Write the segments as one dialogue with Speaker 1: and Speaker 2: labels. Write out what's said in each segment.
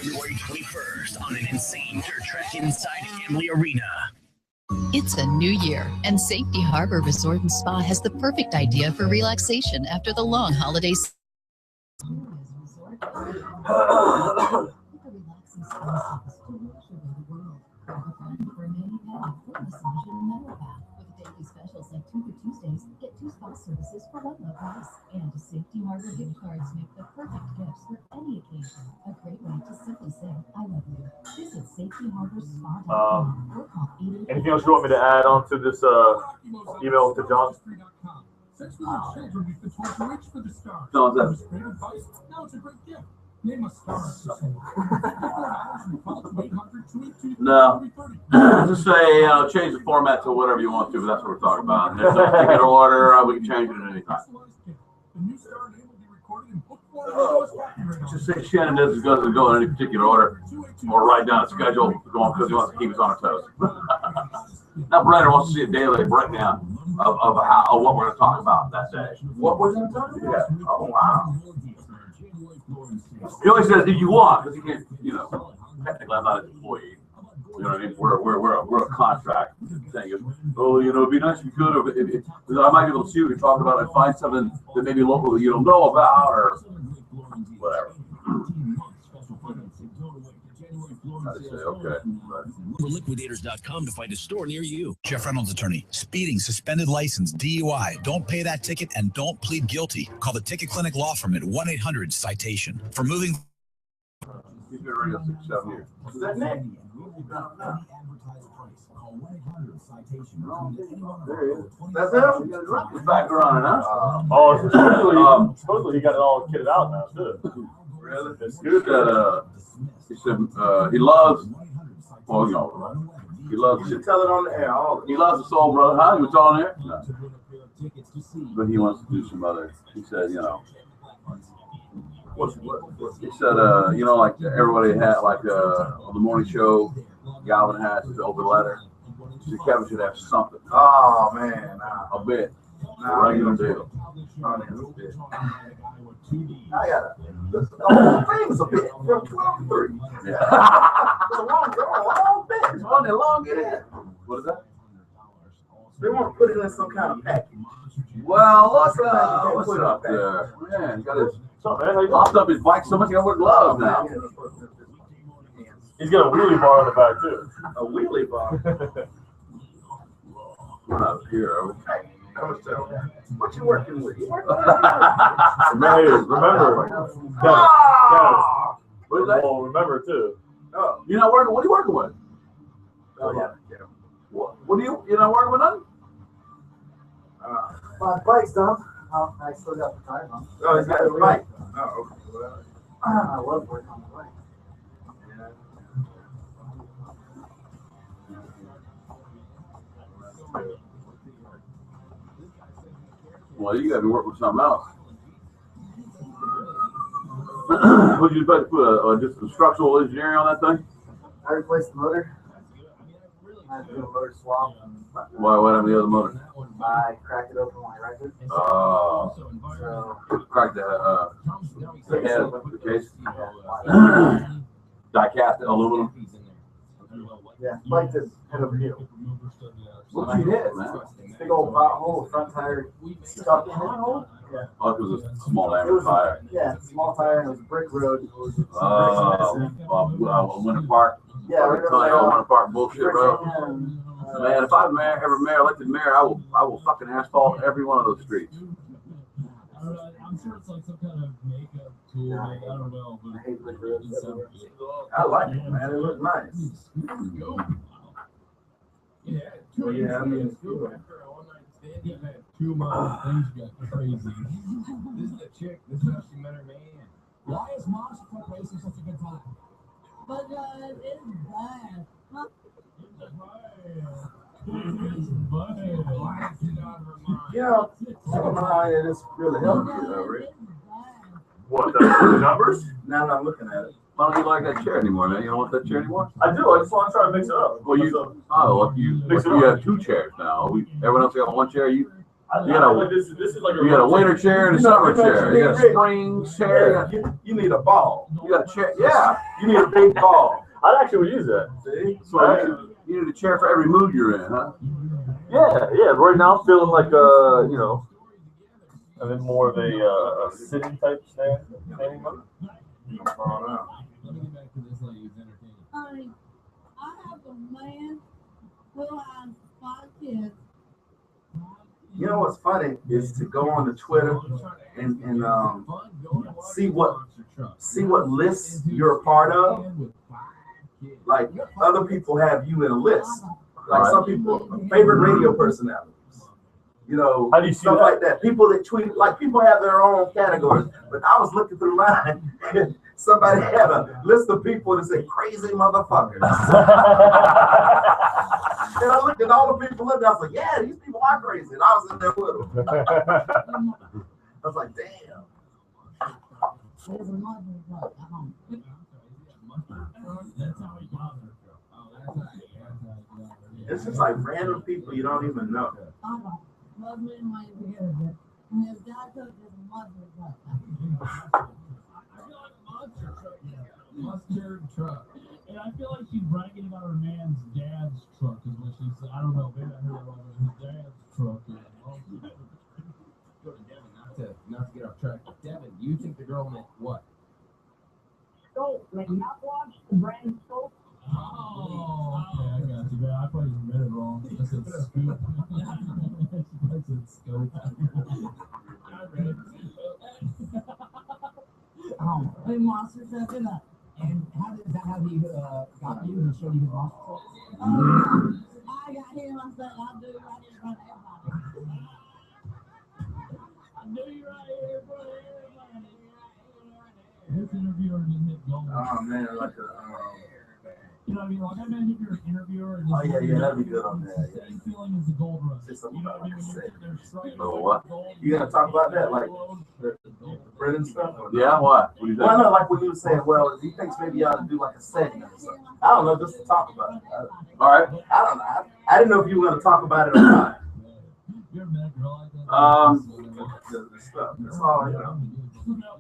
Speaker 1: February 21st on an insane dirt track inside Amalie Arena.
Speaker 2: It's a new year, and Safety Harbor Resort and Spa has the perfect idea for relaxation after the long holidays. Specials like 2 for Tuesdays, get 2 spa services for one low price. And Safety Harbor gift cards make the perfect gifts for any occasion. A great way to simply say, I love you. Visit safetyharborspa.com or call 888.
Speaker 3: Anything else you want me to add on to this email to John?
Speaker 4: No, that's no. Just say change the format to whatever you want to, but that's what we're talking about. If there's a ticket order, we can change it at any time. Just say Shannon doesn't go in any particular order, or write down a schedule going because he wants to keep us on our toes. Now Brenner wants to see a daily breakdown of what we're going to talk about that day.
Speaker 5: What we're going to talk about?
Speaker 4: Yeah. Oh wow. He always says if you want, because he can't, technically I'm not an employee. You know what I mean? We're a contract thing. Oh, it'd be nice if you could, or if I might be able to see what we talk about and find something that maybe local that you don't know about, or whatever. I'd say, okay.
Speaker 1: Liquidators.com to find a store near you. Jeff Reynolds, attorney. Speeding, suspended license, DUI. Don't pay that ticket and don't plead guilty. Call the Ticket Clinic Law Firm at 1-800-CITATION. For moving.
Speaker 4: He's been around 6 or 7 years.
Speaker 5: Is that Nick?
Speaker 4: There he is. That's him? He's back running, huh?
Speaker 3: Supposedly he got it all kitted out now, too.
Speaker 4: Really? It's good that, he said he loves, he loves.
Speaker 5: You should tell it on the air.
Speaker 4: He loves the soul brother. Huh? He was on there? No. But he wants to do some other. He said, he said, like everybody had, like on the morning show, Galvin has his open letter. He said Kevin should have something.
Speaker 5: Oh, man.
Speaker 4: A bit.
Speaker 5: Nah,
Speaker 4: regular deal.
Speaker 5: I got it. The whole thing was a bit from 12 to 3.
Speaker 4: Yeah.
Speaker 5: It's a long bit. It's one that long it is.
Speaker 4: What is that?
Speaker 5: They want to put it in some kind of package.
Speaker 4: Well, what's up there? Man, he got his lost up his bike so much he got to wear gloves now.
Speaker 3: He's got a wheelie bar in the back too.
Speaker 5: A wheelie bar.
Speaker 4: We're not here, are we?
Speaker 5: What you working with?
Speaker 3: Remember,
Speaker 4: what is that?
Speaker 3: Well, remember too.
Speaker 5: Oh,
Speaker 4: you're not working. What are you working with?
Speaker 5: oh yeah.
Speaker 4: What are you're not working with nothing?
Speaker 6: My bike's done. I still got the tire on.
Speaker 5: Oh, he's got his bike. Oh, okay.
Speaker 6: I love working on the bike.
Speaker 4: Well, you got to be working with something else. Would you put just some structural engineering on that thing?
Speaker 6: I replaced the motor. I had to do a motor swap.
Speaker 4: Why? What happened to the other motor?
Speaker 6: I cracked it open when I wrecked it.
Speaker 4: Oh.
Speaker 6: So
Speaker 4: Cracked the head of the case.
Speaker 6: yeah,
Speaker 4: Die-cast aluminum.
Speaker 6: yeah, bike just hit over here.
Speaker 4: What you hit, man?
Speaker 6: Big old pothole, front tire stuck in it. Yeah.
Speaker 4: Oh, it was a small
Speaker 6: It
Speaker 4: diameter
Speaker 6: was
Speaker 4: tire.
Speaker 6: Yeah, small tire and it was a brick road.
Speaker 4: Winter Park.
Speaker 6: Yeah,
Speaker 4: Winter Park bullshit, bro.
Speaker 6: And,
Speaker 4: Man, if I'm elected mayor, I will fucking asphalt every one of those streets.
Speaker 7: I'm sure it's like some kind of makeup tool. I don't know, but
Speaker 6: I hate brick roads everywhere.
Speaker 5: I like it, man. It looks nice.
Speaker 7: Yeah,
Speaker 5: I mean,
Speaker 7: after a one-night stand, you had 2 months, things got crazy. This is the chick. This is how she met her man. Why is Mosh Truck Racing such a good time?
Speaker 8: But it's bad. Huh?
Speaker 5: Somehow it is really helpful, Rick.
Speaker 3: What, the numbers?
Speaker 5: Now that I'm looking at it.
Speaker 4: Why don't you like that chair anymore, man? You don't want that chair anymore?
Speaker 3: I do. I just want to try to mix it up.
Speaker 4: Well, you have 2 chairs now. Everyone else got 1 chair. You got
Speaker 3: like this is like
Speaker 4: you got a winter chair and a summer chair. You got a spring chair.
Speaker 5: You need a ball.
Speaker 4: You got a chair. Yeah.
Speaker 5: You need a big ball.
Speaker 3: I actually would use that.
Speaker 5: See?
Speaker 4: So you need a chair for every mood you're in, huh?
Speaker 3: Yeah. Right now I'm feeling like you know, I'm in more of a sitting type standing mode.
Speaker 7: Let me get back to this lady's entertaining.
Speaker 8: Honey, I have a man who has 5 kids.
Speaker 5: You know what's funny is to go on to Twitter and see what lists you're a part of. Like other people have you in a list. Like some people, favorite radio personalities. You know,
Speaker 3: How do you see
Speaker 5: stuff
Speaker 3: that?
Speaker 5: like that. People that tweet, like people have their own categories. But I was looking through mine, and somebody had a list of people that said crazy motherfuckers. And I looked at all the people in there. I was like, yeah, these people are crazy. And I was in there with them. I was like, damn.
Speaker 8: There's a mother right at home.
Speaker 7: That's how he bothers her. Oh, that's how he
Speaker 5: It's just like random people you don't even know.
Speaker 8: I don't. Husband and wife together. And his dad took his mother right
Speaker 7: I feel like a monster truck. Mustard truck. And I feel like she's bragging about her man's dad's truck is what she said. I don't know, maybe I heard it wrong, but his dad's truck is go to Devin, not to get off track. Devin, you think the girl meant what?
Speaker 9: Scope, like mouthwash, the brand Scope.
Speaker 7: Oh, okay, I got you, man. I probably read it wrong. I said scoop. I said scope. I read it.
Speaker 8: Hey, monster truck it up.
Speaker 6: And is that how he got you and showed you his monster truck?
Speaker 8: I got him. I said, I'll do right in front of everybody.
Speaker 7: I knew you right here in front of everybody. This interviewer just hit gold.
Speaker 5: Oh man, like a
Speaker 7: You know what I mean? Like, I imagine if you're an interviewer and
Speaker 5: oh yeah, that'd be good on there. Yeah.
Speaker 7: same feeling as the gold rush.
Speaker 5: Just
Speaker 7: You
Speaker 5: something
Speaker 7: know what I mean?
Speaker 5: like
Speaker 7: When
Speaker 5: I
Speaker 7: you're sitting there striking
Speaker 4: Oh, what?
Speaker 7: gold.
Speaker 5: You gonna talk about that, like the Brennan stuff? Or
Speaker 4: Yeah, what? What do you
Speaker 5: Well, I
Speaker 4: think?
Speaker 5: know, like when you were saying, well, he thinks maybe you ought to do like a segment or something. I don't know, just to talk about it.
Speaker 4: All right.
Speaker 5: I don't know. I didn't know if you were gonna talk about it or not.
Speaker 7: You're a mad girl like that.
Speaker 5: The stuff. That's all, you know.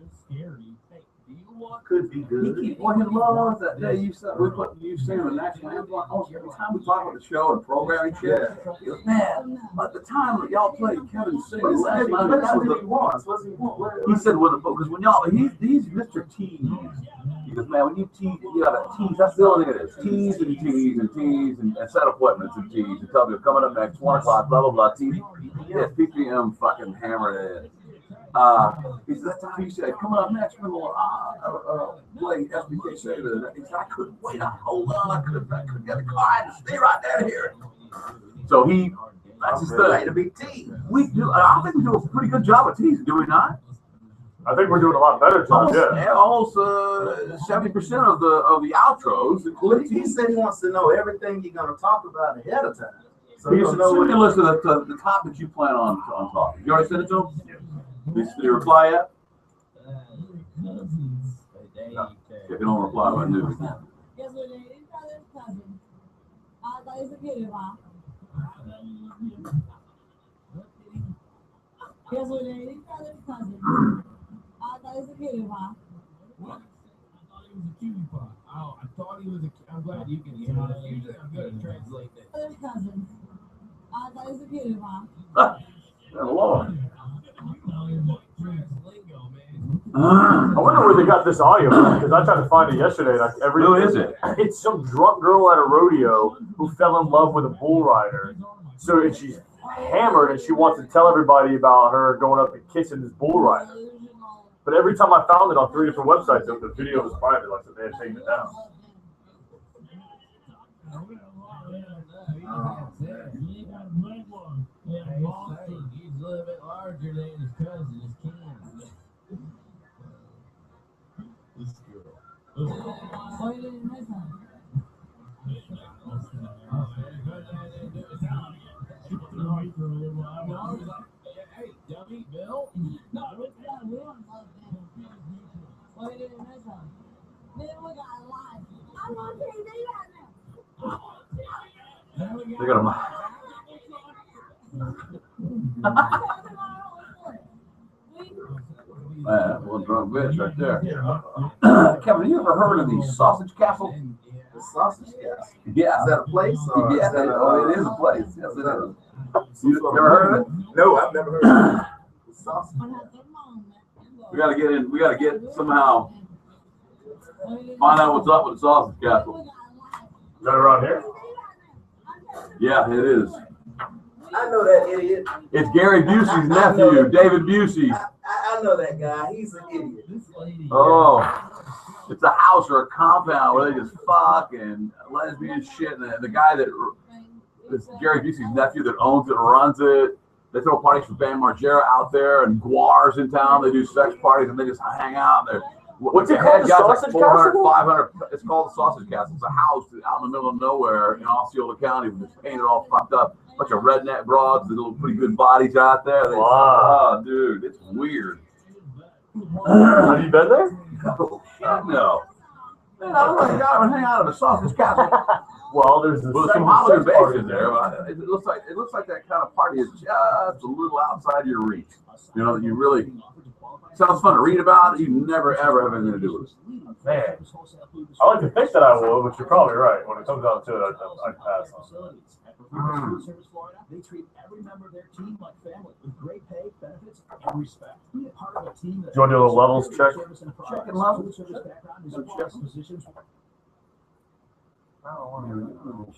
Speaker 7: It's scary. Hey, do you want
Speaker 5: Could be good.
Speaker 4: He loves that day you said we put you singing the national anthem. Almost every time we talk about the show and programming shit. He goes, man, at the time that y'all played Kevin singing
Speaker 5: What is
Speaker 4: last
Speaker 5: that?
Speaker 4: night,
Speaker 5: What
Speaker 4: that was
Speaker 5: did he want? What's he want?
Speaker 4: he said with because when y'all he's Mr. Tease. He goes, man, when you tease, you gotta tease. That's the only thing it is. Tease and tease and tease and set appointments and tease and tell people coming up next 1 o'clock, blah blah blah. Tease. Yeah, PPM fucking hammered it in. He said that time he said coming up next we're gonna play SBK Sailor. He said I couldn't wait. Hold on, I couldn't get a car. I had to stay right there to hear it. So that's his
Speaker 5: Ready
Speaker 4: thing.
Speaker 5: to be teased.
Speaker 4: We do. I think we do a pretty good job of teasing, do we not?
Speaker 3: I think we're doing a lot better job.
Speaker 4: Almost 70% of the outros
Speaker 5: Well,
Speaker 4: include
Speaker 5: he
Speaker 4: teasing.
Speaker 5: said he wants to know everything you're gonna talk about ahead of time. So
Speaker 4: He
Speaker 5: you
Speaker 4: said,
Speaker 5: know
Speaker 4: send me a
Speaker 5: what.
Speaker 4: list of the topics you plan on talking. You already sent it to him? Did you reply yet?
Speaker 7: cousins?
Speaker 4: If you don't reply, I knew.
Speaker 8: Guess what, lady? His brother's cousin. I thought he was a kid, huh? Guess what, lady? His brother's cousin. I thought he was a kid, huh?
Speaker 7: What? I thought he was a cutie pie. Oh, I thought he was a. I'm glad you can hear that. Usually I'm good at translating that.
Speaker 8: Brother's cousin. I thought he was a kid, huh?
Speaker 4: Good Lord.
Speaker 3: I wonder where they got this audio from, because I tried to find it yesterday. Like
Speaker 4: Who is it?
Speaker 3: It's some drunk girl at a rodeo who fell in love with a bull rider. So and she's hammered and she wants to tell everybody about her going up and kissing this bull rider. But every time I found it on 3 different websites, the video was private, like so they had taken it down.
Speaker 7: He's a little bit larger than his cousin, his Cam. This girl.
Speaker 8: Why you didn't miss him?
Speaker 7: Hey, dummy, Bill.
Speaker 8: No, we don't love him. Why you didn't miss him? Then we got live. I'm on TV right now.
Speaker 4: They got a One drunk bitch right there. Kevin, you ever heard of the Sausage Castle?
Speaker 5: The Sausage Castle.
Speaker 4: Yeah.
Speaker 5: Is that a place? Or
Speaker 4: Yeah,
Speaker 5: is that
Speaker 4: it is a place. Yes, it is. You ever heard of it?
Speaker 5: No, I've never heard of it. The Sausage Castle.
Speaker 4: We gotta get in. We gotta get somehow. Find out what's up with the Sausage Castle.
Speaker 3: Is that around here?
Speaker 4: Yeah, it is.
Speaker 5: I know that idiot.
Speaker 4: It's Gary Busey's nephew, David Busey.
Speaker 5: I know that guy. He's an idiot.
Speaker 4: Oh, it's a house or a compound where they just fuck and lesbian shit. And the guy that it's Gary Busey's nephew that owns it and runs it. They throw parties for Bam Margera out there, and Guar's in town. They do sex parties and they just hang out there.
Speaker 3: What's it called? The Sausage Castle?
Speaker 4: 500. It's called the Sausage Castle. It's a house out in the middle of nowhere in Osceola County, with just painted all fucked up. Bunch of redneck broads, the little pretty good bodies out there.
Speaker 3: Wow.
Speaker 4: Oh, dude, it's weird.
Speaker 3: Have you been there?
Speaker 4: No. No. Man, I don't know. I would hang out at a Sausage Castle.
Speaker 3: Well, there's
Speaker 4: some holiday bases there, but it looks like that kind of party is just a little outside your reach. You know, you really sounds fun to read about. You never ever have anything to do with it.
Speaker 3: Man, I like to think that I would, but you're probably right. When it comes down to it, I'd pass on.
Speaker 7: They treat every member of their team like family with great pay, benefits, and respect. Be a part of a team.
Speaker 3: Do you want to do a levels check?
Speaker 7: Checking levels. Service background is a positions.
Speaker 4: I don't want to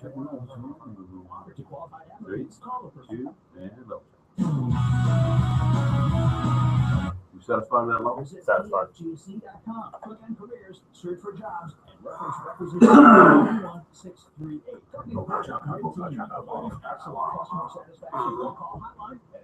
Speaker 4: check
Speaker 7: Offered to qualified athletes. Call the person.
Speaker 4: You satisfied with that level?
Speaker 3: Satisfied.
Speaker 7: GC.com. Click on careers, search for jobs, and reference requisition 1638. Excellent customer satisfaction. Call hotline at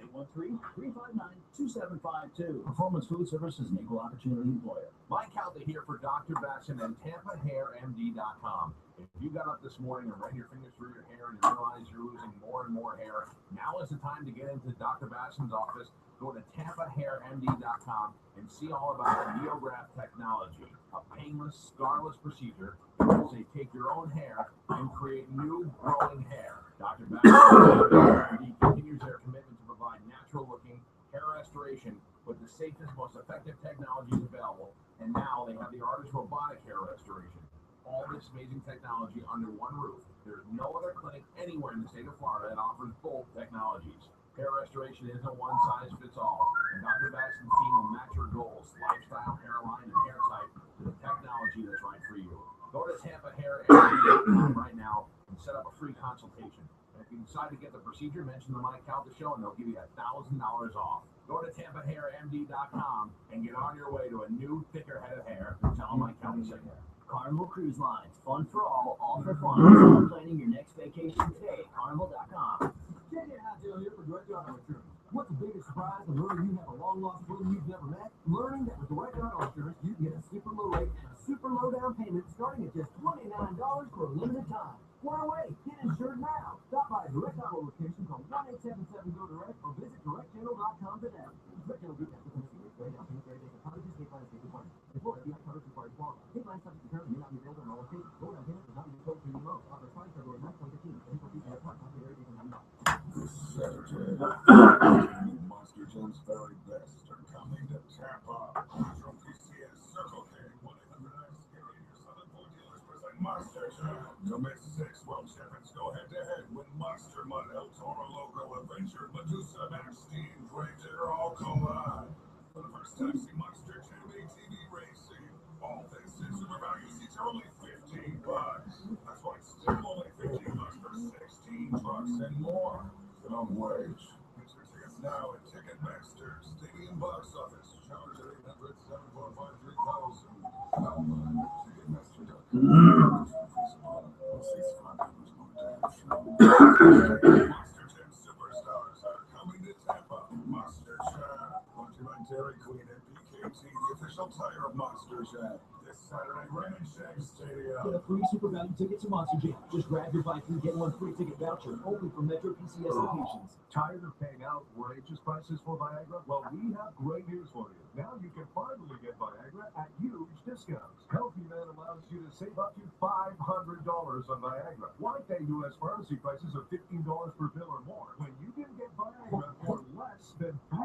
Speaker 7: 813-359-2752. Performance Food Service is an equal opportunity employer.
Speaker 10: Mike Calda here for Dr. Basson and TampaHairMD.com. If you got up this morning and ran your fingers through your hair and you realize you're losing more and more hair, now is the time to get into Dr. Basson's office. Go to TampaHairMD.com and see all about Neograph technology, a painless, scarless procedure where they take your own hair and create new growing hair. Dr. Basson continues their commitment to provide natural-looking hair restoration with the safest, most effective technologies available. And now they have the ARTIS robotic hair restoration. All this amazing technology under one roof. There's no other clinic anywhere in the state of Florida that offers both technologies. Hair restoration isn't one size fits all, and Dr. Basson's team will match your goals, lifestyle, hairline, and hair type to the technology that's right for you. Go to TampaHairMD.com right now and set up a free consultation. And if you decide to get the procedure, mention the Mike Calda Show, and they'll give you $1,000 off. Go to TampaHairMD.com and get on your way to a new, thicker head of hair. Tell them Mike Calda sent you.
Speaker 7: Carnival Cruise Lines. Fun for all for fun. Start planning your next vacation today. Carnival.com.
Speaker 11: Check it out, Joe here for Direct Auto Insurance. What's the biggest surprise in learning you have a long-lost friend you've never met? Learning that with Direct Auto Insurance, you get a super low rate and a super low down payment starting at just $29 for a limited time. Why wait? Get insured now. Stop by a Direct Auto location called 1-877-GO-DIRECT or visit directchannel.com today. Direct Channel Group has the Tennessee rate down payment very basic coverage is state by the state requirement. In Florida, DI coverage requires qualify. State line subject to term may not be available in all states. Low down payment does not be code premium low. Offer expired February 9, 2015. Additional fees may apply. Not very basic
Speaker 12: This Saturday, Monster Jim's very best are coming to Tampa. From PCS Circle K, 1-800-9-SCARY, your Southern Boy dealers present Monster Jam. Don't miss 6 Welsh champions go head-to-head with Monster Mud, El Toro Loco, Avenger, Medusa, Max Steam, Granger, all collide. For the first time, see Monster Jam ATV racing. All this and super value seats are only $15. That's why it's still only $15 for 16 trucks and more. Minimum wage. Get your tickets now at Ticketmaster. Stadium box office. Charge at 800-745-3000. Online at Ticketmaster.com. Monster Jam superstars are coming to Tampa. Monster Jam. Brought to you by Dairy Queen and BKT, the official tire of Monster Jam. This Saturday, Raymond James Stadium.
Speaker 11: Get a free Super Value ticket to Monster Jam. Just grab your bike and get one free ticket voucher only for Metro PCS locations.
Speaker 10: Tired of paying outrageous prices for Viagra? Well, we have great news for you. Now you can finally get Viagra at huge discounts. Healthy Man allows you to save up to $500 on Viagra. Why pay U.S. pharmacy prices of $15 per pill or more when you can get Viagra for less than $3 a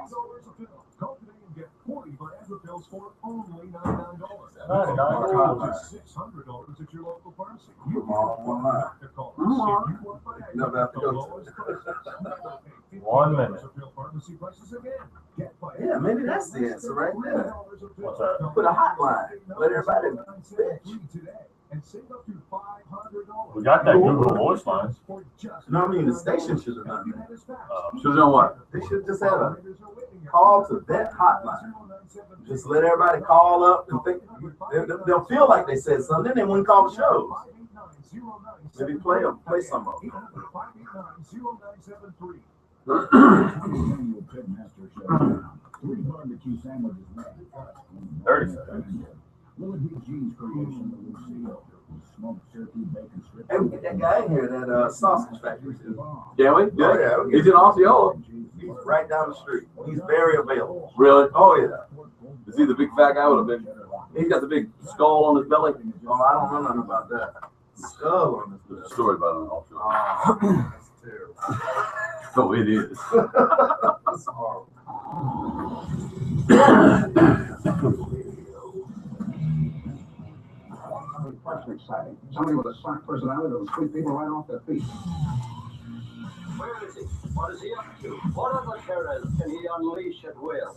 Speaker 10: pill? Call today and get 40 Viagra pills for only $99. That's $600 at your local pharmacy. You can afford to call us if you want Viagra at the lowest prices.
Speaker 3: 1 minute.
Speaker 10: Pharmacy prices again. Get
Speaker 5: Yeah, maybe that's the answer right there.
Speaker 3: What's that?
Speaker 5: Put a hotline. Let everybody bitch.
Speaker 10: today and save up to $500.
Speaker 3: We got that Google voice line.
Speaker 5: No, I mean the station should have done that.
Speaker 4: Should have done what?
Speaker 5: They should just have a call to that hotline. Just let everybody call up and think they'll feel like they said something. Then they wouldn't call the shows. Maybe play some of them.
Speaker 12: 3 barbecue sandwiches made.
Speaker 3: 30 seconds.
Speaker 12: Will it be G's creation that we see? Smoked turkey, bacon strips.
Speaker 5: Hey, we get that guy in here, that sausage factory too.
Speaker 4: Can we?
Speaker 5: Oh, yeah.
Speaker 4: He's in Osceola.
Speaker 5: He's right down the street. He's very available.
Speaker 4: Really?
Speaker 5: Oh yeah.
Speaker 4: Is he the big fat guy with a big? He's got the big skull on his belly.
Speaker 5: Oh, I don't know nothing about that. Skull on his
Speaker 4: There's a story about it.
Speaker 5: Oh, that's terrible.
Speaker 4: Oh, it is.
Speaker 5: That's horrible.
Speaker 12: That's exciting. Somebody with a smart personality that'll sweep people right off their feet.
Speaker 13: Where is he? What is he up to? What other terrors can he unleash at will?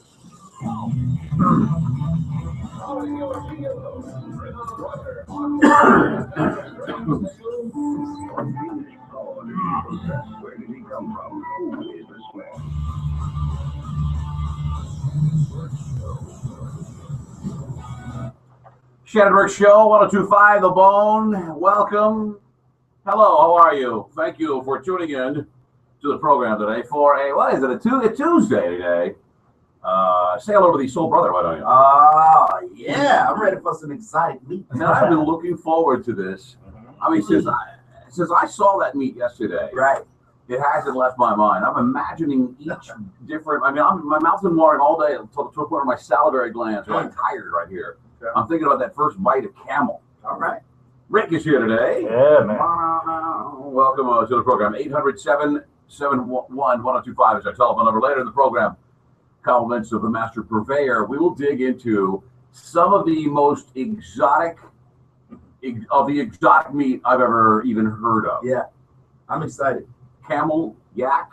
Speaker 12: Where did he come from? Who is this man?
Speaker 4: Shannon Burke Show, 1025 The Bone. Welcome. Hello, how are you? Thank you for tuning in to the program today for what is it, a Tuesday today. Say hello to the soul brother, why don't you?
Speaker 5: Yeah, I'm ready for some exotic meat.
Speaker 4: And I've been looking forward to this. I mean, since I saw that meat yesterday,
Speaker 5: right?
Speaker 4: It hasn't left my mind. I'm imagining each different. I mean, my mouth's been watering all day to the point where my salivary glands are tired right here. Okay. I'm thinking about that first bite of camel.
Speaker 5: All right.
Speaker 4: Rick is here today.
Speaker 3: Yeah, man.
Speaker 4: Welcome to the program. 800-771-1025 is our telephone number. Later in the program, compliments of the master purveyor. We will dig into some of the most exotic meat I've ever even heard of.
Speaker 5: Yeah, I'm excited.
Speaker 4: Camel, yak.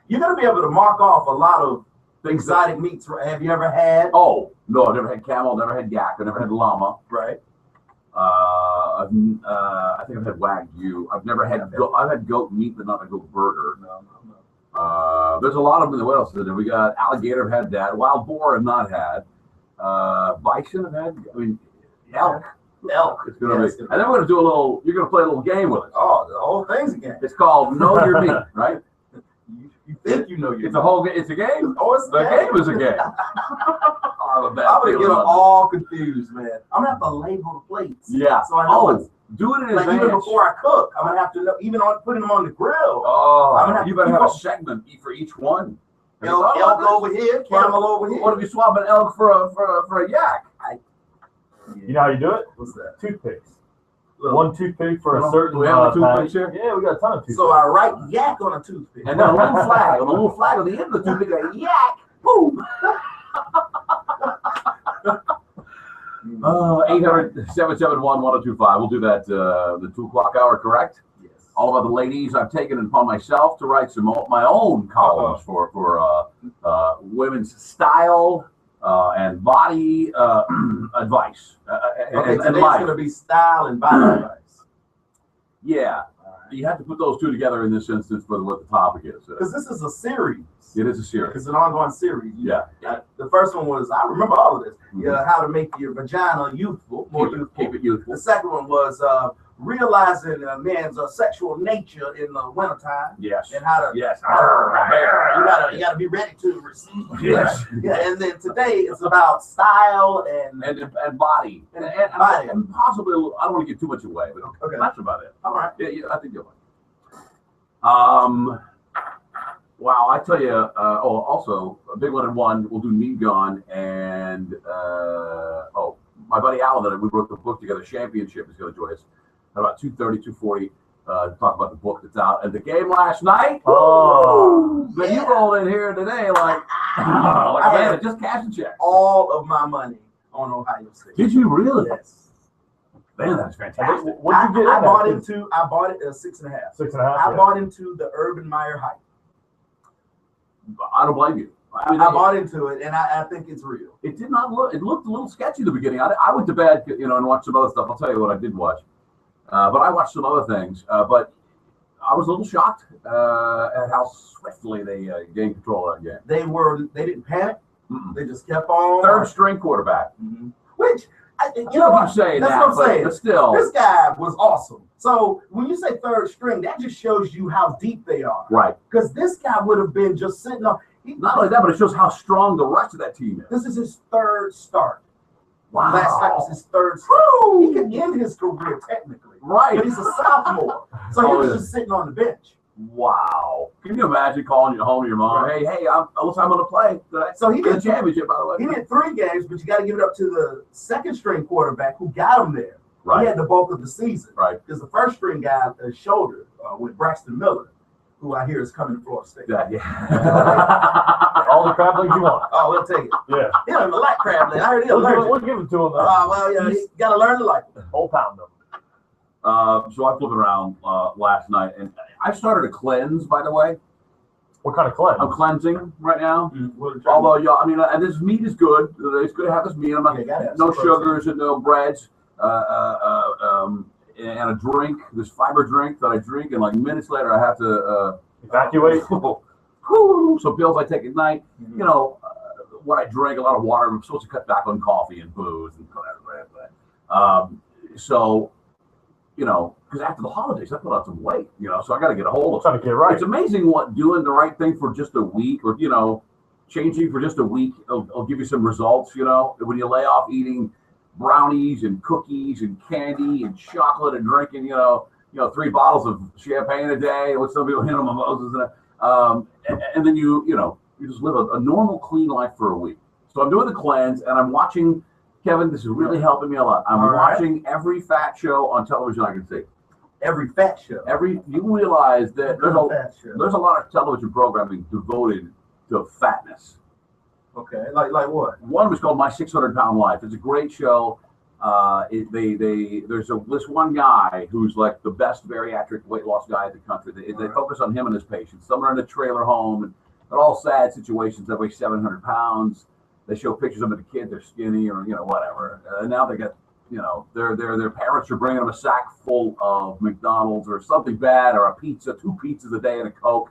Speaker 5: You're going to be able to mark off a lot of exotic meats. Have you ever had?
Speaker 4: Oh, no, I've never had camel, never had yak, I've never had llama.
Speaker 5: Right.
Speaker 4: I think I've had Wagyu. I've never had goat. I've had goat meat, but not a goat burger. No. There's a lot of them. What else is there? We got alligator, I've had that. Wild boar, I've not had. Bison, I've had. I mean, elk. Elk. It's gonna be. And then we're gonna do a little. You're gonna play a little game with us.
Speaker 5: Oh, the whole thing's a game.
Speaker 4: It's called Know Your Meat, right?
Speaker 5: You think you know your
Speaker 4: It's a whole. It's a game.
Speaker 5: Oh, it's
Speaker 4: the game is a game.
Speaker 5: I'm gonna get them all confused, man. I'm gonna have to label the plates.
Speaker 4: Yeah.
Speaker 5: So I know
Speaker 4: do it in
Speaker 5: like
Speaker 4: advance.
Speaker 5: even before I cook. I'm gonna have to know, even on putting them on the grill.
Speaker 4: Oh,
Speaker 5: I'm gonna have
Speaker 4: you better have a segment for each one.
Speaker 5: Elk over here, camel over here.
Speaker 4: What if you swap an elk for a yak?
Speaker 3: You know how you do it?
Speaker 5: What's that?
Speaker 3: Toothpicks. One toothpick for a certain.
Speaker 4: Do we have a toothpick here?
Speaker 3: Yeah, we got a ton of toothpicks.
Speaker 5: So I write yak on a toothpick.
Speaker 4: And then a little flag. On a little flag on the end of the toothpick, a yak. Boom. 800-771-1025. We'll do that the 2 o'clock hour, correct?
Speaker 5: Yes.
Speaker 4: All about the ladies. I've taken it upon myself to write some my own columns for women's style and body advice.
Speaker 5: Okay, today's going to be style and body advice.
Speaker 4: Yeah. You have to put those two together in this instance for what the topic is.
Speaker 5: Because this is a series.
Speaker 4: It is a series.
Speaker 5: It's an ongoing series.
Speaker 4: Yeah.
Speaker 5: The first one was, I remember all of this. Mm-hmm. How to make your vagina youthful, more youthful.
Speaker 4: Keep it youthful.
Speaker 5: The second one was realizing a man's sexual nature in the wintertime.
Speaker 4: Yes.
Speaker 5: And how to you gotta be ready to receive.
Speaker 4: Yes.
Speaker 5: Yeah. And then today it's about style and
Speaker 4: body and
Speaker 5: body.
Speaker 4: and possibly I don't want to give too much away, but that's about it.
Speaker 5: All right.
Speaker 4: Yeah, I think you'll like it. Wow, I tell you. Also a big one and one. We'll do Need Gone and my buddy Alan that we wrote the book together. Championship is going to join us at about 2:30, 2:40. Talk about the book that's out and the game last night.
Speaker 3: Oh,
Speaker 4: but you rolled in here today like a man that just cashed a check.
Speaker 5: All of my money on Ohio State.
Speaker 4: Did you really?
Speaker 5: Yes.
Speaker 4: Man, that's fantastic.
Speaker 3: What did you get?
Speaker 5: I bought it at 6.5.
Speaker 3: 6.5.
Speaker 5: I bought into the Urban Meyer hype.
Speaker 4: I don't blame you.
Speaker 5: I bought into it, and I think it's real.
Speaker 4: It did not look. It looked a little sketchy at the beginning. I went to bed, and watched some other stuff. I'll tell you what I did watch, but I watched some other things. But I was a little shocked at how swiftly they gained control of that game.
Speaker 5: They didn't panic. They just kept on.
Speaker 4: Third string quarterback.
Speaker 5: Which
Speaker 4: you know what I'm saying.
Speaker 5: That's what I'm saying.
Speaker 4: But still,
Speaker 5: this guy was awesome. So when you say third string, that just shows you how deep they are.
Speaker 4: Right.
Speaker 5: Because this guy would have been just sitting on.
Speaker 4: Not only that, but it shows how strong the rest of that team is.
Speaker 5: This is his third start.
Speaker 4: Wow.
Speaker 5: Last night was his third start. He could end his career technically.
Speaker 4: Right.
Speaker 5: But he's a sophomore. So he was just sitting on the bench.
Speaker 4: Wow. Can you imagine calling you home to your mom?
Speaker 5: Right.
Speaker 4: Hey, I'm going to play.
Speaker 5: So he did
Speaker 4: the championship, by the way.
Speaker 5: He did 3 games, but you got to give it up to the second string quarterback who got him there.
Speaker 4: Right.
Speaker 5: He had the bulk of the season.
Speaker 4: Right.
Speaker 5: Because the first string guy shoulder with Braxton Miller, who I hear is coming to Florida State.
Speaker 4: Yeah.
Speaker 3: All the crab legs you want.
Speaker 5: Oh, we'll take it.
Speaker 3: Yeah.
Speaker 5: He don't even like crab legs. I heard he's allergic.
Speaker 3: We'll give it to him.
Speaker 5: Well, yeah, he got to learn to like them.
Speaker 3: Whole pound them.
Speaker 4: So I flipped around last night, and I started a cleanse, by the way.
Speaker 3: What kind of cleanse?
Speaker 4: I'm cleansing right now. Although, and this meat is good. It's good to have this meat. I'm not, no sugars and no breads. And a drink, this fiber drink that I drink, and like minutes later I have to
Speaker 3: evacuate.
Speaker 4: Some pills I take at night. You know, what I drink, a lot of water. I'm supposed to cut back on coffee and booze and so, you know, because after the holidays I put on some weight. You know, so I got to get a hold of.
Speaker 3: Trying to get right.
Speaker 4: It's amazing what doing the right thing for just a week, or changing for just a week, will give you some results. You know, when you lay off eating brownies and cookies and candy and chocolate and drinking, you know, 3 bottles of champagne a day, with some people handle mimosas, and then you just live a normal, clean life for a week. So I'm doing the cleanse, and I'm watching. Kevin, this is really helping me a lot. I'm watching every fat show on television I can see.
Speaker 5: Every fat show.
Speaker 4: You realize that there's a lot of television programming devoted to fatness.
Speaker 5: Okay, like what?
Speaker 4: One was called My 600-Pound Life. It's a great show. There's this one guy who's like the best bariatric weight loss guy in the country. They focus on him and his patients. Some are in a trailer home, and they're all sad situations. They weigh 700 pounds. They show pictures of them as a kid. They're skinny, or whatever. And now they got their parents are bringing them a sack full of McDonald's or something bad, or a pizza, 2 pizzas a day and a Coke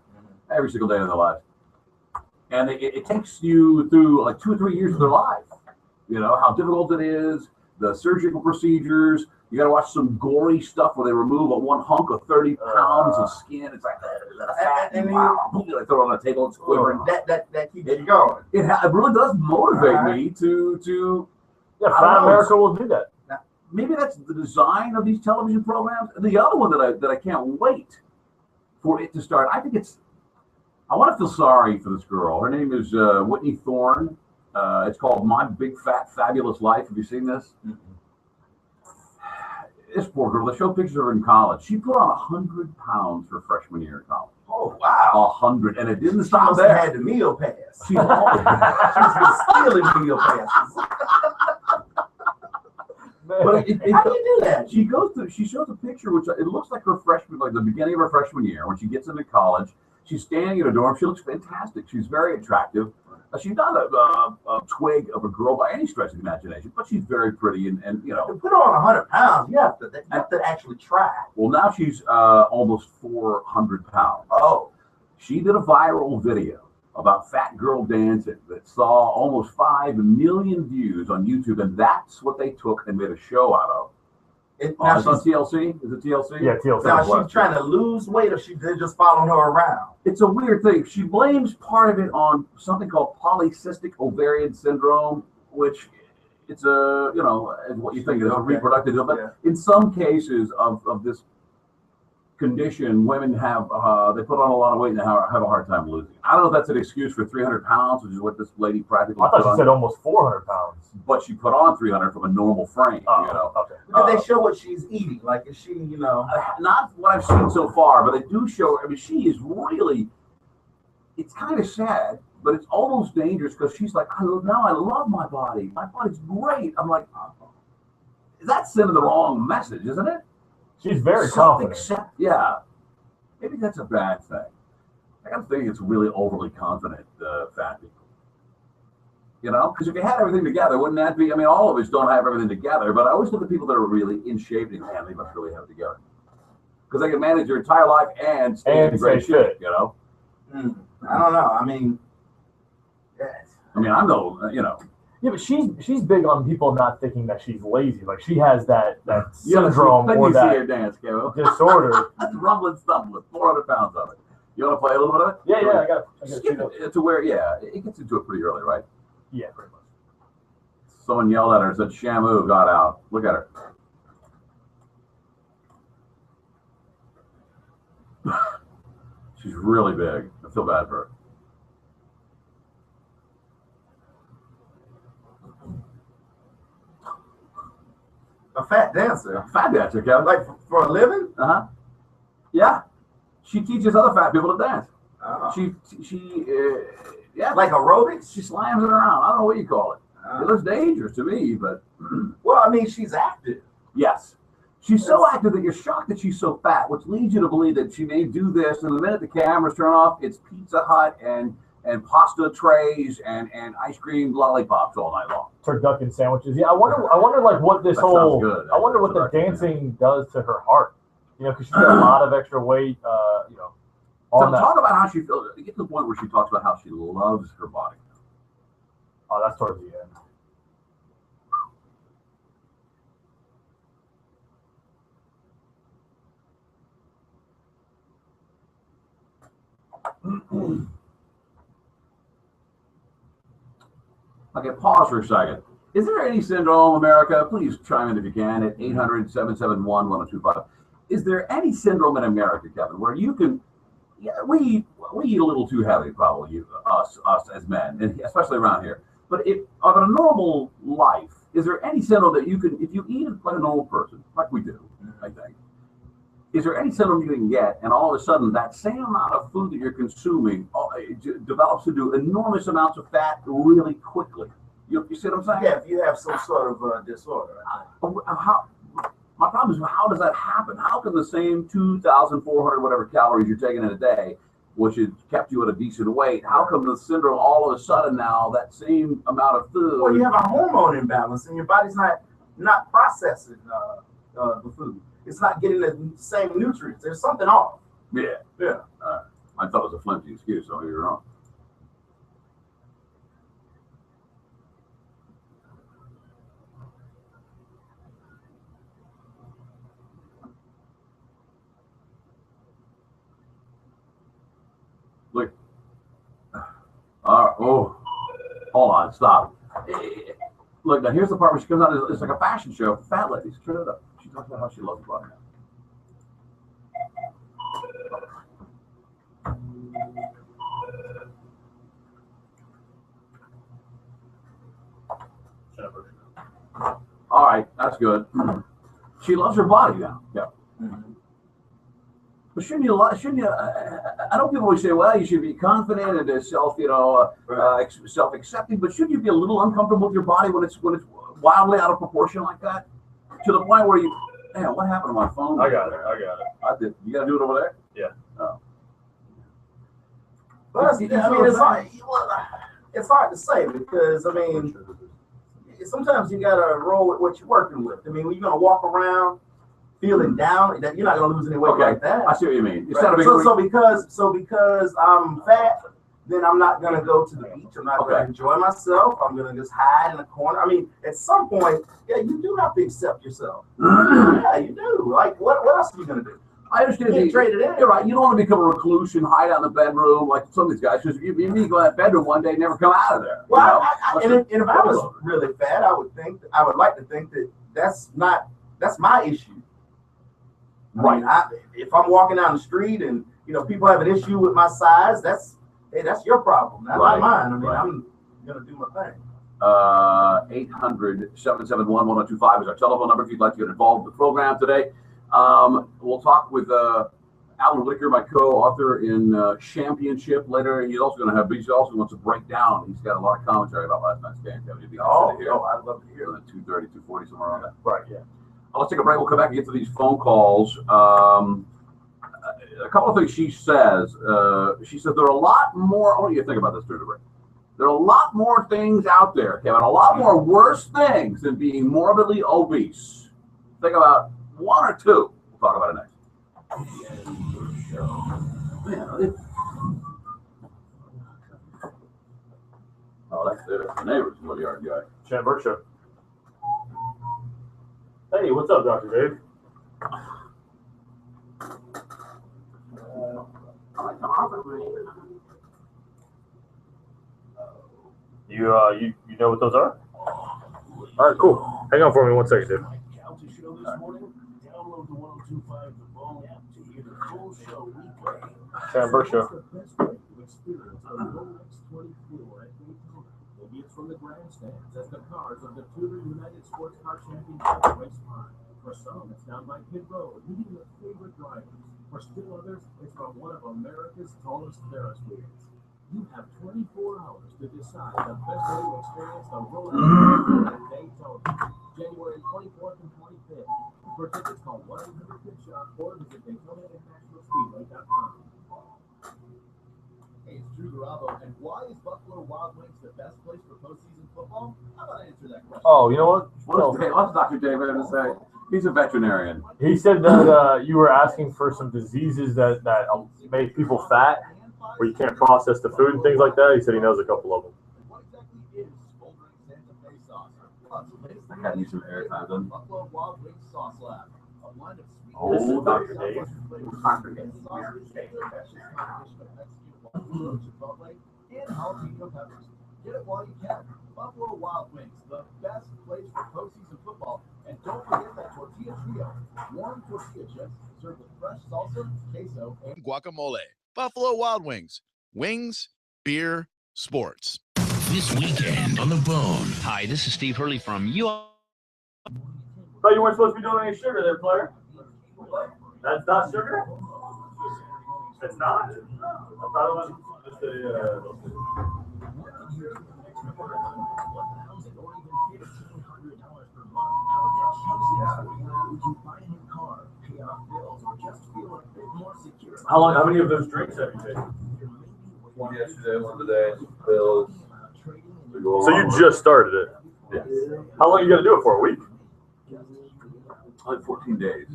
Speaker 4: every single day of their life. And it takes you through like 2 or 3 years of their life. You know, how difficult it is, the surgical procedures. You got to watch some gory stuff where they remove one hunk of 30 pounds of skin. It's like, and wow. They throw it on the table, it's quivering.
Speaker 5: That keeps you going.
Speaker 4: It really does motivate me to.
Speaker 3: Yeah, Fat America will do that.
Speaker 4: Maybe that's the design of these television programs. The other one that I can't wait for it to start. I think I want to feel sorry for this girl. Her name is Whitney Thorne. It's called My Big Fat Fabulous Life. Have you seen this? Mm-hmm. This poor girl, they show pictures of her in college. She put on 100 pounds her freshman year in college.
Speaker 5: Oh, wow.
Speaker 4: 100. And it didn't stop there.
Speaker 5: She had the meal pass. She's been stealing meal passes.
Speaker 4: But
Speaker 5: how do you do that?
Speaker 4: She shows a picture, which it looks like her freshman, like the beginning of her freshman year, when she gets into college. She's standing in a dorm. She looks fantastic. She's very attractive. She's not a twig of a girl by any stretch of the imagination, but she's very pretty and
Speaker 5: To put on 100 pounds, you have to actually try.
Speaker 4: Well, now she's almost 400 pounds.
Speaker 5: Oh.
Speaker 4: She did a viral video about fat girl dancing that saw almost 5 million views on YouTube, and that's what they took and made a show out of.
Speaker 5: It,
Speaker 4: Oh,
Speaker 5: now
Speaker 4: it's on
Speaker 5: she's,
Speaker 4: TLC? Is it TLC?
Speaker 3: Yeah, TLC.
Speaker 5: now she's trying to lose weight, or they're just following her around.
Speaker 4: It's a weird thing. She blames part of it on something called polycystic ovarian syndrome, which it's a, you know, what you think is a reproductive deal. But in some cases of this condition, women have, they put on a lot of weight and have a hard time losing. I don't know if that's an excuse for 300 pounds, which is what this lady practically
Speaker 3: I thought
Speaker 4: put
Speaker 3: she
Speaker 4: on.
Speaker 3: said almost 400 pounds.
Speaker 4: But she put on 300 from a normal frame, you know.
Speaker 3: Okay.
Speaker 5: Did they show what she's eating? Like, is she, you know?
Speaker 4: Not what I've seen so far, but they do show, I mean, she is really, it's kind of sad, but it's almost dangerous because she's like, now I love my body. My body's great. I'm like, that's sending the wrong message, isn't it?
Speaker 3: She's very confident.
Speaker 4: Yeah. Maybe that's a bad thing. I don't think it's really overly confident, fat people. You know, because if you had everything together, wouldn't that be? I mean, all of us don't have everything together, but I always look at people that are really in shape and man, they must really have it together. Because they can manage their entire life and stay in great shape, you know?
Speaker 5: I don't know. I mean,
Speaker 4: I'm no, you know.
Speaker 3: Yeah, but she's big on people not thinking that she's lazy. Like she has that syndrome or that
Speaker 4: see her dance,
Speaker 3: disorder.
Speaker 4: That's rumbling, stumbling, 400 pounds of it. You want to play a little bit of it?
Speaker 3: Yeah, I got
Speaker 4: to where, it gets into it pretty early, right?
Speaker 3: Yeah, pretty much.
Speaker 4: Someone yelled at her and said, Shamu got out. Look at her. She's really big. I feel bad for her.
Speaker 5: a fat dancer.
Speaker 4: Fat dancer, Kevin.
Speaker 5: Like for a living?
Speaker 4: Yeah. She teaches other fat people to dance.
Speaker 5: Oh.
Speaker 4: Yeah.
Speaker 5: Like aerobics?
Speaker 4: She slams it around. I don't know what you call it. It looks dangerous to me, but.
Speaker 5: Well, I mean, she's active.
Speaker 4: Yes. She's so active that you're shocked that she's so fat, which leads you to believe that she may do this, and the minute the cameras turn off, it's Pizza Hut and pasta trays and ice cream lollipops all night long.
Speaker 3: Turducken sandwiches. Yeah, I wonder like what this whole. I wonder what the dancing does to her heart. You know, because she's got a lot of extra weight. You know.
Speaker 4: So talk about how she feels. Get to the point where she talks about how she loves her body.
Speaker 3: Oh, that's towards the end.
Speaker 4: Okay, pause for a second. Is there any syndrome, America? Please chime in if you can at 800-771-1025. Is there any syndrome in America, Kevin, where you can? Yeah, we eat a little too heavy, probably us as men, and especially around here. But if of a normal life, is there any syndrome that you can, if you eat like a normal person, like we do, I think, is there any syndrome you can get, and all of a sudden that same amount of food that you're consuming develops into enormous amounts of fat really quickly? You see what I'm saying?
Speaker 5: Yeah, if you have some sort of disorder.
Speaker 4: My problem is, how does that happen? How can the same 2,400 whatever calories you're taking in a day, which has kept you at a decent weight, how come the syndrome all of a sudden now, that same amount of food?
Speaker 5: Well, you have a hormone imbalance, and your body's not processing the food. It's not getting the same nutrients. There's something off.
Speaker 4: Yeah. I thought it was a flimsy excuse, so you're wrong. Look. Oh, hold on, stop. Look, now here's the part where she comes out. It's like a fashion show for fat ladies. Turn it up. She talks about how she loves her body. All right, that's good. She loves her body now. Yeah. But shouldn't you? I know people always say, well, you should be confident and self-accepting. But shouldn't you be a little uncomfortable with your body when it's wildly out of proportion like that? To the point where you, man, what happened to my phone?
Speaker 3: I got it.
Speaker 4: I did. You got to do it over there?
Speaker 3: Yeah.
Speaker 4: Oh.
Speaker 5: But I mean, it's hard to say because I mean, sometimes you gotta roll with what you're working with. I mean, when you're gonna walk around feeling down, you're not gonna lose any weight like that.
Speaker 4: I see what you mean.
Speaker 5: Right. So because I'm fat, then I'm not gonna go to the beach. I'm not gonna enjoy myself. I'm gonna just hide in a corner. I mean, at some point, yeah, you do have to accept yourself. Yeah, you do. Like, what else are you gonna do?
Speaker 4: I understand.
Speaker 5: You can't trade it in.
Speaker 4: You're right. You don't want to become a recluse and hide out in the bedroom like some of these guys. Because you go in that bedroom one day, and never come out of there.
Speaker 5: Well, and if I was really fat, I would like to think that that's my issue.
Speaker 4: Right.
Speaker 5: I mean, if I'm walking down the street and people have an issue with my size, that's your problem. That's not mine. I mean, I'm gonna do my thing.
Speaker 4: 800-771-1025 is our telephone number if you'd like to get involved with the program today. We'll talk with Alan Whitaker, my co-author in Championship later. He also wants to break down. He's got a lot of commentary about last night's game.
Speaker 5: I'd love to hear
Speaker 4: it. 2:30, 2:40, somewhere around that.
Speaker 5: Right, yeah.
Speaker 4: Let's take a break. We'll come back and get to these phone calls. A couple of things she says. She said there are a lot more. I want you to think about this through the break. There are a lot more things out there, Kevin. A lot more worse things than being morbidly obese. Think about one or two. We'll talk about it next. Oh, that's the neighbor's yard guy.
Speaker 3: Shannon Burke show. Hey, what's up, Dr. Dave? You know what those are? All right, cool. Hang on for me 1 second, dude. Shannon Burke show.
Speaker 10: From the grandstands as the cars of the Tudor United Sports Car Championship race on. For some, it's down by Pit Road, meeting your favorite drivers. For still others, it's from one of America's tallest Ferris wheels. You have 24 hours to decide the best way to experience the rollout of Daytona, January 24th and 25th. For tickets, call 1-800-PIT-SHOP or visit DaytonaInternationalSpeedway.com. Hey, it's Drew Garabo, and why is Buffalo Wild Wings the best place for postseason football? How about I answer that question?
Speaker 3: Oh, you know what?
Speaker 4: What's Dr. David to say? He's a veterinarian.
Speaker 3: He said that you were asking for some diseases that make people fat, where you can't process the food and things like that. He said he knows a couple of them.
Speaker 10: What exactly is Smoldering Santa Fe sauce?
Speaker 4: I had you some airtime, then.
Speaker 10: Buffalo Wild Wings Sauce Lab. A line of sweet
Speaker 3: Dr. Dave.
Speaker 10: Chipotle and jalapeno peppers. Get it while you can. Buffalo Wild Wings, the best place for postseason football. And don't forget that tortilla trio. Warm tortilla chips served with fresh salsa, queso, and
Speaker 14: guacamole. Buffalo Wild Wings. Wings, beer, sports.
Speaker 1: This weekend on the Bone.
Speaker 15: Hi, this is Steve Hurley from you.
Speaker 3: Thought you weren't supposed to be doing any sugar there, player. That's not sugar? It's not? I thought it was just a... How many of those drinks have you taken?
Speaker 4: One yesterday, one today. Bills.
Speaker 3: So you just started it?
Speaker 4: Yeah.
Speaker 3: How long are you going to do it for? A week?
Speaker 4: Like 14 days.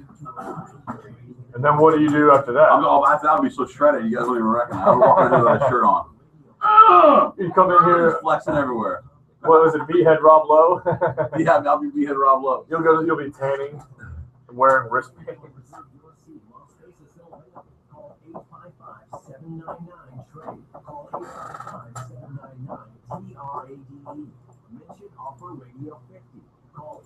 Speaker 3: And then what do you do after that?
Speaker 4: I'll be so shredded, you guys don't even recognize. I'm walking here with a shirt on.
Speaker 3: You come in here
Speaker 4: flexing everywhere.
Speaker 3: What was it, Meathead Rob Lowe?
Speaker 4: Yeah, I'll be Meathead Rob Lowe.
Speaker 3: You'll be tanning and wearing wristbands.
Speaker 10: Call 855-799-TRADE. Mention offer radio 50. Call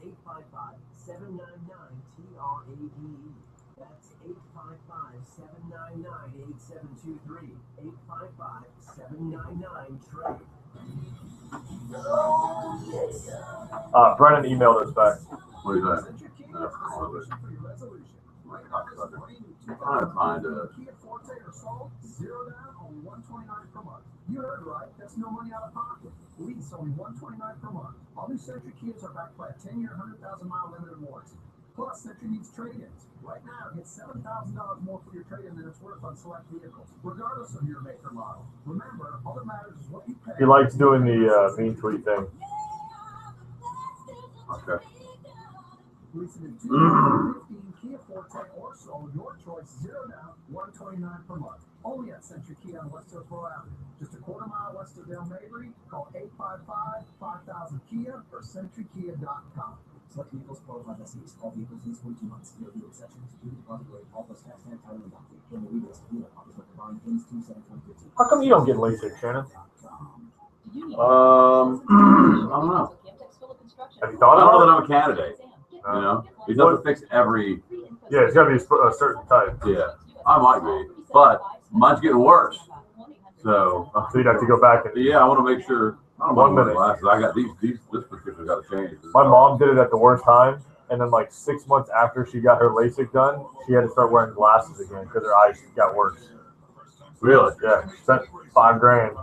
Speaker 10: 855-799-TRADE. That's 855-799-8723. 855-799-TRADE.
Speaker 3: Brennan emailed us back.
Speaker 4: What is that? I'm trying to.
Speaker 10: Zero down, only $129 per month. You heard right. That's no money out of pocket. Lease only $129 per month. All new Century Kias are backed by a 10-year, 100,000-mile limited warranty. Plus, Century needs trade-ins. Right now, get $7,000 more for your trade-in than it's worth on select vehicles, regardless of your make or model. Remember, all that matters is what you pay.
Speaker 3: He likes doing the mean tweet thing.
Speaker 4: Okay.
Speaker 10: Leasing in 215
Speaker 11: Kia Forte or Soul, your choice, 0 down, $129 per month. Only at Century Kia on West Hillsborough Avenue. Just a quarter mile west of Dale Mabry. Call 855-5000-KIA or centurykia.com.
Speaker 16: Select vehicles qualified by lease. All vehicles lease 42 months. No vehicle exceptions. Due to deposit rate, all plus tax and title adopted. When the rebate dealer offers with the bond ends 2/7/2015.
Speaker 3: How come you don't get LASIK, Shannon?
Speaker 4: I don't know.
Speaker 3: Have you thought
Speaker 4: I don't know
Speaker 3: about
Speaker 4: that
Speaker 3: it?
Speaker 4: I'm a candidate. You know, it doesn't fix every.
Speaker 3: Yeah, it's got to be a certain type.
Speaker 4: Yeah, I might be, but mine's getting worse. So
Speaker 3: you'd have to go back and.
Speaker 4: Yeah, I want to make sure. I don't
Speaker 3: 1
Speaker 4: want
Speaker 3: minute.
Speaker 4: glasses. I got this prescription got to change.
Speaker 3: My mom did it at the worst time, and then like 6 months after she got her LASIK done, she had to start wearing glasses again because her eyes got worse.
Speaker 4: Really?
Speaker 3: Yeah, spent $5,000.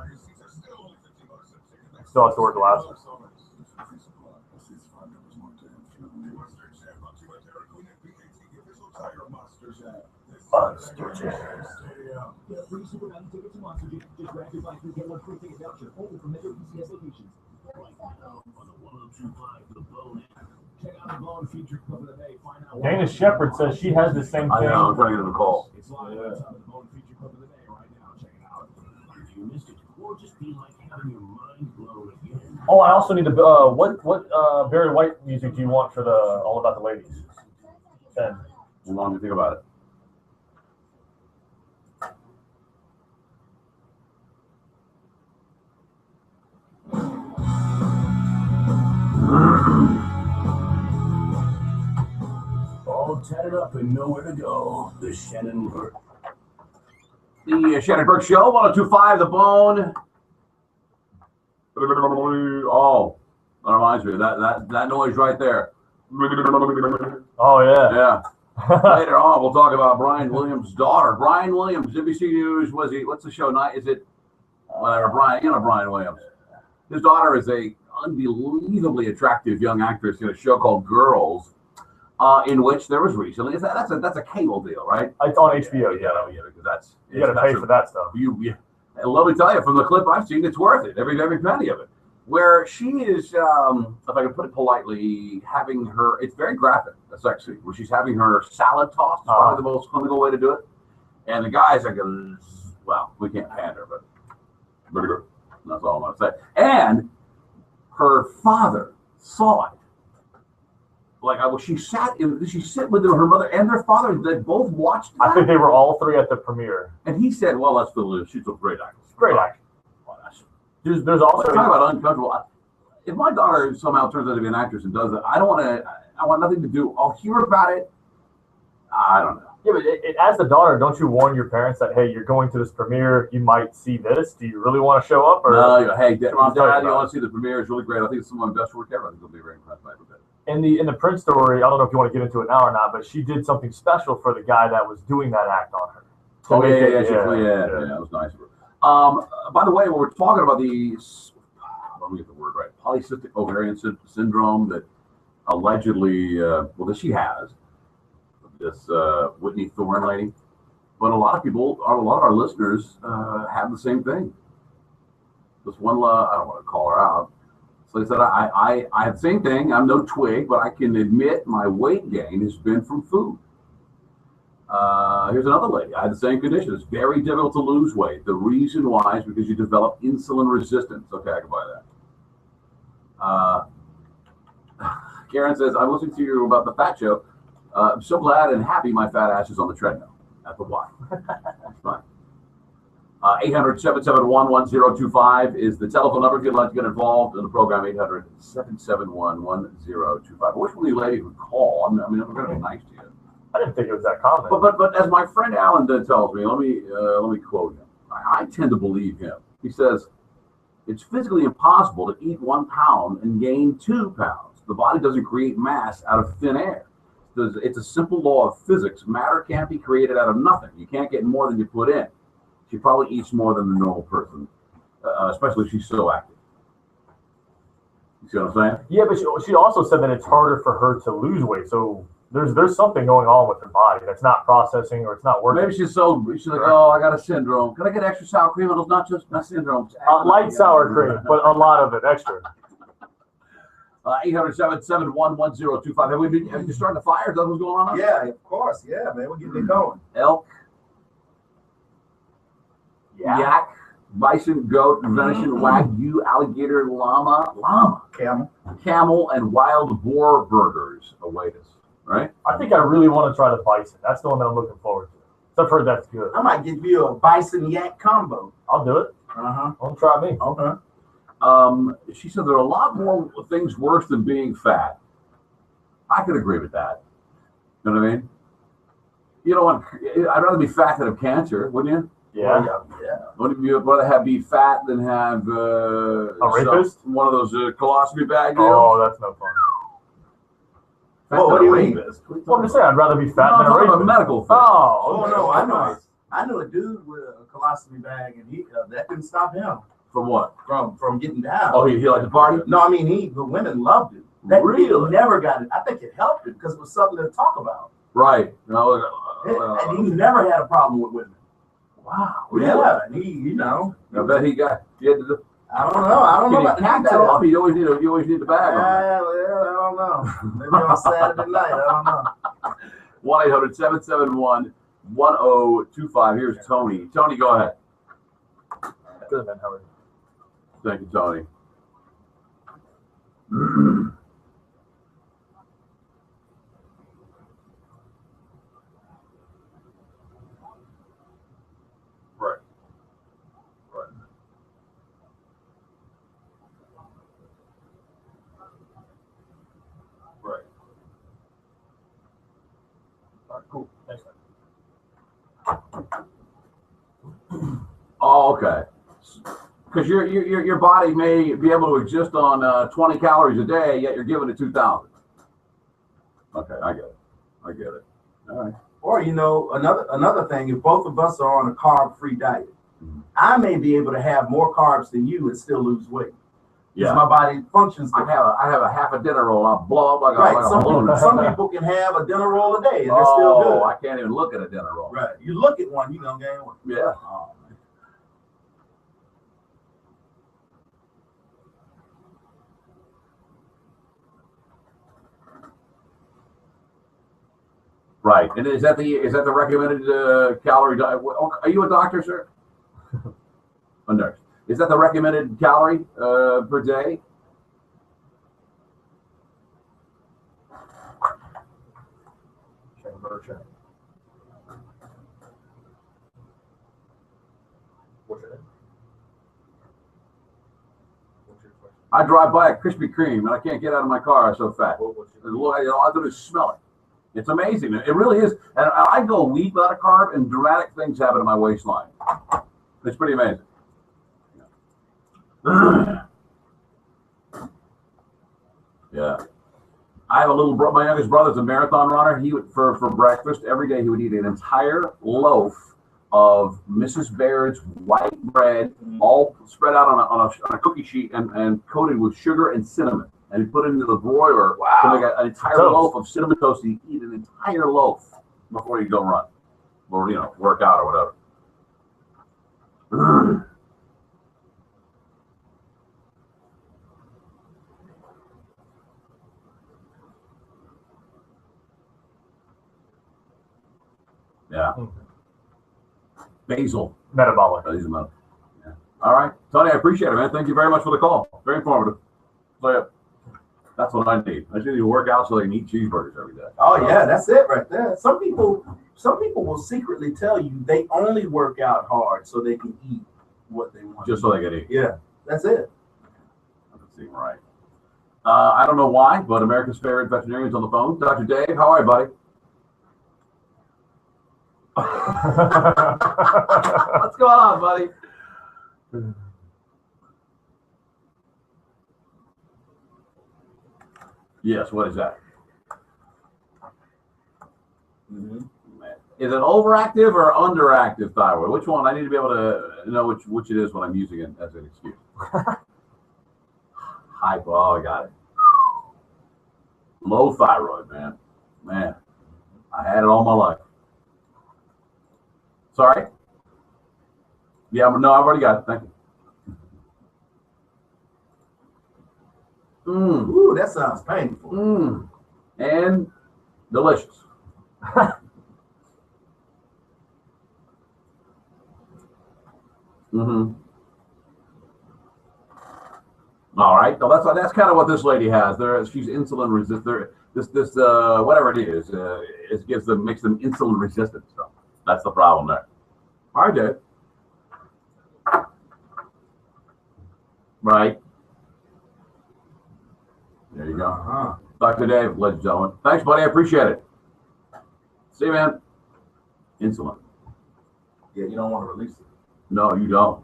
Speaker 3: Still have to wear glasses. Monster Jam.
Speaker 11: Get a free Super Bowl ticket to Monster Jam. Just grab your bike and get one free ticket voucher only from Metro PCS locations. Right now on the 102.5 The Bone app. Check out the Bone feature clip of the day. Find out.
Speaker 3: Dana Shepard says she has the same thing.
Speaker 4: I know. I'm trying to get him a call.
Speaker 11: It's live on the Bone feature clip of the day right now. Check it out. If you missed it, or just feel like having your mind blown again.
Speaker 3: Oh, I also need to. What Barry White music do you want for the All About the Ladies? Ben.
Speaker 4: How long do you think about it?
Speaker 11: All tatted up and nowhere to go. The Shannon Burke.
Speaker 4: The Shannon Burke Show, 102.5 The Bone. Oh, that reminds me. That noise right there.
Speaker 3: Oh, yeah.
Speaker 4: Yeah. Later on, we'll talk about Brian Williams' daughter. Brian Williams, NBC News. What's the show night? Is it whatever? Brian Williams. His daughter is a unbelievably attractive young actress in a show called Girls, in which there was recently. That's a cable deal, right?
Speaker 3: It's on HBO.
Speaker 4: Yeah, because
Speaker 3: you got to pay for that stuff.
Speaker 4: And let me tell you, from the clip I've seen, it's worth it. Every penny of it. Where she is, if I can put it politely, having her, it's very graphic, the sex scene, where she's having her salad tossed, probably the most clinical way to do it. And the guy's like, well, we can't hand her, but that's all I'm going to say. And her father saw it. Like, she sat with her mother and their father. They both watched that.
Speaker 3: I think they were all three at the premiere.
Speaker 4: And he said, well, that's the she's a great actress.
Speaker 3: Great actress. There's also
Speaker 4: talk about uncomfortable. If my daughter somehow turns out to be an actress and does it, I want nothing to do. I'll hear about it. I don't know.
Speaker 3: Yeah, but as the daughter, don't you warn your parents that, hey, you're going to this premiere, you might see this? Do you really want to show up? Or
Speaker 4: no, hey, Mom, Dad, you want to see the premiere? It's really great. I think it's some of my best work ever. I think you'll be very impressed by it.
Speaker 3: In the Prince story, I don't know if you want to get into it now or not, but she did something special for the guy that was doing that act on her.
Speaker 4: Yeah, that was nice of her. By the way, when we're talking about these, let me get the word right, polycystic ovarian syndrome that allegedly, that she has, this Whitney Thorne lady, but a lot of our listeners have the same thing. This one, I don't want to call her out. So they said, I have the same thing. I'm no twig, but I can admit my weight gain has been from food. Here's another lady. I had the same condition. It's very difficult to lose weight. The reason why is because you develop insulin resistance. Okay, I can buy that. Karen says, I'm listening to you about the fat show. I'm so glad and happy my fat ass is on the treadmill. That's the why. That's fine. 800-771-1025 is the telephone number if you'd like to get involved in the program. 800-771-1025. I wish one of you ladies would call. I'm going to be nice to you.
Speaker 3: I didn't think it was that common.
Speaker 4: But as my friend Alan tells me, let me quote him. I tend to believe him. He says, it's physically impossible to eat 1 pound and gain 2 pounds. The body doesn't create mass out of thin air. It's a simple law of physics. Matter can't be created out of nothing. You can't get more than you put in. She probably eats more than the normal person, especially if she's so active. You see what I'm saying?
Speaker 3: Yeah, but she also said that it's harder for her to lose weight. So there's something going on with her body that's not processing or it's not working.
Speaker 4: Maybe she's like, oh, I got a syndrome. Can I get extra sour cream? It's not syndrome.
Speaker 3: Light sour cream, but a lot of it extra.
Speaker 4: 800-771-1025. Have you started the fire? Is that what's going on?
Speaker 5: Yeah, of course. Yeah, man. We're getting it going.
Speaker 4: Elk, yak, bison, goat, venison, wagyu, alligator, llama, camel, and wild boar burgers await us. Right?
Speaker 3: I think I really want to try the bison. That's the one that I'm looking forward to. I've heard that's good.
Speaker 5: I might give you a bison yak combo.
Speaker 3: I'll do it. Don't try me.
Speaker 5: Okay.
Speaker 4: She said there are a lot more things worse than being fat. I could agree with that. You know what I mean? You don't want. I'd rather be fat than have cancer, wouldn't you?
Speaker 3: Yeah.
Speaker 4: Wouldn't you rather be fat than have
Speaker 3: a rapist?
Speaker 4: One of those colostomy bag deals?
Speaker 3: Oh, that's no fun.
Speaker 5: What do you mean?
Speaker 3: Well, I'm just saying, I'd rather be fat than a rapist.
Speaker 4: A medical thing.
Speaker 3: Oh,
Speaker 5: no, I know a dude with a colostomy bag, and he that didn't stop him.
Speaker 4: From what?
Speaker 5: From getting down.
Speaker 4: Oh, he liked to party?
Speaker 5: No, I mean the women loved it. That
Speaker 4: Really?
Speaker 5: He never got it. I think it helped him because it was something to talk about.
Speaker 4: Right.
Speaker 5: And he never had a problem with women.
Speaker 4: Wow.
Speaker 5: Yeah, and he
Speaker 4: I bet he had to.
Speaker 5: I don't know about
Speaker 4: that. You always need the bag.
Speaker 5: I don't know. Maybe on Saturday night. I don't know.
Speaker 4: 1-800-771-1025. Here's Tony. Tony, go ahead.
Speaker 3: Good, man. How are you?
Speaker 4: Thank you, Tony. Right.
Speaker 3: All right, cool. Thanks, man.
Speaker 4: Oh, okay. Because your body may be able to exist on 20 calories a day, yet you're giving it 2,000. Okay, I get it. All right.
Speaker 5: Or another thing, if both of us are on a carb-free diet, I may be able to have more carbs than you and still lose weight.
Speaker 4: Yeah,
Speaker 5: my body functions.
Speaker 4: I have a half a dinner roll. I'll blow up like a balloon.
Speaker 5: Some people can have a dinner roll a day and they're still good.
Speaker 4: I can't even look at a dinner roll.
Speaker 5: Right. You look at one, you're gonna gain one.
Speaker 4: Yeah. Right, and is that the recommended calorie diet? Are you a doctor, sir? A nurse. Is that the recommended calorie per day?
Speaker 3: Shannon Burke. What's your name? What's your question?
Speaker 4: I drive by a Krispy Kreme and I can't get out of my car. I'm so fat. All I do is smell it. It's amazing. It really is. And I go a week without a carb, and dramatic things happen to my waistline. It's pretty amazing. Yeah. I have a little brother. My youngest brother's a marathon runner. He would for breakfast every day. He would eat an entire loaf of Mrs. Baird's white bread, all spread out on a cookie sheet and coated with sugar and cinnamon. And he put it into the broiler to make an entire loaf of cinnamon toast. He'd eat an entire loaf before he'd go run or, work out or whatever. Yeah. Basil.
Speaker 3: Metabolic.
Speaker 4: Yeah. All right. Tony, I appreciate it, man. Thank you very much for the call. Very informative. So, yeah. That's what I need. I just need to work out so I can eat cheeseburgers every day.
Speaker 5: Oh yeah, that's it right there. Some people will secretly tell you they only work out hard so they can eat what they want.
Speaker 4: Just so they can eat.
Speaker 5: Yeah, that's it.
Speaker 4: Doesn't seem right. I don't know why, but America's favorite veterinarian's on the phone. Dr. Dave, how are you, buddy? What's going on, buddy? Yes, what is that? Is it overactive or underactive thyroid? Which one? I need to be able to know which it is when I'm using it as an excuse. Hypo, oh, I got it. Low thyroid, man. Man, I had it all my life. Sorry? Yeah, no, I've already got it. Thank you.
Speaker 5: Ooh, that sounds painful.
Speaker 4: And delicious. All right. So that's kind of what this lady has. She's insulin resistant. This whatever it is, it makes them insulin resistant. So that's the problem there. All right, Dave. Right. There you go. Dr. Dave, ladies and gentlemen. Thanks, buddy. I appreciate it. See you, man. Insulin.
Speaker 5: Yeah, you don't want to release it.
Speaker 4: No, you don't.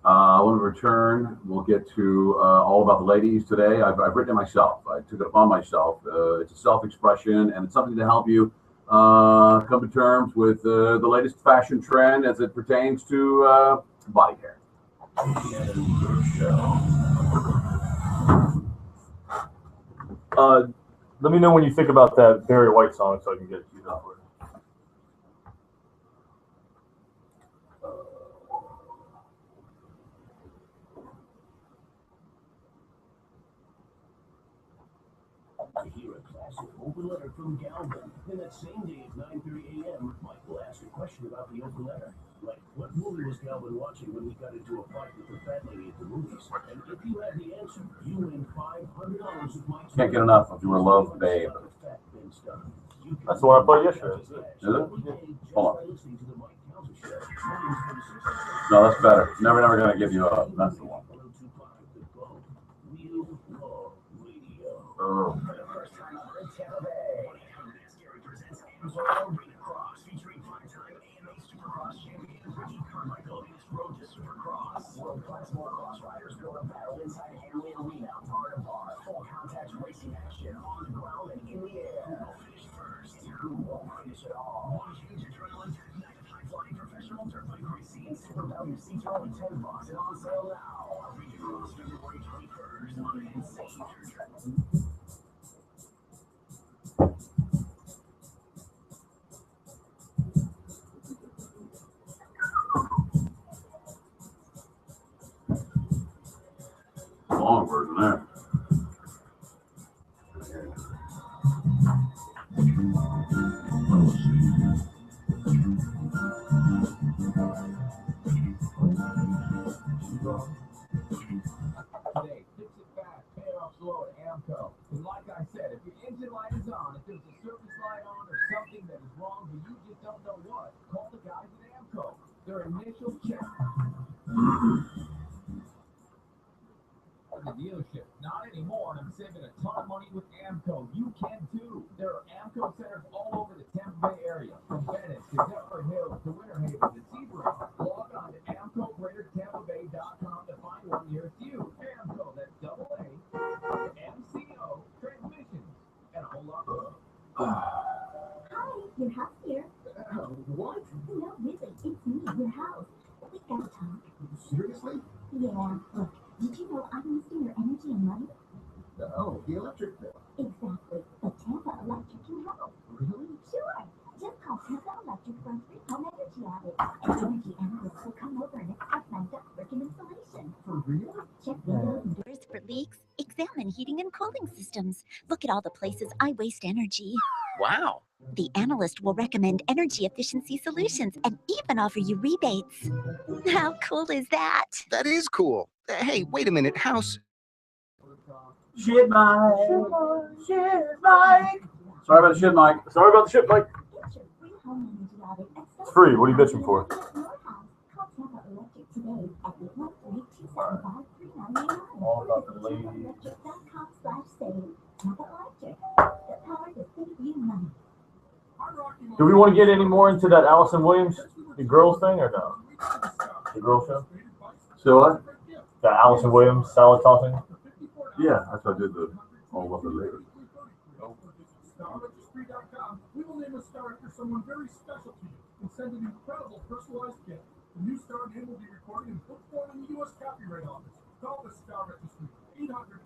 Speaker 4: When we return, we'll get to all about the ladies today. I've written it myself. I took it upon myself. It's a self-expression, and it's something to help you come to terms with the latest fashion trend as it pertains to body care.
Speaker 3: Let me know when you think about that Barry White song so I can get it queued up for you.
Speaker 17: Open letter from Galvin. Then that same day at 9:30 a.m., Michael asked a question about the open letter. Like, what movie was Galvin watching when he got into a fight with the fat lady at the movies? And if you have the answer, you win $500 with Mike's.
Speaker 4: Can't get enough of your love, babe.
Speaker 3: That's the one I played yesterday.
Speaker 4: Is it? Hold on. No, that's better. Never gonna give you up. That's the one. Oh.
Speaker 17: Featuring five-time AMA Supercross champion Ricky Carmichael in his road to Supercross. World-class motocross riders build a battle inside Hanley Arena, bar to bar, full contact racing action on the ground and in the air. Who will finish first? Who won't finish at all? One huge adrenaline-packed night of high-flying professional dirt bike racing. Super value seats are only $10 and on sale now. Regionals February 21st on Insane Dirt Track.
Speaker 4: Long version there.
Speaker 11: Today, fix it fast, pay it off slow at Amco. And like I said, if your engine light is on, if there's a surface light on or something that is wrong, but you just don't know what, call the guys at Amco. Their initial check. The dealership. Not anymore, and I'm saving a ton of money with Amco. You can too. There are Amco centers all over the Tampa Bay area, from Venice to Delaware Hills to Winter Haven to Sebring. Log on to AmcoGreaterTampaBay.com to find one nearest you. Amco, that's double A, MCO, transmissions, and a whole lot more.
Speaker 2: Hi, your house here.
Speaker 11: What?
Speaker 2: No, really, it's me, your house. We gotta talk.
Speaker 5: Seriously?
Speaker 2: Yeah, look, did you know I'm wasting your energy and money?
Speaker 5: Oh, the electric bill.
Speaker 2: Exactly, but Tampa Electric can help.
Speaker 5: Really?
Speaker 2: Sure, just call Tampa Electric for a free home energy audit. An energy analyst will come over and inspect my ductwork and installation.
Speaker 5: For real?
Speaker 2: Check windows and doors for leaks. Examine heating and cooling systems. Look at all the places I waste energy.
Speaker 14: Wow.
Speaker 2: The analyst will recommend energy efficiency solutions and even offer you rebates. How cool is that?
Speaker 14: That is cool. Hey, wait a minute. House.
Speaker 3: Shit, Mike. Shit, Mike.
Speaker 4: Sorry about the shit, Mike.
Speaker 3: Sorry about the shit, Mike. It's free. What are you bitching for? All about the lady. Do we want to get any more into that Allison Williams, the girls thing, or no? The girl show?
Speaker 4: So what?
Speaker 3: The Allison Williams salad tossing?
Speaker 4: Yeah, that's what I did the all about the lady.
Speaker 7: StarRegistry.com. We will name a star after someone very special to you and send an incredible personalized gift. The new star name will be recorded in book form in the U.S. Copyright Office. Call the Star Registry,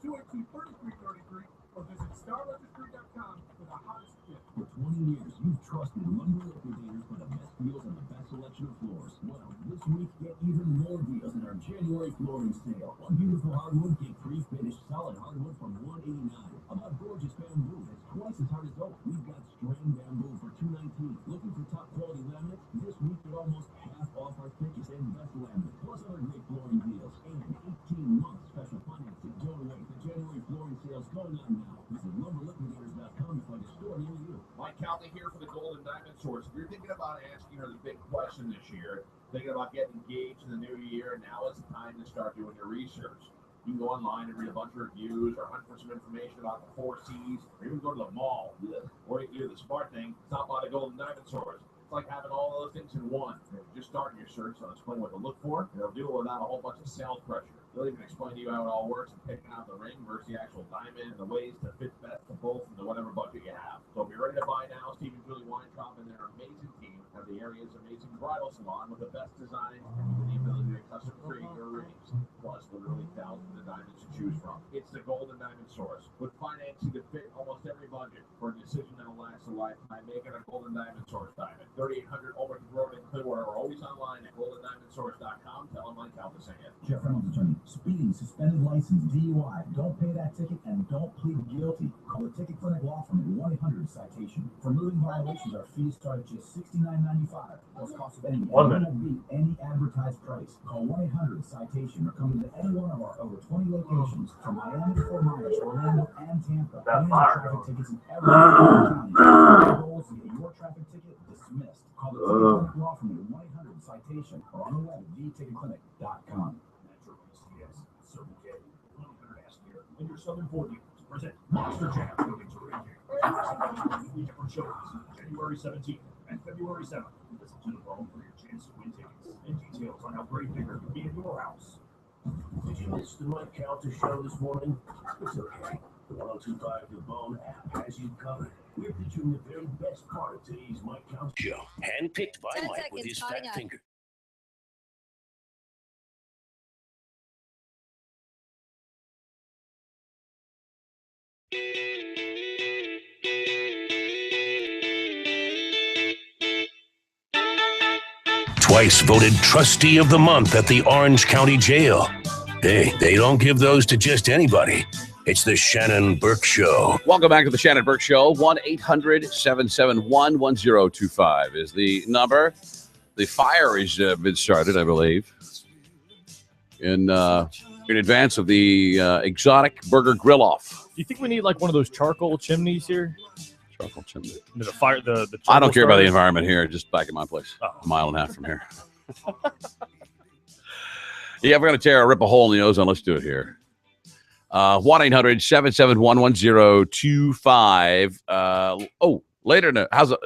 Speaker 7: 800-282-3333, or visit StarRegistry.com for the hottest gift.
Speaker 17: For 20 years, you've trusted Lumber Liquidators for the best deals and the best selection of floors. Well, this week, get even more deals in our
Speaker 11: January flooring sale. On beautiful hardwood, get pre-finished solid hardwood from $189. About gorgeous bamboo that's twice as hard as oak. We've got strained bamboo for $219. Looking for top quality laminate? This week get almost half off our thickest and best laminate. Plus other great flooring deals and 18-month special financing. Don't wait. The January flooring sale's going on now. Visit lumberliquidators.com to find a store near you.
Speaker 10: Mike Calvin here for the Gold and Diamond Source. If you're thinking about asking her the big question this year, thinking about getting engaged in the new year, now is the time to start doing your research. You can go online and read a bunch of reviews or hunt for some information about the 4 C's, or even go to the mall. Or you can do the smart thing, stop by the Gold and Diamond Source. It's like having all those things in one. Just starting your search, so explain what to look for, and they'll do it without a whole bunch of sales pressure. They'll even explain to you how it all works and picking out the ring versus the actual diamond and the ways to fit best to both into whatever budget you have. So if you're ready to buy now, Steve and Julie Weintraub and their amazing team have the area's amazing bridal salon with the best designs and even the ability to custom create your rings. Plus, literally thousands of diamonds to choose from. It's the Gold and Diamond Source. With financing to fit almost every budget for a decision that'll last a lifetime, make it a Gold and Diamond Source diamond. 3800 Overton Road in Clearwater, or always online at goldendiamondsource.com. Tell them Mike Calvin sent you.
Speaker 1: Jeff Reynolds, attorney. Speeding, suspended license, DUI. Don't pay that ticket and don't plead guilty. Call the Ticket Clinic Law Firm at 1-800-CITATION. For moving violations, our fees start at just $69.95. Plus cost of any any advertised price. Call 1-800-CITATION or come to any one of our over 20 locations from Miami to Fort Myers, Orlando, and Tampa. Traffic tickets in every county. Our goal is to get your traffic ticket dismissed. Call the Ticket Clinic Law Firm at 1-800-CITATION or on the web at theticketclinic.com.
Speaker 7: And your Southern Ford dealers present Monster Jam coming to Ring. 3 different shows, January 17th and February 7th. Listen to the phone for your chance to win tickets and details on how great bigger can be in your house.
Speaker 11: Did you miss the Mike Calvin show this morning? It's okay. The 1025 The Bone app has you covered. We're featuring the very best part of today's Mike Calvin show, handpicked by Mike with his fat finger.
Speaker 18: Twice voted Trustee of the Month at the Orange County Jail. Hey, they don't give those to just anybody. It's the Shannon Burke Show.
Speaker 19: Welcome back to the Shannon Burke Show. 1-800-771-1025 is the number. The fire has been started, I believe, in advance of the exotic burger grill-off.
Speaker 20: Do you think we need like one of those charcoal chimneys here?
Speaker 19: Charcoal chimney.
Speaker 20: The fire. The
Speaker 19: I don't care about the environment here. Just back at my place, a mile and a half from here. Yeah, we're gonna rip a hole in the ozone. Let's do it here. 1-800-771-1025. Later. No, how's it?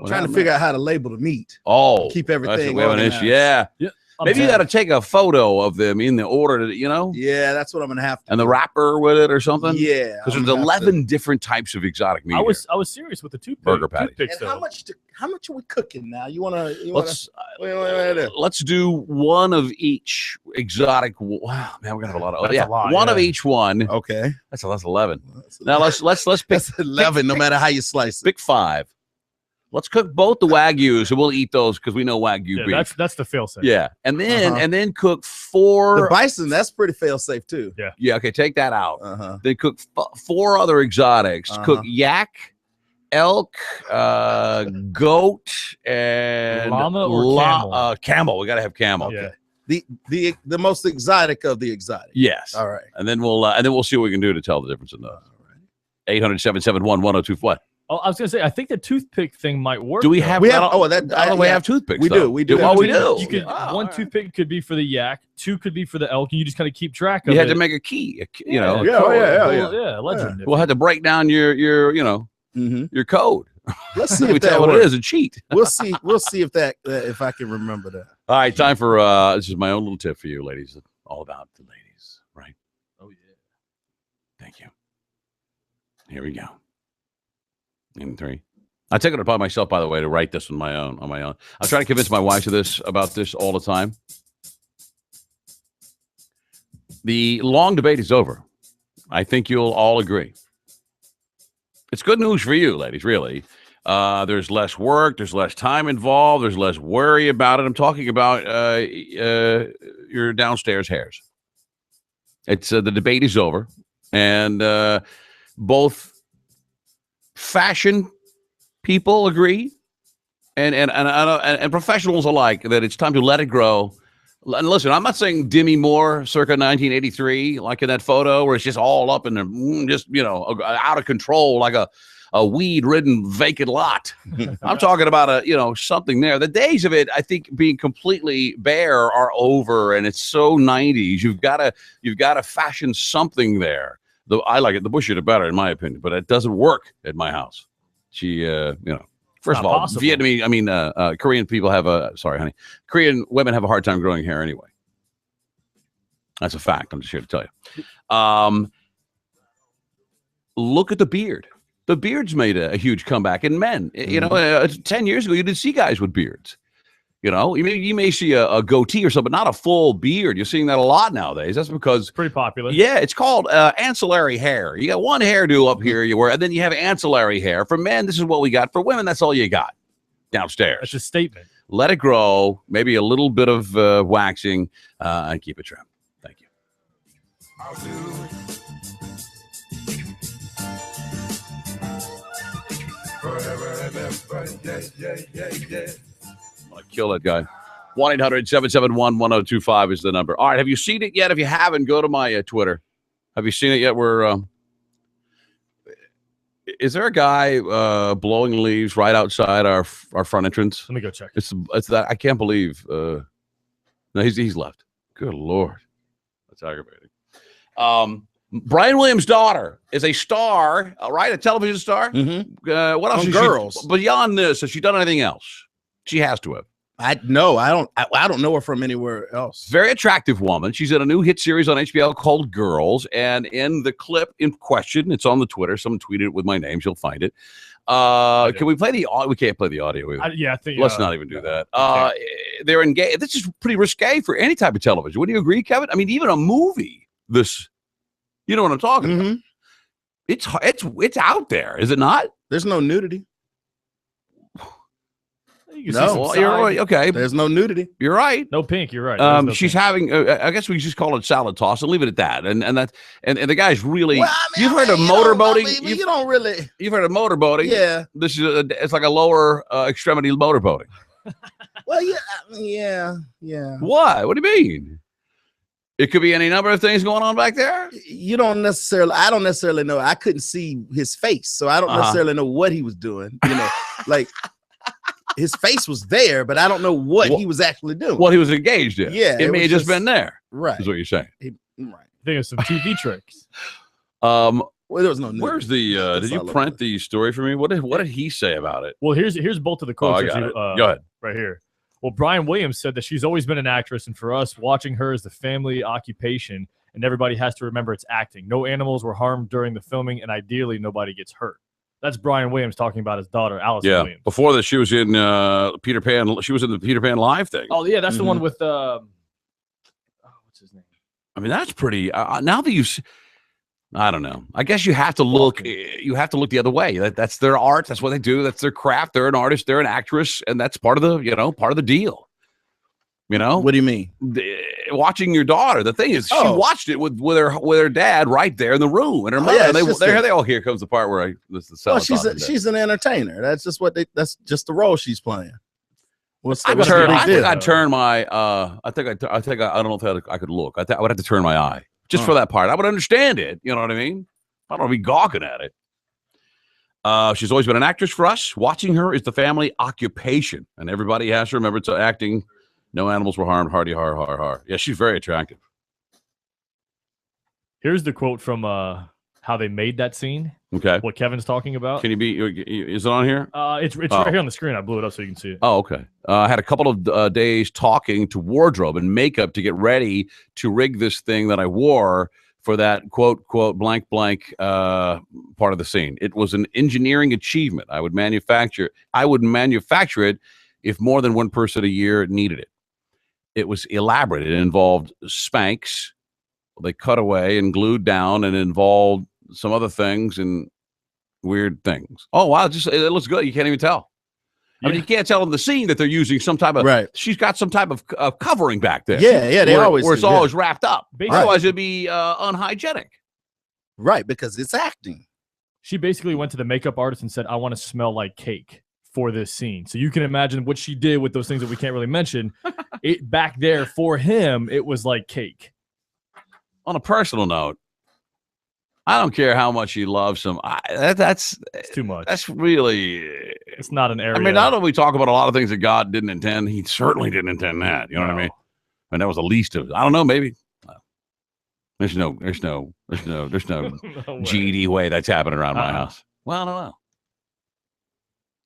Speaker 21: Trying to figure out how to label the meat.
Speaker 19: Oh,
Speaker 21: keep everything.
Speaker 19: We have an issue. Yeah. Maybe you got to take a photo of them in the order that,
Speaker 21: Yeah, that's what I'm going to have to
Speaker 19: and the wrapper with it or something.
Speaker 21: Yeah.
Speaker 19: Because there's 11 different types of exotic meat.
Speaker 20: I was serious with the
Speaker 19: burger patties.
Speaker 21: And how much are we cooking now? You want to
Speaker 19: let's do one of each exotic. Wow, man, we're going to have a lot of one of each one.
Speaker 21: Okay.
Speaker 19: That's 11. Now let's pick
Speaker 21: that's 11 no matter how you slice it.
Speaker 19: Pick 5. Let's cook both the Wagyus, and we'll eat those because we know Wagyu beef.
Speaker 20: That's the fail-safe.
Speaker 19: Yeah, and then cook 4.
Speaker 21: The bison, that's pretty fail-safe too.
Speaker 19: Yeah. Okay, take that out. Then cook 4 other exotics. Cook yak, elk, goat, and
Speaker 20: llama or camel.
Speaker 19: Camel. We got to have camel.
Speaker 20: Yeah.
Speaker 21: The most exotic of the exotic.
Speaker 19: Yes.
Speaker 21: All right.
Speaker 19: And then we'll see what we can do to tell the difference in those. 800-771-1025. What?
Speaker 20: Oh, I was gonna say, I think the toothpick thing might work.
Speaker 19: Do we have?
Speaker 21: We
Speaker 19: have toothpicks.
Speaker 21: We do. We do.
Speaker 19: Oh, we do.
Speaker 20: You could one toothpick could be for the yak, 2 could be for the elk, and you just kind of keep track of it.
Speaker 19: You had to make a key.
Speaker 21: Yeah.
Speaker 20: Legend.
Speaker 19: We'll have to break down your your code.
Speaker 21: Let's see
Speaker 19: if
Speaker 21: that
Speaker 19: what it is. A cheat.
Speaker 21: We'll see if that if I can remember that.
Speaker 19: All right, time for this is my own little tip for you, ladies. All about the ladies, right?
Speaker 20: Oh yeah.
Speaker 19: Thank you. Here we go. In 3. I took it upon myself, by the way, to write this on my own. I'm trying to convince my wife about this all the time. The long debate is over. I think you'll all agree. It's good news for you, ladies, really. There's less work. There's less time involved. There's less worry about it. I'm talking about your downstairs hairs. It's the debate is over, and both fashion people agree, and professionals alike that it's time to let it grow. And listen, I'm not saying Demi Moore circa 1983, like in that photo where it's just all up in the, just, out of control, like a weed-ridden vacant lot. I'm talking about something there. The days of it, I think, being completely bare are over, and it's so 90s. You've got to fashion something there. I like it. The bushier the better, in my opinion, but it doesn't work at my house. First of all,
Speaker 20: possible.
Speaker 19: Vietnamese, Korean people Korean women have a hard time growing hair anyway. That's a fact. I'm just here to tell you. Look at the beard. The beard's made a huge comeback in men. 10 years ago, you didn't see guys with beards. You may see a goatee or something, but not a full beard. You're seeing that a lot nowadays. That's because
Speaker 20: pretty popular.
Speaker 19: Yeah, it's called ancillary hair. You got one hairdo up here you wear, and then you have ancillary hair. For men, this is what we got. For women, that's all you got downstairs.
Speaker 20: That's a statement.
Speaker 19: Let it grow, maybe a little bit of waxing, and keep it trimmed. Thank you. Kill that guy. 1-800-771-1025 is the number. All right, have you seen it yet? If you haven't, go to my Twitter. Have you seen it yet? Is there a guy blowing leaves right outside our front entrance?
Speaker 20: Let me go check.
Speaker 19: It's that I can't believe. No, he's left. Good Lord, that's aggravating. Brian Williams' daughter is a star, right? A television star.
Speaker 21: Mm-hmm.
Speaker 19: What else?
Speaker 21: Girls.
Speaker 19: Beyond this, has she done anything else? She has to have.
Speaker 21: I don't know her from anywhere else.
Speaker 19: Very attractive woman. She's in a new hit series on HBO called Girls, and in the clip in question, it's on the Twitter. Someone tweeted it with my name. You'll find it. Can we play the audio? We can't play the audio either.
Speaker 20: I think.
Speaker 19: Let's not even do that. They're engaged. This is pretty risque for any type of television. Wouldn't you agree, Kevin? I mean, even a movie. You know what I'm talking about? It's out there, is it not?
Speaker 21: There's no nudity.
Speaker 19: No, you're right. Okay.
Speaker 21: There's no nudity.
Speaker 19: You're right.
Speaker 20: No pink. You're right.
Speaker 19: She's having. I guess we just call it salad toss and leave it at that. And the guy's really. Well, you've heard of motorboating.
Speaker 21: You don't really.
Speaker 19: You've heard of motorboating.
Speaker 21: Yeah.
Speaker 19: This is it's like a lower extremity motorboating.
Speaker 21: Well, yeah.
Speaker 19: What? What do you mean? It could be any number of things going on back there.
Speaker 21: I don't necessarily know. I couldn't see his face, so I don't necessarily know what he was doing. Like. His face was there, but I don't know what he was actually doing.
Speaker 19: What he was engaged in.
Speaker 21: Yeah.
Speaker 19: It may have just been there.
Speaker 21: Right.
Speaker 19: Is what you're saying.
Speaker 21: Right.
Speaker 20: I think it's some TV tricks.
Speaker 21: Well, there was no news.
Speaker 19: Where's the did you print the story for me? What did he say about it?
Speaker 20: Well, here's both of the quotes.
Speaker 19: I got it. Go ahead.
Speaker 20: Right here. Well, Brian Williams said that she's always been an actress, and for us, watching her is the family occupation, and everybody has to remember it's acting. No animals were harmed during the filming, and ideally nobody gets hurt. That's Brian Williams talking about his daughter, Allison Williams.
Speaker 19: Before this, she was in Peter Pan. She was in the Peter Pan Live thing.
Speaker 20: Oh, yeah, that's the one with what's his name?
Speaker 19: I mean, that's pretty. Now that I don't know. I guess you have to look. You have to look the other way. That's their art. That's what they do. That's their craft. They're an artist. They're an actress, and that's part of the part of the deal.
Speaker 21: What do you mean?
Speaker 19: Watching your daughter. The thing is, she watched it with her dad right there in the room, and her mother. Here comes the part where
Speaker 21: she's an entertainer. That's just that's just the role she's playing.
Speaker 19: I think I'd turn my. I don't know if I could look. I would have to turn my eye just for that part. I would understand it. You know what I mean? I don't want to be gawking at it. She's always been an actress for us. Watching her is the family occupation, and everybody has to remember to acting. No animals were harmed. Hardy, har, har, har. Yeah, she's very attractive.
Speaker 20: Here's the quote from how they made that scene.
Speaker 19: Okay.
Speaker 20: What Kevin's talking about.
Speaker 19: Can you be? Is it on here?
Speaker 20: It's right here on the screen. I blew it up so you can see it.
Speaker 19: Oh, okay. I had a couple of days talking to wardrobe and makeup to get ready to rig this thing that I wore for that quote blank part of the scene. It was an engineering achievement. I would manufacture it if more than one person a year needed it. It was elaborate. It involved Spanx. They cut away and glued down, and involved some other things. And weird things. Oh, wow. It looks good. You can't even tell. I mean, you can't tell in the scene that they're using some type of,
Speaker 21: right.
Speaker 19: She's got some type of covering back there.
Speaker 21: Yeah, they always
Speaker 19: where it's
Speaker 21: do,
Speaker 19: always wrapped up.
Speaker 20: Basically-
Speaker 19: Otherwise, it'd be unhygienic.
Speaker 21: Right, because it's acting.
Speaker 20: She basically went to the makeup artist and said, I want to smell like cake for this scene. So you can imagine what she did with those things that we can't really mention. It back there for him, it was like cake.
Speaker 19: On a personal note, I don't care how much you love some. That's
Speaker 20: too much.
Speaker 19: That's really.
Speaker 20: It's not an area.
Speaker 19: I mean, not only we talk about a lot of things that God didn't intend, He certainly didn't intend that. You know what I mean? And that was the least of. I don't know. Maybe there's no GD way that's happening around my house. Well, I don't know.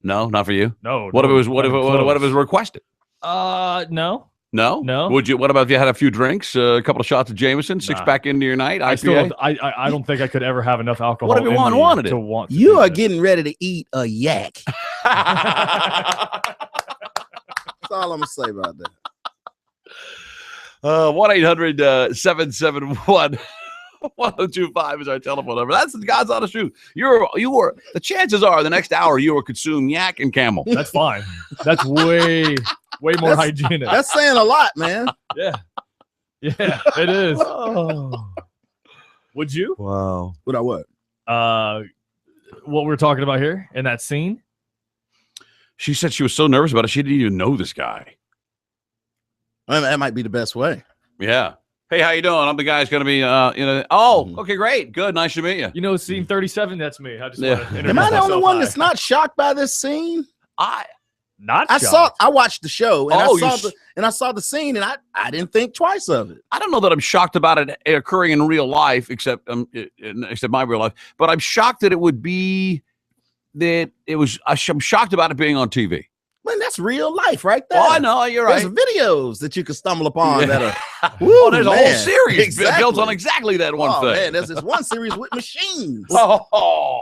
Speaker 19: No, not for you.
Speaker 20: No.
Speaker 19: What if it was? What if it was requested?
Speaker 20: No.
Speaker 19: No. Would you? What about if you had a few drinks, a couple of shots of Jameson, six pack into your night?
Speaker 20: I don't think I could ever have enough alcohol. What if you wanted it?
Speaker 21: You are getting ready to eat a yak. That's all I'm gonna say about that.
Speaker 19: 1-800-771-1025 is our telephone number. That's God's honest truth. You were. The chances are the next hour you will consume yak and camel.
Speaker 20: That's fine. That's way more hygienic.
Speaker 21: That's saying a lot, man.
Speaker 20: Yeah, it is. Oh. Would you?
Speaker 21: Wow. What?
Speaker 20: What we're talking about here in that scene?
Speaker 19: She said she was so nervous about it, she didn't even know this guy.
Speaker 21: That might be the best way.
Speaker 19: Yeah. Hey, how you doing? I'm the guy who's going to be, Oh, okay, great, good, nice to meet you.
Speaker 20: You know, scene 37. That's me. I just
Speaker 21: Am I the only one that's not shocked by this scene?
Speaker 20: Not
Speaker 21: I watched the show and I saw the scene and I didn't think twice of it.
Speaker 19: I don't know that I'm shocked about it occurring in real life, except my real life. But I'm shocked that it would be that it was. I'm shocked about it being on TV.
Speaker 21: Man, that's real life right there.
Speaker 19: Oh, I know, you're right.
Speaker 21: There's videos that you can stumble upon that are.
Speaker 19: Woo, there's a whole series built on exactly that one thing.
Speaker 21: Man, there's this one series with machines.
Speaker 20: Oh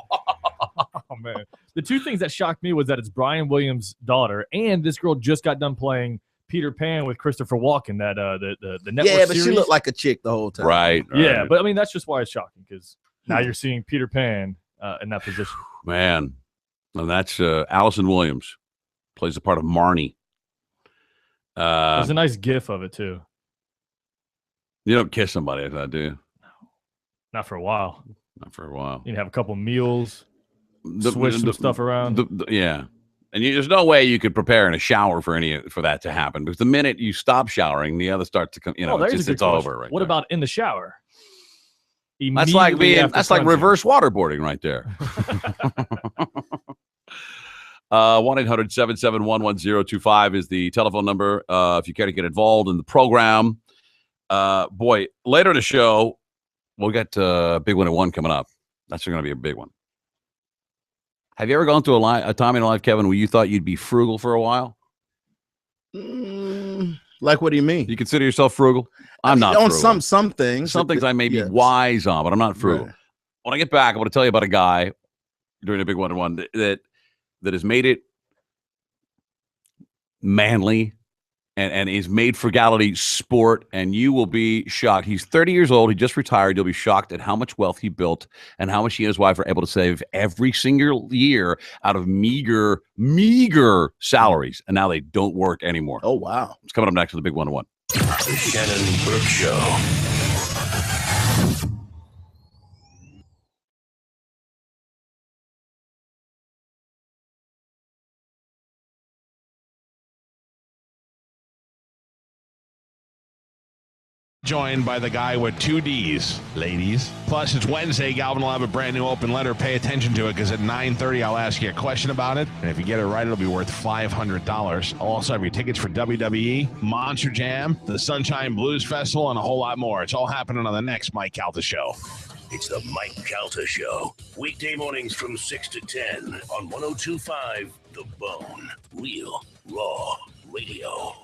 Speaker 20: man. The two things that shocked me was that it's Brian Williams' daughter, and this girl just got done playing Peter Pan with Christopher Walken. That the network
Speaker 21: Yeah, but
Speaker 20: series.
Speaker 21: she looked like a chick the whole time.
Speaker 19: Right.
Speaker 20: Yeah, but I mean that's just why it's shocking because now you're seeing Peter Pan in that position.
Speaker 19: Man, and that's Allison Williams plays the part of Marnie.
Speaker 20: There's a nice gif of it too.
Speaker 19: You don't kiss somebody like that, do you?
Speaker 20: No, not for a while.
Speaker 19: Not for a while.
Speaker 20: You have a couple meals. Switch some stuff around.
Speaker 19: Yeah. And there's no way you could prepare in a shower for that to happen. Because the minute you stop showering, the other starts to come, it's over. Right.
Speaker 20: What about in the shower?
Speaker 19: That's like reverse waterboarding right there. 1-800-771-1025 is the telephone number. If you care to get involved in the program. Boy, later in the show, we'll get Big One at 1 coming up. That's going to be a big one. Have you ever gone through a time in your life, Kevin, where you thought you'd be frugal for a while?
Speaker 21: Like, what do you mean?
Speaker 19: You consider yourself frugal? I'm not
Speaker 21: on
Speaker 19: frugal.
Speaker 21: some things.
Speaker 19: Some things I may be wise on, but I'm not frugal. Right. When I get back, I'm going to tell you about a guy during a Big One at 1 that has made it manly and is made frugality sport, and you will be shocked. He's 30 years old. He just retired. You'll be shocked at how much wealth he built and how much he and his wife are able to save every single year out of meager salaries, and now they don't work anymore.
Speaker 21: Oh, wow.
Speaker 19: It's coming up next with the Big One at 1.
Speaker 18: The Shannon Burke Show.
Speaker 10: Joined by the guy with 2 D's, ladies. Plus, it's Wednesday. Galvin will have a brand new open letter. Pay attention to it because at 9:30, I'll ask you a question about it. And if you get it right, it'll be worth $500. I'll also have your tickets for WWE, Monster Jam, the Sunshine Blues Festival, and a whole lot more. It's all happening on the next Mike Calta Show.
Speaker 18: It's the Mike Calta Show. Weekday mornings from 6 to 10 on 102.5 The Bone. Real, raw radio.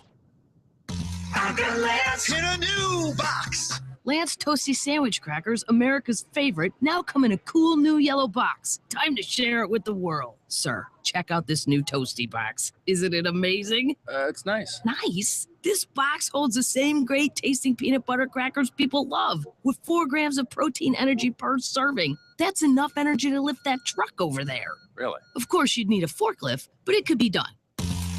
Speaker 17: I got last in a new box.
Speaker 9: Lance Toasty Sandwich Crackers, America's favorite, now come in a cool new yellow box. Time to share it with the world. Sir, check out this new Toasty box. Isn't it amazing?
Speaker 22: It's nice.
Speaker 9: Nice? This box holds the same great tasting peanut butter crackers people love, with 4 grams of protein energy per serving. That's enough energy to lift that truck over there.
Speaker 22: Really?
Speaker 9: Of course, you'd need a forklift, but it could be done.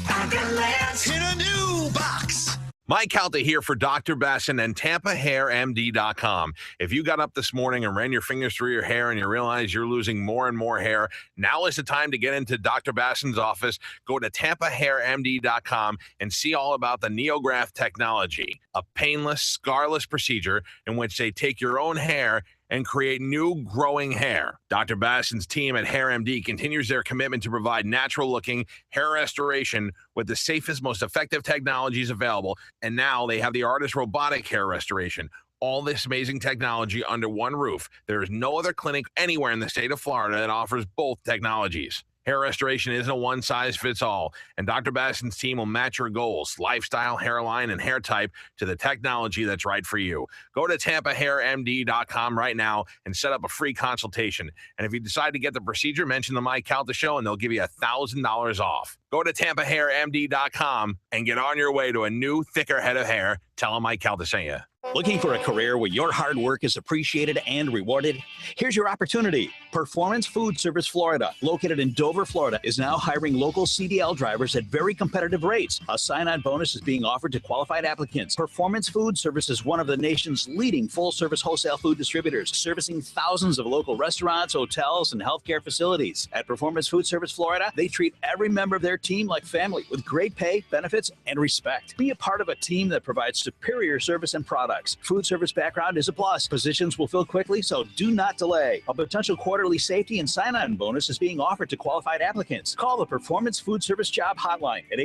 Speaker 23: Lance in a new box.
Speaker 10: Mike Calta here for Dr. Bassin and TampaHairMD.com. If you got up this morning and ran your fingers through your hair and you realize you're losing more and more hair, now is the time to get into Dr. Bassin's office. Go to TampaHairMD.com and see all about the NeoGraft technology, a painless, scarless procedure in which they take your own hair and create new growing hair. Dr. Bassin's team at HairMD continues their commitment to provide natural-looking hair restoration with the safest, most effective technologies available. And now they have the ARTIST robotic hair restoration. All this amazing technology under one roof. There is no other clinic anywhere in the state of Florida that offers both technologies. Hair restoration isn't a one-size-fits-all, and Dr. Bassin's team will match your goals, lifestyle, hairline, and hair type to the technology that's right for you. Go to TampaHairMD.com right now and set up a free consultation. And if you decide to get the procedure, mention the Mike Calta Show, and they'll give you $1,000 off. Go to TampaHairMD.com and get on your way to a new, thicker head of hair. Tell them Mike Calta sent you.
Speaker 1: Looking for a career where your hard work is appreciated and rewarded? Here's your opportunity. Performance Food Service Florida, located in Dover, Florida, is now hiring local CDL drivers at very competitive rates. A sign-on bonus is being offered to qualified applicants. Performance Food Service is one of the nation's leading full-service wholesale food distributors, servicing thousands of local restaurants, hotels, and healthcare facilities. At Performance Food Service Florida, they treat every member of their team like family, with great pay, benefits, and respect. Be a part of a team that provides superior service and products. Food service background is a plus. Positions will fill quickly, so do not delay. A potential quarterly safety and sign-on bonus is being offered to qualified applicants. Call the Performance Food Service Job Hotline at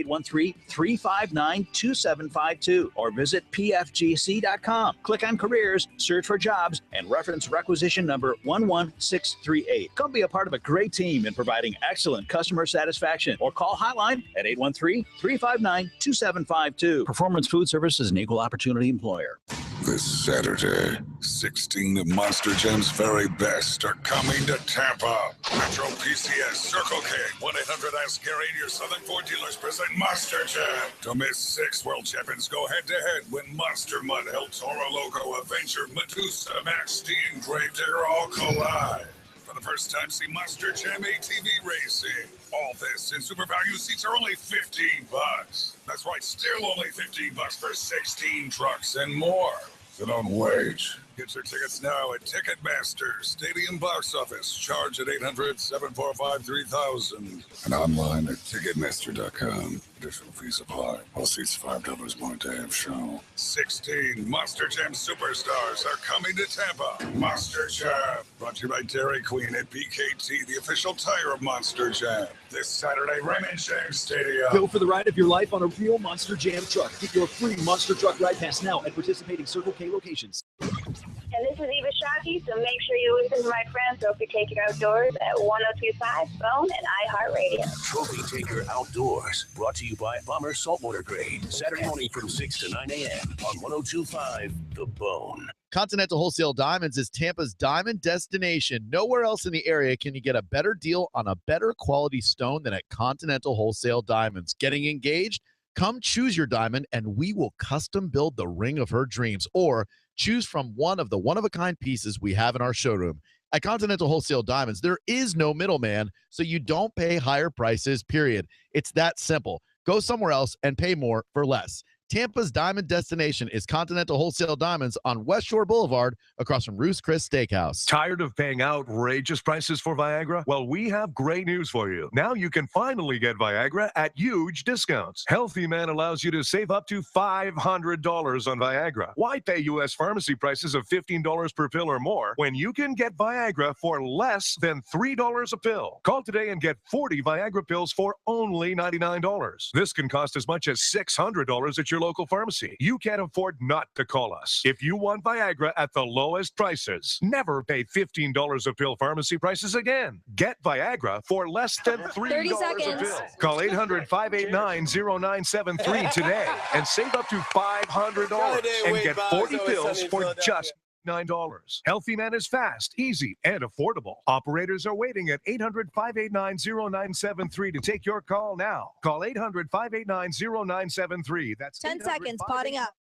Speaker 1: 813-359-2752 or visit pfgc.com. Click on Careers, search for jobs, and reference requisition number 11638. Come be a part of a great team in providing excellent customer satisfaction, or call hotline at 813-359-2752. Performance Food Service is an equal opportunity employer.
Speaker 12: This Saturday, 16 of Monster Jam's very best are coming to Tampa. Metro PCS, Circle K, 1-800-ASK-GARY, and your Southern Ford dealers present Monster Jam. Don't miss 6 world champions go head-to-head when Monster Mud, El Toro Loco, Avenger, Medusa, Max, Steam, Gravedigger all collide. For the first time, see Monster Jam ATV racing. All this and super value seats are only $15. That's right, still only $15 for 16 trucks and more. So don't wait. Get your tickets now at Ticketmaster, Stadium Box Office. Charge at 800-745-3000. And online at Ticketmaster.com. Additional fees apply. All seats $5 more day of show. 16 Monster Jam superstars are coming to Tampa. Monster Jam. Brought to you by Dairy Queen at BKT, the official tire of Monster Jam. This Saturday, Raymond James Stadium.
Speaker 24: Go for the ride of your life on a real Monster Jam truck. Get your free Monster Truck Ride Pass now at participating Circle K locations.
Speaker 25: And this is Eva Shockey, so make sure you listen to my friends Trophy Taker Outdoors at 102.5 Phone and iHeartRadio.
Speaker 18: Trophy Taker Outdoors, brought to you by Bomber Saltwater Grade. Saturday morning from 6 to 9 a.m. on 102.5 The Bone.
Speaker 14: Continental Wholesale Diamonds is Tampa's diamond destination. Nowhere else in the area can you get a better deal on a better quality stone than at Continental Wholesale Diamonds. Getting engaged? Come choose your diamond and we will custom build the ring of her dreams, or choose from one of the one-of-a-kind pieces we have in our showroom. At Continental Wholesale Diamonds, there is no middleman, so you don't pay higher prices, period. It's that simple. Go somewhere else and pay more for less. Tampa's diamond destination is Continental Wholesale Diamonds on West Shore Boulevard across from Ruth's Chris Steakhouse.
Speaker 26: Tired of paying outrageous prices for Viagra? Well, we have great news for you. Now you can finally get Viagra at huge discounts. Healthy Man allows you to save up to $500 on Viagra. Why pay U.S. pharmacy prices of $15 per pill or more when you can get Viagra for less than $3 a pill? Call today and get 40 Viagra pills for only $99. This can cost as much as $600 at your local pharmacy. You can't afford not to call us. If you want Viagra at the lowest prices, never pay $15 a pill pharmacy prices again. Get Viagra for less than $3 a pill. Call 800-589-0973 today and save up to $500 and get 40 pills for just $9. Healthy Man is fast, easy, and affordable. Operators are waiting at 800-589-0973 to take your call now. Call 800-589-0973. That's
Speaker 6: 10 seconds, potting up.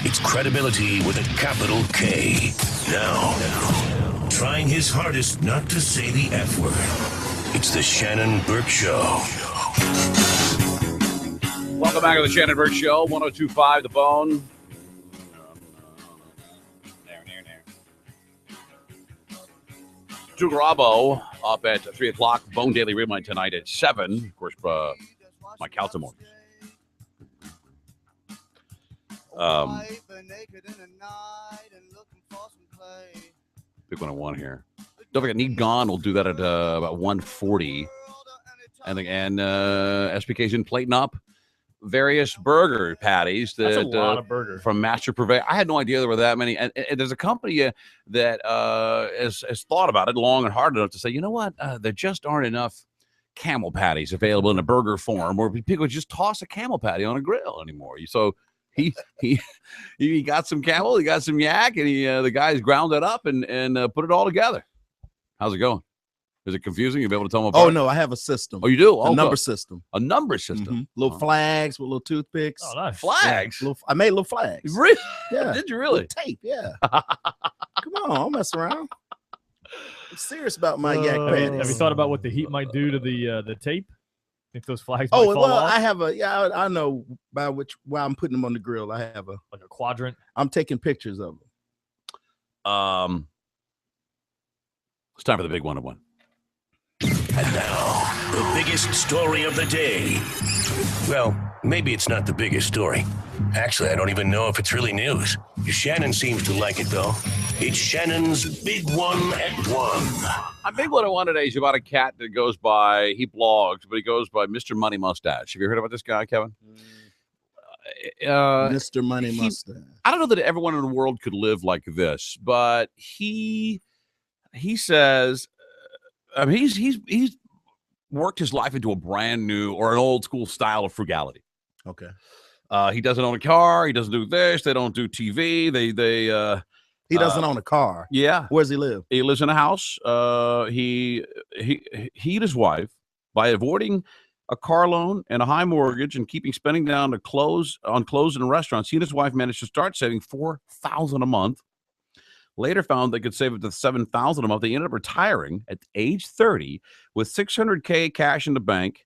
Speaker 18: It's credibility with a capital K. Now, trying his hardest not to say the F word. It's the Shannon Burke Show.
Speaker 19: Welcome back to the Shannon Burke Show, 102.5 The Bone. Drew Garabo up at 3 o'clock. Bone Daily Rewind tonight at 7. Of course, Mike Caltamore. Pick one I want here. Don't forget, Need Gone will do that at about 1:40. And SPK's in plating up various burger patties.
Speaker 20: That's a lot of burger.
Speaker 19: From Master Purveyor. I had no idea there were that many. And there's a company that has thought about it long and hard enough to say, you know what? There just aren't enough camel patties available in a burger form where people just toss a camel patty on a grill anymore. So he got some camel, he got some yak, and the guys ground it up and put it all together. How's it going? Is it confusing? You'll be able to tell them apart?
Speaker 21: Oh, no, I have a system.
Speaker 19: Oh, you do?
Speaker 21: A number system.
Speaker 19: A number system.
Speaker 21: Little flags with little toothpicks.
Speaker 20: Oh, nice.
Speaker 19: Flags?
Speaker 21: Yeah, I made little flags.
Speaker 19: Really?
Speaker 21: Yeah.
Speaker 19: Did you really?
Speaker 21: Little tape, yeah. Come on, I'll mess around. I'm serious about my yak patties.
Speaker 20: Have you thought about what the heat might do to the tape? Think those flags might fall off?
Speaker 21: I have I know by why I'm putting them on the grill. I have a
Speaker 20: quadrant.
Speaker 21: I'm taking pictures of them.
Speaker 19: It's time for the big one-on-one.
Speaker 18: And now, the biggest story of the day. Well, maybe it's not the biggest story. Actually, I don't even know if it's really news. Shannon seems to like it, though. It's Shannon's Big One at 1.
Speaker 19: A big one I want today is about a cat that goes by, he blogs, but he goes by Mr. Money Mustache. Have you heard about this guy, Kevin?
Speaker 21: Mr. Money Mustache.
Speaker 19: I don't know that everyone in the world could live like this, but he says, he's worked his life into a brand new or an old school style of frugality.
Speaker 21: Okay.
Speaker 19: He doesn't own a car. He doesn't do this. They don't do TV.
Speaker 21: He doesn't own a car.
Speaker 19: Yeah.
Speaker 21: Where does he live?
Speaker 19: He lives in a house. He and his wife, by avoiding a car loan and a high mortgage and keeping spending down on clothes and restaurants, he and his wife managed to start saving $4,000 a month. Later found they could save up to $7,000 a month. They ended up retiring at age 30 with $600K cash in the bank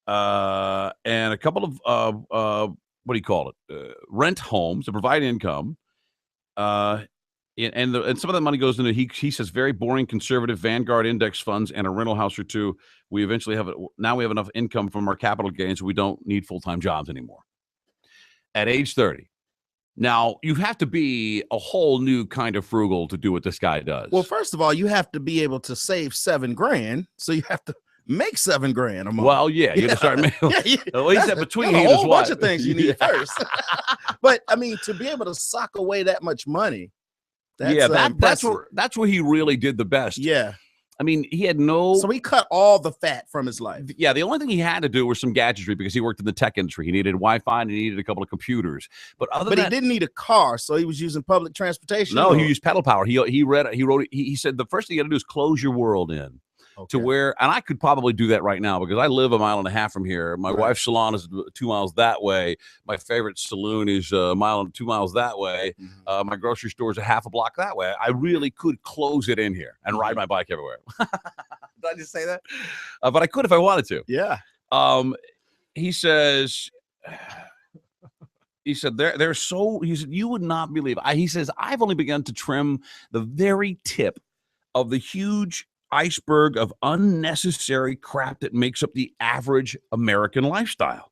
Speaker 19: and a couple of what do you call it? Rent homes to provide income. And some of that money goes into, he says, very boring conservative Vanguard index funds and a rental house or two. We eventually have enough income from our capital gains so we don't need full-time jobs anymore. At age 30. Now, you have to be a whole new kind of frugal to do what this guy does.
Speaker 21: Well, first of all, you have to be able to save $7,000, so you have to make $7,000 a month.
Speaker 19: Well, yeah, you have to start making. At least that between
Speaker 21: a
Speaker 19: he and
Speaker 21: whole
Speaker 19: his
Speaker 21: bunch
Speaker 19: wife.
Speaker 21: of things you need first. But I mean, to be able to sock away that much money,
Speaker 19: that's where he really did the best.
Speaker 21: Yeah.
Speaker 19: I mean, he had no.
Speaker 21: So he cut all the fat from his life.
Speaker 19: Yeah, the only thing he had to do was some gadgetry because he worked in the tech industry. He needed Wi-Fi and he needed a couple of computers. But he
Speaker 21: didn't need a car, so he was using public transportation.
Speaker 19: No, he used pedal power. He said the first thing you got to do is close your world in. To where, and I could probably do that right now because I live 1.5 miles from here. My wife's salon is 2 miles that way. My favorite saloon is 2 miles that way.
Speaker 21: Mm-hmm.
Speaker 19: My grocery store is a half a block that way. I really could close it in here and ride my bike everywhere. Did I just say that? But I could if I wanted to.
Speaker 21: Yeah.
Speaker 19: He says, you would not believe. He says, I've only begun to trim the very tip of the huge iceberg of unnecessary crap that makes up the average American lifestyle.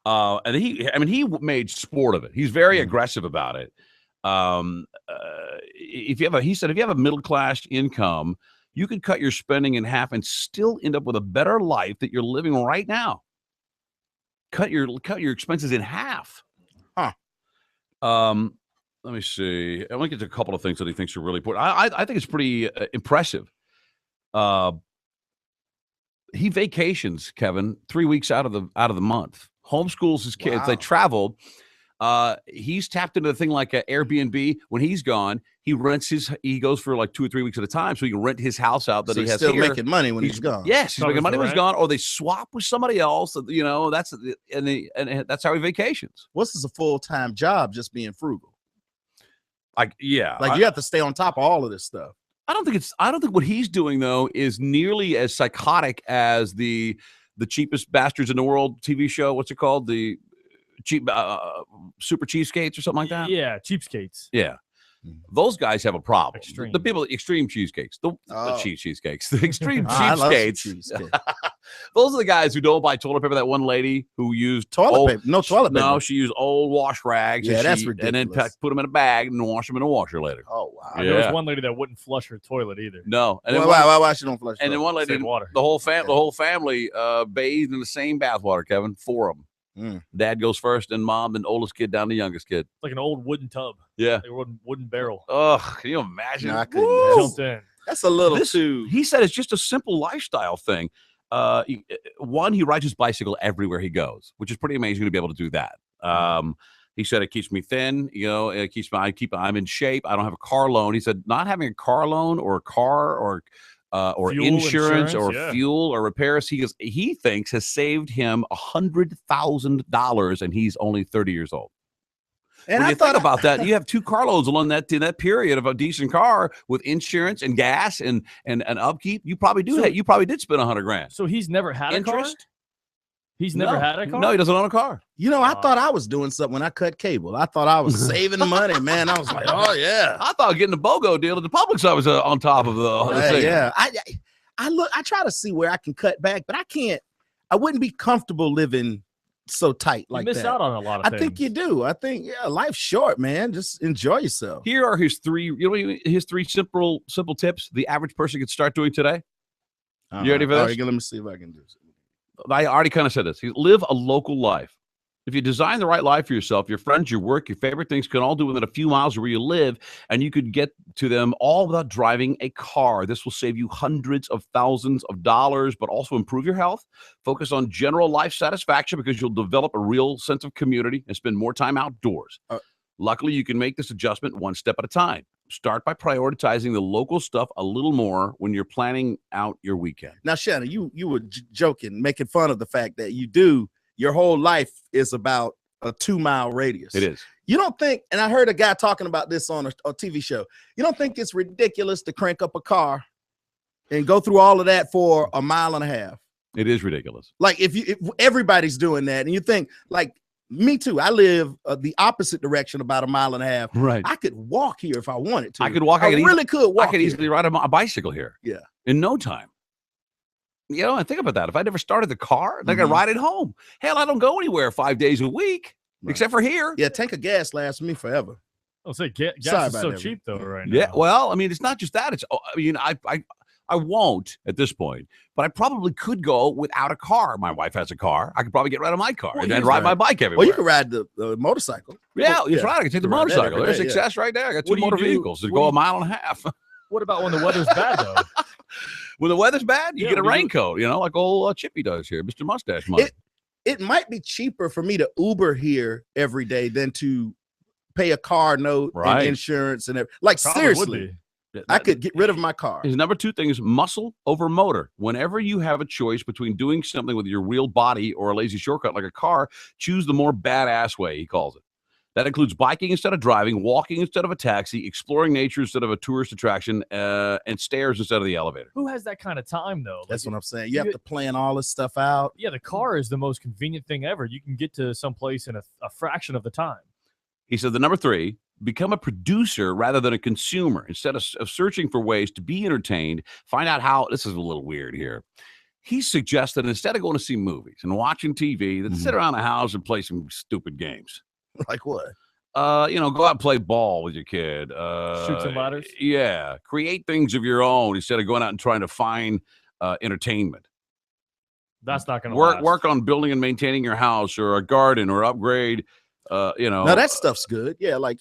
Speaker 19: And he made sport of it. He's very aggressive about it. If you have a middle-class income, you could cut your spending in half and still end up with a better life that you're living right now. Cut your expenses in half.
Speaker 21: Huh.
Speaker 19: Let me see. I want to get to a couple of things that he thinks are really important. I think it's pretty impressive. He vacations, Kevin, 3 weeks out of the month. Homeschools his kids.
Speaker 21: Wow.
Speaker 19: They travel. He's tapped into a thing like Airbnb. When he's gone, he goes for like 2 or 3 weeks at a time, so he can rent his house out that
Speaker 21: So
Speaker 19: he
Speaker 21: he's
Speaker 19: has
Speaker 21: still
Speaker 19: here.
Speaker 21: making money when he's gone.
Speaker 19: Yes, he's making money when he's
Speaker 21: rent.
Speaker 19: gone, or they swap with somebody else. And that's how he vacations.
Speaker 21: What's this a full-time job? Just being frugal.
Speaker 19: Like you
Speaker 21: have to stay on top of all of this stuff.
Speaker 19: I don't think what he's doing though is nearly as psychotic as the cheapest bastards in the world TV show. What's it called? The cheap super cheapskates or something like that.
Speaker 20: Yeah, cheapskates.
Speaker 19: Yeah. Those guys have a problem.
Speaker 20: Extreme.
Speaker 19: The people, extreme cheesecakes, the cheap cheesecakes, the extreme
Speaker 21: I love some
Speaker 19: cheapskates.
Speaker 21: cheesecake.
Speaker 19: Those are the guys who don't buy toilet paper. That one lady who used
Speaker 21: Toilet paper. No toilet paper.
Speaker 19: No, she used old wash rags.
Speaker 21: Yeah,
Speaker 19: and
Speaker 21: that's
Speaker 19: And then
Speaker 21: ridiculous.
Speaker 19: put them in a bag and wash them in a washer later.
Speaker 21: Oh wow.
Speaker 20: There was one lady that wouldn't flush her toilet either.
Speaker 19: No. And then
Speaker 21: Why she don't flush?
Speaker 19: And then one lady,
Speaker 20: Save water.
Speaker 19: the whole family bathed in the same bathwater. Kevin, 4 of them. Dad goes first, then mom, then oldest kid down to youngest kid.
Speaker 20: Like an old wooden tub.
Speaker 19: Yeah.
Speaker 20: Like a wooden barrel.
Speaker 19: Ugh, can you imagine?
Speaker 21: No, I couldn't
Speaker 19: Woo!
Speaker 21: imagine.
Speaker 20: Jumped in.
Speaker 21: That's a little too.
Speaker 19: He said it's just a simple lifestyle thing. He rides his bicycle everywhere he goes, which is pretty amazing to be able to do that. He said it keeps me thin, it keeps I'm in shape. I don't have a car loan. He said not having a car loan or a car or insurance or fuel or repairs, he thinks has saved him $100,000, and he's only 30 years old. And when you think about that, you have 2 car loads along that period of a decent car with insurance and gas and upkeep. You probably do that. You probably did spend $100,000.
Speaker 20: So he's never had a car? He's never had a car?
Speaker 19: No, he doesn't own a car.
Speaker 21: I thought I was doing something when I cut cable. I thought I was saving money, man. I was like, oh yeah.
Speaker 19: I thought getting a BOGO deal at the Publix, I was on top of the thing.
Speaker 21: Yeah. I try to see where I can cut back, but I can't. I wouldn't be comfortable living so tight like that.
Speaker 20: You miss out on a lot of things.
Speaker 21: I think you do. I think life's short, man. Just enjoy yourself.
Speaker 19: Here are his 3 simple tips the average person could start doing today. You ready for this?
Speaker 21: All right, let me see if I can do something.
Speaker 19: I already kind of said this. Live a local life. If you design the right life for yourself, your friends, your work, your favorite things can all do within a few miles of where you live, and you could get to them all without driving a car. This will save you hundreds of thousands of dollars, but also improve your health. Focus on general life satisfaction because you'll develop a real sense of community and spend more time outdoors. Luckily, you can make this adjustment one step at a time. Start by prioritizing the local stuff a little more when you're planning out your weekend.
Speaker 21: Now, Shannon, you were joking, making fun of the fact that your whole life is about a 2-mile radius.
Speaker 19: It is.
Speaker 21: You don't think, and I heard a guy talking about this on a TV show, you don't think it's ridiculous to crank up a car and go through all of that for a mile and a half?
Speaker 19: It is ridiculous.
Speaker 21: Like if everybody's doing that and you think like, me too. I live the opposite direction, about a mile and a half.
Speaker 19: Right.
Speaker 21: I could walk here if I wanted to.
Speaker 19: I could walk.
Speaker 21: I really could walk.
Speaker 19: I could easily ride a bicycle here.
Speaker 21: Yeah.
Speaker 19: In no time. I think about that. If I never started the car, I could ride it home. Hell, I don't go anywhere 5 days a week, except for here.
Speaker 21: Yeah, tank of gas lasts me forever.
Speaker 20: I'll say gas is so cheap though right now.
Speaker 19: Yeah. Well, I mean, it's not just that. It's I won't at this point, but I probably could go without a car. My wife has a car. I could probably get rid of my car and then ride my bike everywhere.
Speaker 21: Well, you can ride the motorcycle.
Speaker 19: Yeah, that's right. I can take the motorcycle. There's success right there. I got 2 motor vehicles that go a mile and a half.
Speaker 20: What about when the weather's bad though?
Speaker 19: When the weather's bad, you get a raincoat, like old Chippy does here, Mr. Mustache Money.
Speaker 21: It might be cheaper for me to Uber here every day than to pay a car note and insurance and everything. Like,
Speaker 20: Probably
Speaker 21: seriously. I could get rid of my car.
Speaker 19: His number 2 thing is muscle over motor. Whenever you have a choice between doing something with your real body or a lazy shortcut like a car, choose the more badass way, he calls it. That includes biking instead of driving, walking instead of a taxi, exploring nature instead of a tourist attraction, and stairs instead of the elevator.
Speaker 20: Who has that kind of time though?
Speaker 21: That's what I'm saying. You have to plan all this stuff out.
Speaker 20: Yeah, the car is the most convenient thing ever. You can get to someplace in a fraction of the time.
Speaker 19: He said the number 3, become a producer rather than a consumer. Instead of searching for ways to be entertained, find out how. This is a little weird here. He suggests that instead of going to see movies and watching TV, that sit around the house and play some stupid games.
Speaker 21: Like what?
Speaker 19: Go out and play ball with your kid.
Speaker 20: Shoot some ladders?
Speaker 19: Yeah. Create things of your own instead of going out and trying to find entertainment.
Speaker 20: That's not going to
Speaker 19: work on building and maintaining your house or a garden or upgrade.
Speaker 21: Now that stuff's good. Yeah, like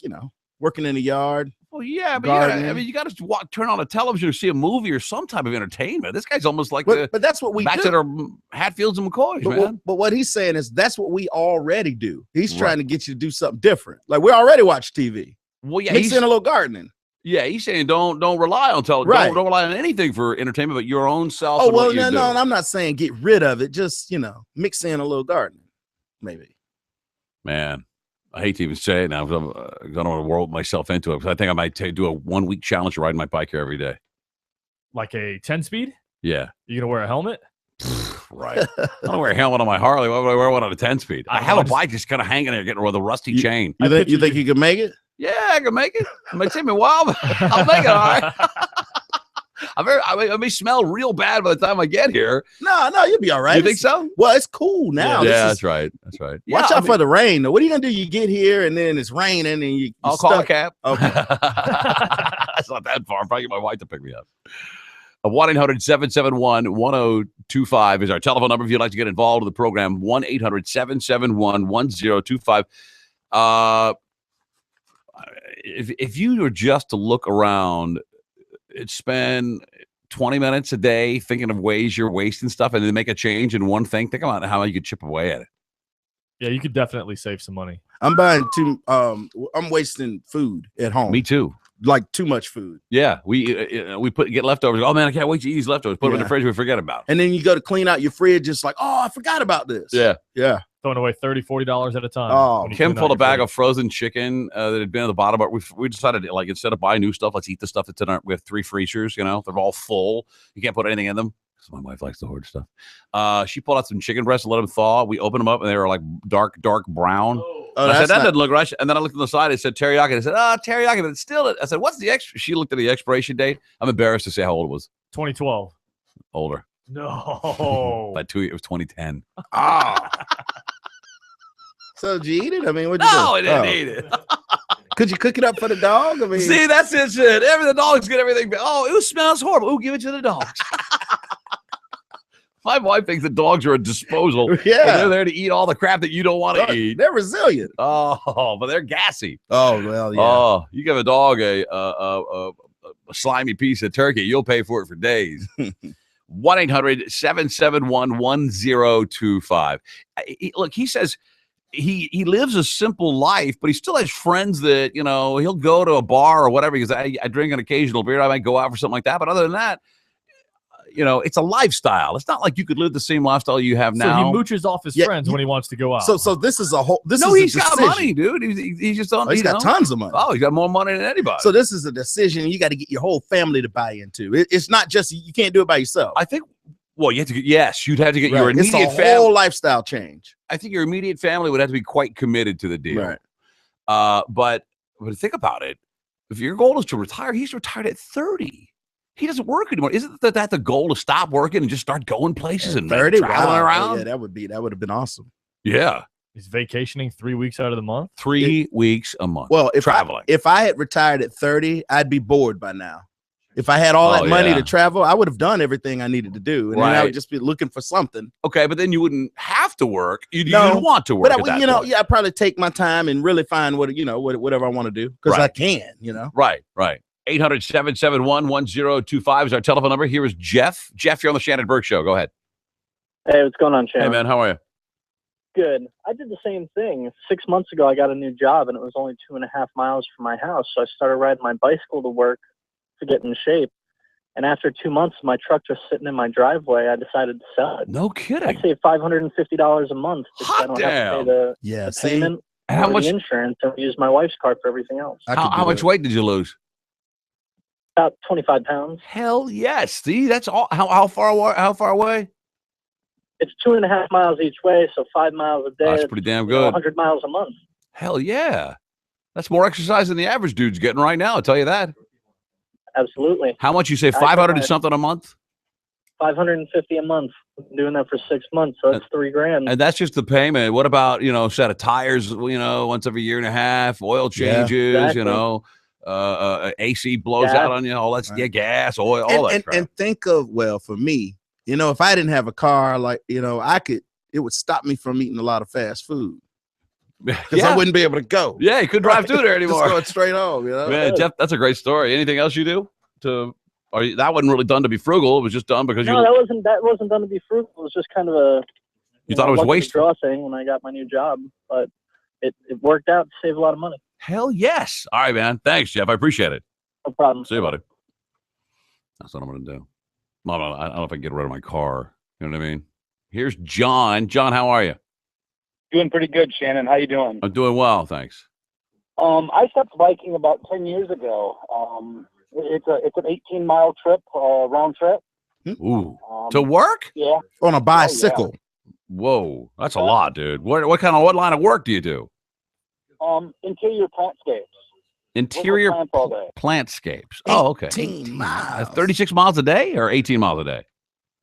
Speaker 21: working in the yard.
Speaker 19: Well, yeah, but
Speaker 21: gardening.
Speaker 19: you got to turn on a television or see a movie or some type of entertainment. This guy's almost like
Speaker 21: but that's what we
Speaker 19: Baxter
Speaker 21: do.
Speaker 19: or Hatfields and McCoys,
Speaker 21: But,
Speaker 19: man.
Speaker 21: but what he's saying is that's what we already do. He's trying to get you to do something different. Like we already watch TV.
Speaker 19: Well, yeah,
Speaker 21: mix in a little gardening.
Speaker 19: Yeah, he's saying don't rely on television.
Speaker 21: Right.
Speaker 19: Don't rely on anything for entertainment, but your own self.
Speaker 21: Oh
Speaker 19: and
Speaker 21: well,
Speaker 19: what you do.
Speaker 21: no, I'm not saying get rid of it. Just mix in a little gardening, maybe.
Speaker 19: Man, I hate to even say it now. I'm going to world myself into it because I think I might do a 1 week challenge of riding my bike here every day.
Speaker 20: Like a 10-speed?
Speaker 19: Yeah.
Speaker 20: You gonna wear a helmet?
Speaker 19: Right. I don't wear a helmet on my Harley. Why would I wear one on a 10-speed? I have a bike just kind of hanging there, getting with a rusty chain.
Speaker 21: You think you can make it?
Speaker 19: Yeah, I can make it. It may take me a while, but I'll make it all right. I may smell real bad by the time I get here.
Speaker 21: No, you'll be all right.
Speaker 19: You think so?
Speaker 21: Well, it's cool now.
Speaker 19: Yeah, that's right. That's right.
Speaker 21: Watch out for the rain, though. What are you gonna do? You get here and then it's raining and you.
Speaker 19: I'll call a cab.
Speaker 21: Okay.
Speaker 19: That's not that far. I'll probably get my wife to pick me up. 1-800-771-1025 is our telephone number if you'd like to get involved with the program. 1-800-771-1025. If you were just to look around, spend 20 minutes a day thinking of ways you're wasting stuff and then make a change in one thing, think about how you could chip away at it.
Speaker 20: Yeah, you could definitely save some money.
Speaker 21: I'm buying I'm wasting food at home.
Speaker 19: Me too.
Speaker 21: Like too much food.
Speaker 19: Yeah, we get leftovers. Oh man, I can't wait to eat these leftovers. Put them in the fridge. We forget about it.
Speaker 21: And then you go to clean out your fridge. It's like, oh, I forgot about this.
Speaker 19: Yeah.
Speaker 20: Throwing away $30-$40 at a time.
Speaker 21: Oh,
Speaker 19: Kim pulled a bag of frozen chicken that had been at the bottom, but we decided to, like, instead of buying new stuff, let's eat the stuff that's in our. We have 3 freezers. They're all full. You can't put anything in them. My wife likes to hoard stuff. She pulled out some chicken breasts and let them thaw. We opened them up and they were like dark brown.
Speaker 21: Oh,
Speaker 19: I said, that doesn't look right. And then I looked on the side. It said teriyaki. I said, teriyaki, but it's still. I said, what's the extra? She looked at the expiration date. I'm embarrassed to say how old it was.
Speaker 20: 2012.
Speaker 19: Older.
Speaker 20: No.
Speaker 19: By 2 years, it was 2010.
Speaker 21: So did you eat it? I mean, what'd you do?
Speaker 19: No, I didn't eat it.
Speaker 21: Could you cook it up for the dog? I mean,
Speaker 19: see, that's it. The dogs get everything. Oh, it smells horrible. Ooh, give it to the dogs. My wife thinks the dogs are a disposal.
Speaker 21: Yeah.
Speaker 19: They're there to eat all the crap that you don't want to eat.
Speaker 21: They're resilient.
Speaker 19: Oh, but they're gassy.
Speaker 21: Oh, well, yeah.
Speaker 19: Oh, you give a dog a slimy piece of turkey, you'll pay for it for days. 1-800-771-1025. Look, he says he lives a simple life, but he still has friends that, he'll go to a bar or whatever because I drink an occasional beer. I might go out for something like that. But other than that, it's a lifestyle. It's not like you could live the same lifestyle you have now.
Speaker 20: So he mooches off his friends when he wants to go out.
Speaker 21: So this is a whole.
Speaker 19: He's got money, dude. He's just on.
Speaker 21: He's got tons of money.
Speaker 19: Oh, he's got more money than anybody.
Speaker 21: So this is a decision you got to get your whole family to buy into. It's not just you can't do it by yourself.
Speaker 19: I think. Well, you have to. you'd have to get your immediate
Speaker 21: family. It's a whole lifestyle change.
Speaker 19: I think your immediate family would have to be quite committed to the deal.
Speaker 21: Right.
Speaker 19: But think about it. If your goal is to retire, he's retired at 30. He doesn't work anymore. Isn't that the goal, to stop working and just start going places and
Speaker 21: 30?
Speaker 19: traveling around?
Speaker 21: Yeah, that would have been awesome.
Speaker 19: Yeah.
Speaker 20: He's vacationing 3 weeks out of the month.
Speaker 19: 3 weeks a month.
Speaker 21: Well, if
Speaker 19: traveling.
Speaker 21: If I had retired at 30, I'd be bored by now. If I had all that money to travel, I would have done everything I needed to do, and then I would just be looking for something.
Speaker 19: Okay, but then you wouldn't have to work. You don't want to work.
Speaker 21: But I'd probably take my time and really find whatever I want to do because I can.
Speaker 19: Right. 800-771-1025 is our telephone number. Here is Jeff. Jeff, you're on the Shannon Burke Show. Go ahead.
Speaker 6: Hey, what's going on, Shannon?
Speaker 19: Hey, man, how are you?
Speaker 6: Good. I did the same thing. 6 months ago, I got a new job, and it was only 2.5 miles from my house. So I started riding my bicycle to work to get in shape. And after 2 months, my truck just sitting in my driveway, I decided to sell it.
Speaker 19: No kidding.
Speaker 6: I saved $550 a month because I don't have to pay the payment
Speaker 19: how much
Speaker 6: the insurance, and use my wife's car for everything else.
Speaker 19: How much weight did you lose?
Speaker 6: About 25 pounds.
Speaker 19: Hell yes. See, that's all. How far away?
Speaker 6: It's 2.5 miles each way, so 5 miles a day.
Speaker 19: That's pretty damn good.
Speaker 6: 100 miles a month.
Speaker 19: Hell yeah. That's more exercise than the average dude's getting right now, I'll tell you that.
Speaker 6: Absolutely.
Speaker 19: How much you say, 500 and something a month?
Speaker 6: 550 a month. I'm doing that for 6 months, so that's $3,000.
Speaker 19: And that's just the payment. What about, set of tires, once every year and a half, oil changes, AC blows out on you, all that's gas, oil, all that crap.
Speaker 21: And think of, for me, if I didn't have a car, it would stop me from eating a lot of fast food. because I wouldn't be able to go.
Speaker 19: Yeah, you couldn't drive through there anymore.
Speaker 21: Just going straight home, you know.
Speaker 19: Man, Jeff, that's a great story. Anything else you do that wasn't really done to be frugal? It was just done because
Speaker 6: No, that wasn't done to be frugal. It was just kind of a
Speaker 19: you thought it was
Speaker 6: luck of the
Speaker 19: wasteful.
Speaker 6: draw thing when I got my new job, but it worked out to save a lot of money.
Speaker 19: Hell yes. All right, man. Thanks, Jeff. I appreciate it.
Speaker 6: No problem.
Speaker 19: See you, buddy. That's what I'm going to do. I don't know if I can get rid of my car. You know what I mean? Here's John. John, how are you?
Speaker 5: Doing pretty good, Shannon. How you doing?
Speaker 19: I'm doing well, thanks.
Speaker 5: I stopped biking about 10 years ago. It's an 18-mile trip, round trip.
Speaker 19: Ooh. To work?
Speaker 5: Yeah.
Speaker 21: On a bicycle.
Speaker 19: Whoa, that's a lot, dude. What line of work do you do?
Speaker 5: Interior plantscapes.
Speaker 19: Interior
Speaker 5: Plants all day.
Speaker 19: plantscapes. Oh, okay.
Speaker 21: 18 miles.
Speaker 19: 36 miles a day or 18 miles a day?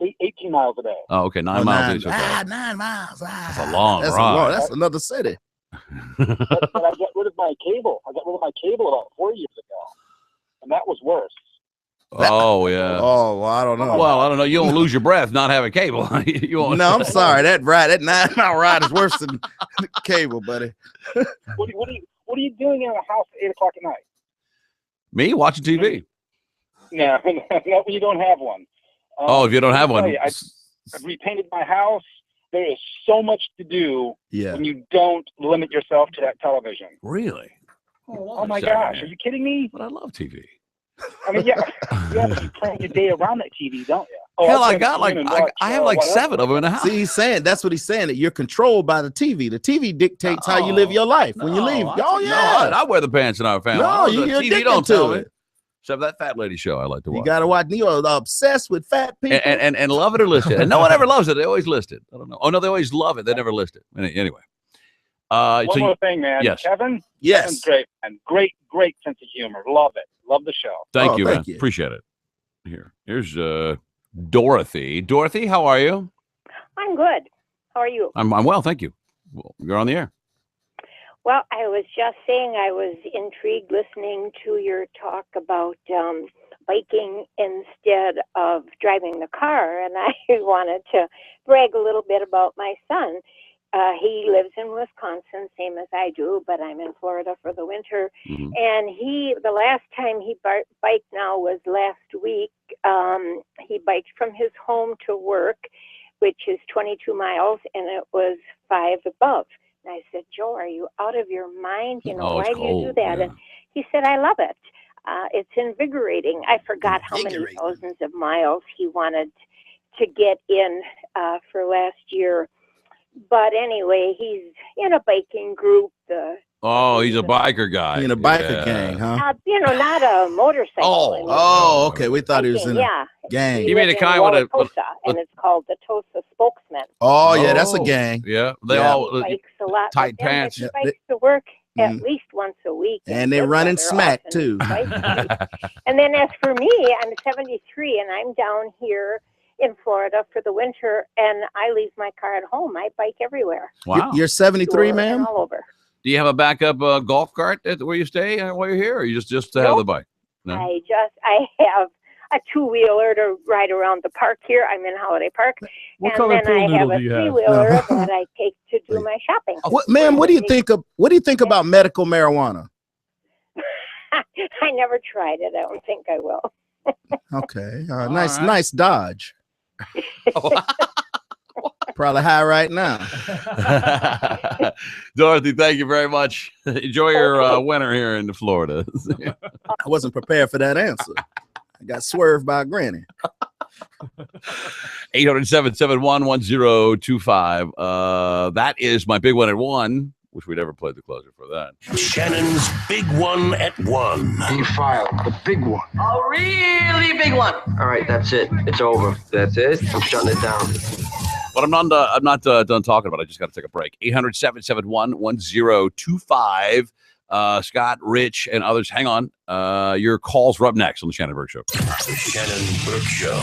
Speaker 5: 18 miles a day.
Speaker 19: Oh, okay. 9 miles each. Okay.
Speaker 21: 9 miles.
Speaker 19: That's a long
Speaker 21: That's
Speaker 19: ride.
Speaker 21: That's another city.
Speaker 5: But I got rid of my cable. About 4 years ago, and that was worse.
Speaker 19: Oh, yeah.
Speaker 21: Oh, well, I don't know.
Speaker 19: Well, I don't know. You don't lose your breath not having cable. You won't.
Speaker 21: No, I'm sorry. That 9-mile ride is worse than cable, buddy.
Speaker 5: What are you doing in a house at 8 o'clock at night?
Speaker 19: Me watching TV.
Speaker 5: No, not when you don't have one.
Speaker 19: If you don't have one.
Speaker 5: I've repainted my house. There is so much to do when you don't limit yourself to that television.
Speaker 19: Really?
Speaker 5: Oh my gosh, are you kidding me?
Speaker 19: But I love TV.
Speaker 5: I mean, yeah, you have to plan your day around that TV, don't you? Oh,
Speaker 19: Hell, I have 7 of them in the house.
Speaker 21: See, he's saying that's what he's saying. That you're controlled by the TV. The TV dictates how you live your life when you leave. Oh yeah,
Speaker 19: I wear the pants in our family.
Speaker 21: No, you're
Speaker 19: TV don't tell me.
Speaker 21: it.
Speaker 19: Except that fat lady show I like to watch.
Speaker 21: You gotta watch. You're obsessed with fat people,
Speaker 19: and love it or list it. And no one ever loves it. They always list it. I don't know. Oh no, they always love it. They never list it. Anyway.
Speaker 5: One more thing, man.
Speaker 19: Yes.
Speaker 5: Kevin.
Speaker 21: Yes.
Speaker 5: Kevin's great, and great sense of humor. Love it. Love the show.
Speaker 19: Thank you, man. Appreciate it. Here's Dorothy. Dorothy, how are you?
Speaker 8: I'm good. How are you?
Speaker 19: I'm well, thank you. Well, you're on the air.
Speaker 8: Well, I was just saying I was intrigued listening to your talk about biking instead of driving the car, and I wanted to brag a little bit about my son. He lives in Wisconsin, same as I do, but I'm in Florida for the winter.
Speaker 13: Mm-hmm.
Speaker 8: And the last time he biked now was last week. He biked from his home to work, which is 22 miles, and it was 5 above. And I said, Joe, are you out of your mind? Why do you do that?
Speaker 13: Yeah.
Speaker 8: And he said, I love it. It's invigorating. I forgot how many thousands of miles he wanted to get in for last year. But anyway, he's in a biking group.
Speaker 19: He's a biker guy.
Speaker 21: in a biker gang, huh?
Speaker 8: Not a motorcycle.
Speaker 21: Oh, okay. We thought he was in a gang.
Speaker 19: You mean the kind with
Speaker 8: Wauwatosa, and it's called the Tosa Spokesman.
Speaker 21: Oh, yeah, that's a gang.
Speaker 19: Yeah, they
Speaker 21: Yeah.
Speaker 19: all
Speaker 8: Bikes a lot.
Speaker 19: tight
Speaker 8: but then
Speaker 19: pants.
Speaker 8: He bikes to work at least once a week.
Speaker 21: And they're running smack, too.
Speaker 8: And then as for me, I'm 73, and I'm down here in Florida for the winter, and I leave my car at home. I bike everywhere.
Speaker 19: Wow.
Speaker 21: You're 73,
Speaker 8: Sure,
Speaker 21: ma'am?
Speaker 8: and all over.
Speaker 19: Do you have a backup golf cart where you stay while you're here, or you just to have the bike? No?
Speaker 8: I have a 2-wheeler to ride around the park here. I'm in Holiday Park.
Speaker 20: What color
Speaker 8: and then
Speaker 20: pool
Speaker 8: I have
Speaker 20: noodle
Speaker 8: a
Speaker 20: do you have?
Speaker 8: 3-wheeler that I take to do my shopping.
Speaker 21: Ma'am, what do you think about medical marijuana?
Speaker 8: I never tried it. I don't think I will.
Speaker 21: Okay. Nice dodge. Probably high right now.
Speaker 19: Dorothy, thank you very much. Enjoy your winter here in Florida.
Speaker 21: I wasn't prepared for that answer. I got swerved by a granny.
Speaker 19: 800-771-1025. That is my big one at 1. Wish we'd ever played the closer for that.
Speaker 18: Shannon's big one at 1.
Speaker 15: He filed the big one.
Speaker 16: A really big one.
Speaker 15: All right, that's it. It's over. That's it. I'm shutting it down.
Speaker 19: But I'm not done talking about it. I just got to take a break. 800-771-1025. Scott, Rich, and others. Hang on. Your calls are up next on the Shannon Burke Show.
Speaker 18: The Shannon Burke Show.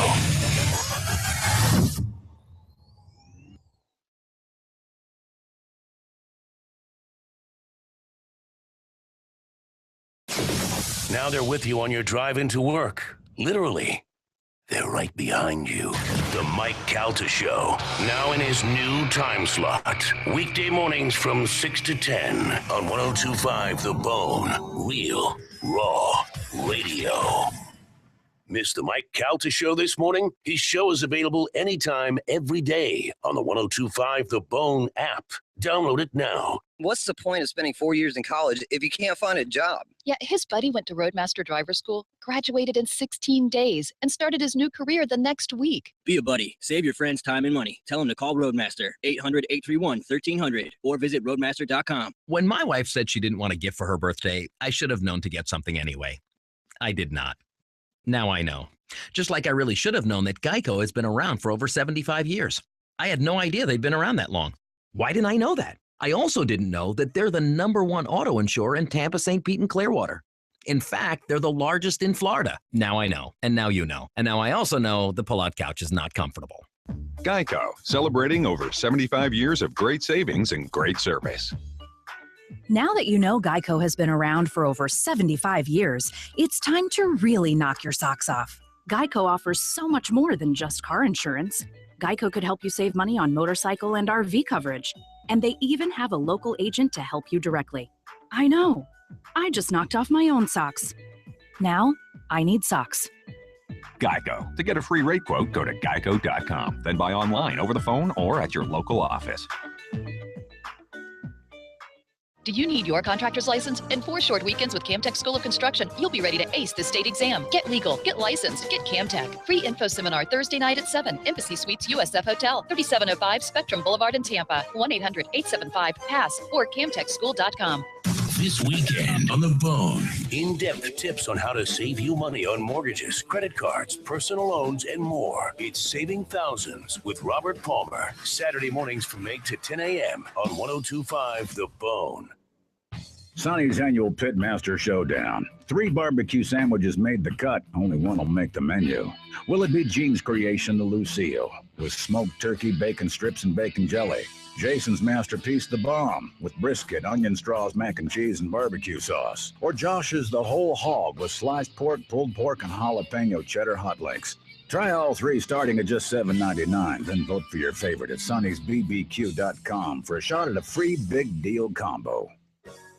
Speaker 18: Now they're with you on your drive into work. Literally. They're right behind you. The Mike Calta Show, now in his new time slot. Weekday mornings from 6 to 10 on 102.5 The Bone. Real, raw radio. Missed the Mike Calta Show this morning? His show is available anytime, every day on the 102.5 The Bone app. Download it now.
Speaker 2: What's the point of spending 4 years in college if you can't find a job?
Speaker 3: Yeah, his buddy went to Roadmaster Driver School, graduated in 16 days, and started his new career the next week.
Speaker 4: Be a buddy. Save your friends time and money. Tell them to call Roadmaster, 800-831-1300, or visit roadmaster.com.
Speaker 7: When my wife said she didn't want a gift for her birthday, I should have known to get something anyway. I did not. Now I know. Just like I really should have known that Geico has been around for over 75 years. I had no idea they'd been around that long. Why didn't I know that? I also didn't know that they're the #1 auto insurer in Tampa, St. Pete, and Clearwater. In fact, they're the largest in Florida. Now I know, and now you know. And now I also know the pull-out couch is not comfortable.
Speaker 13: Geico, celebrating over 75 years of great savings and great service.
Speaker 22: Now that you know Geico has been around for over 75 years, it's time to really knock your socks off. Geico offers so much more than just car insurance. Geico could help you save money on motorcycle and RV coverage. And they even have a local agent to help you directly. I know. I just knocked off my own socks. Now, I need socks.
Speaker 13: Geico. To get a free rate quote, go to geico.com. Then buy online, over the phone, or at your local office.
Speaker 3: Do you need your contractor's license? In 4 short weekends with Camtech School of Construction, you'll be ready to ace the state exam. Get legal, get licensed, get Camtech. Free info seminar Thursday night at 7. Embassy Suites USF Hotel, 3705 Spectrum Boulevard in Tampa. 1-800-875-PASS or camtechschool.com.
Speaker 18: This weekend on The Bone, in-depth tips on how to save you money on mortgages, credit cards, personal loans, and more. It's Saving Thousands with Robert Palmer. Saturday mornings from 8 to 10 a.m. on 102.5 The Bone.
Speaker 27: Sonny's annual Pitmaster Showdown. 3 barbecue sandwiches made the cut. Only one will make the menu. Will it be Gene's creation, the Lucille, with smoked turkey, bacon strips, and bacon jelly? Jason's masterpiece, the Bomb, with brisket, onion straws, mac and cheese, and barbecue sauce? Or Josh's the Whole Hog, with sliced pork, pulled pork, and jalapeno cheddar hot links? Try all 3 starting at just $7.99. Then vote for your favorite at Sonny'sBBQ.com for a shot at a free big deal combo.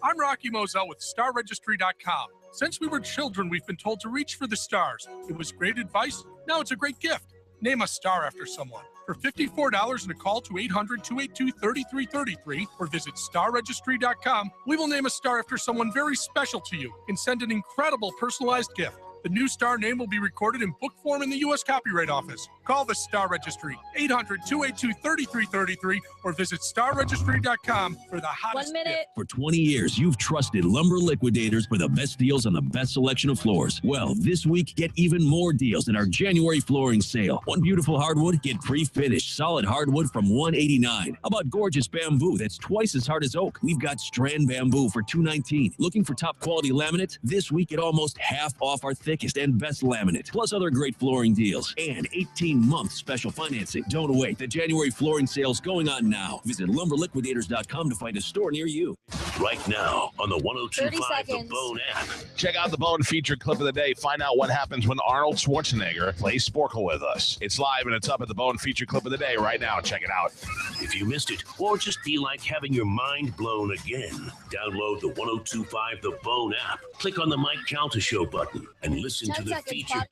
Speaker 28: I'm Rocky Moselle with StarRegistry.com. Since we were children, we've been told to reach for the stars. It was great advice. Now it's a great gift. Name a star after someone. For $54 and a call to 800-282-3333 or visit StarRegistry.com, we will name a star after someone very special to you and send an incredible personalized gift. The new star name will be recorded in book form in the U.S. Copyright Office. Call the Star Registry, 800-282-3333, or visit StarRegistry.com for the hottest
Speaker 29: 1 minute. gift.
Speaker 1: For 20 years, you've trusted Lumber Liquidators for the best deals on the best selection of floors. Well, this week, get even more deals in our January flooring sale. One beautiful hardwood, get pre-finished solid hardwood from $189. How about gorgeous bamboo that's twice as hard as oak? We've got strand bamboo for $219. Looking for top quality laminate? This week, get almost half off our thickest and best laminate, plus other great flooring deals and 18-month special financing. Don't wait. The January flooring sale's going on now. Visit lumberliquidators.com to find a store near you.
Speaker 18: Right now on the 102.5 The Bone app.
Speaker 14: Check out the Bone featured clip of the day. Find out what happens when Arnold Schwarzenegger plays Sporkle with us. It's live and it's up at the Bone featured clip of the day right now. Check it out.
Speaker 18: If you missed it or just feel like having your mind blown again, download the 102.5 The Bone app. Click on the Mike Calta Show button and listen to the feature.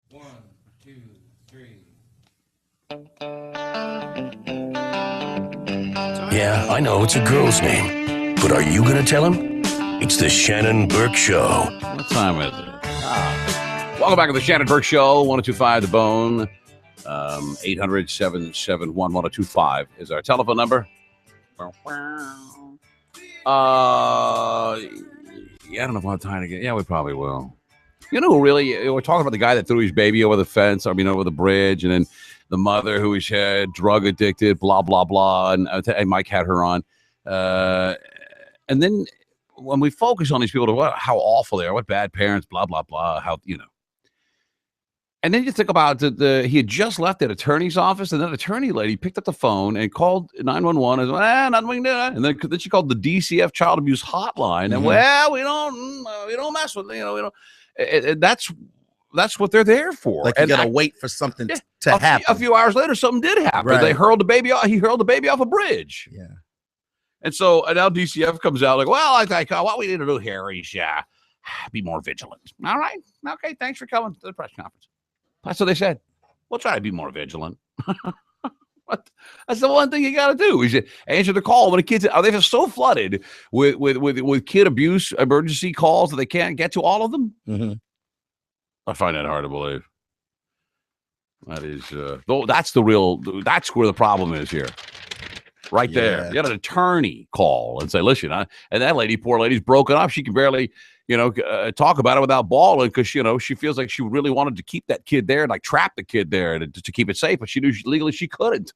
Speaker 30: One, two, three.
Speaker 18: Yeah, I know it's a girl's name, but are you going to tell him? It's the Shannon Burke Show.
Speaker 19: What time is it? Welcome back to the Shannon Burke Show, 102.5 The Bone. 800-771-1025 is our telephone number. Yeah, I don't know if we'll have time to get. Yeah, we probably will. You know, really, we're talking about the guy that threw his baby over the fence, over the bridge, and then the mother who was drug addicted, blah, blah, blah. And Mike had her on. And then when we focus on these people, how awful they are, what bad parents, blah, blah, blah, how, And then you think about he had just left that attorney's office, and that attorney lady picked up the phone and called 911 and said, nothing we can do. And then she called the DCF child abuse hotline. And well, we don't mess with, we don't. And that's what they're there for.
Speaker 21: Like you got to wait for something to happen.
Speaker 19: A few hours later, something did happen.
Speaker 21: Right.
Speaker 19: They hurled the baby off. He hurled the baby off a bridge.
Speaker 21: Yeah.
Speaker 19: And so now DCF comes out like, well, I think what we need to do here is be more vigilant. All right. Okay. Thanks for coming to the press conference. That's what they said. We'll try to be more vigilant. That's the one thing you got to do is you answer the call when the kids are they so flooded with kid abuse emergency calls that they can't get to all of them.
Speaker 21: Mm-hmm.
Speaker 19: I find that hard to believe. That is, that's where the problem is here. Right there. You got an attorney call and say, listen, and that poor lady's broken up. She can barely, talk about it without bawling because, she feels like she really wanted to keep that kid there and like trap the kid there to keep it safe. But she knew legally she couldn't.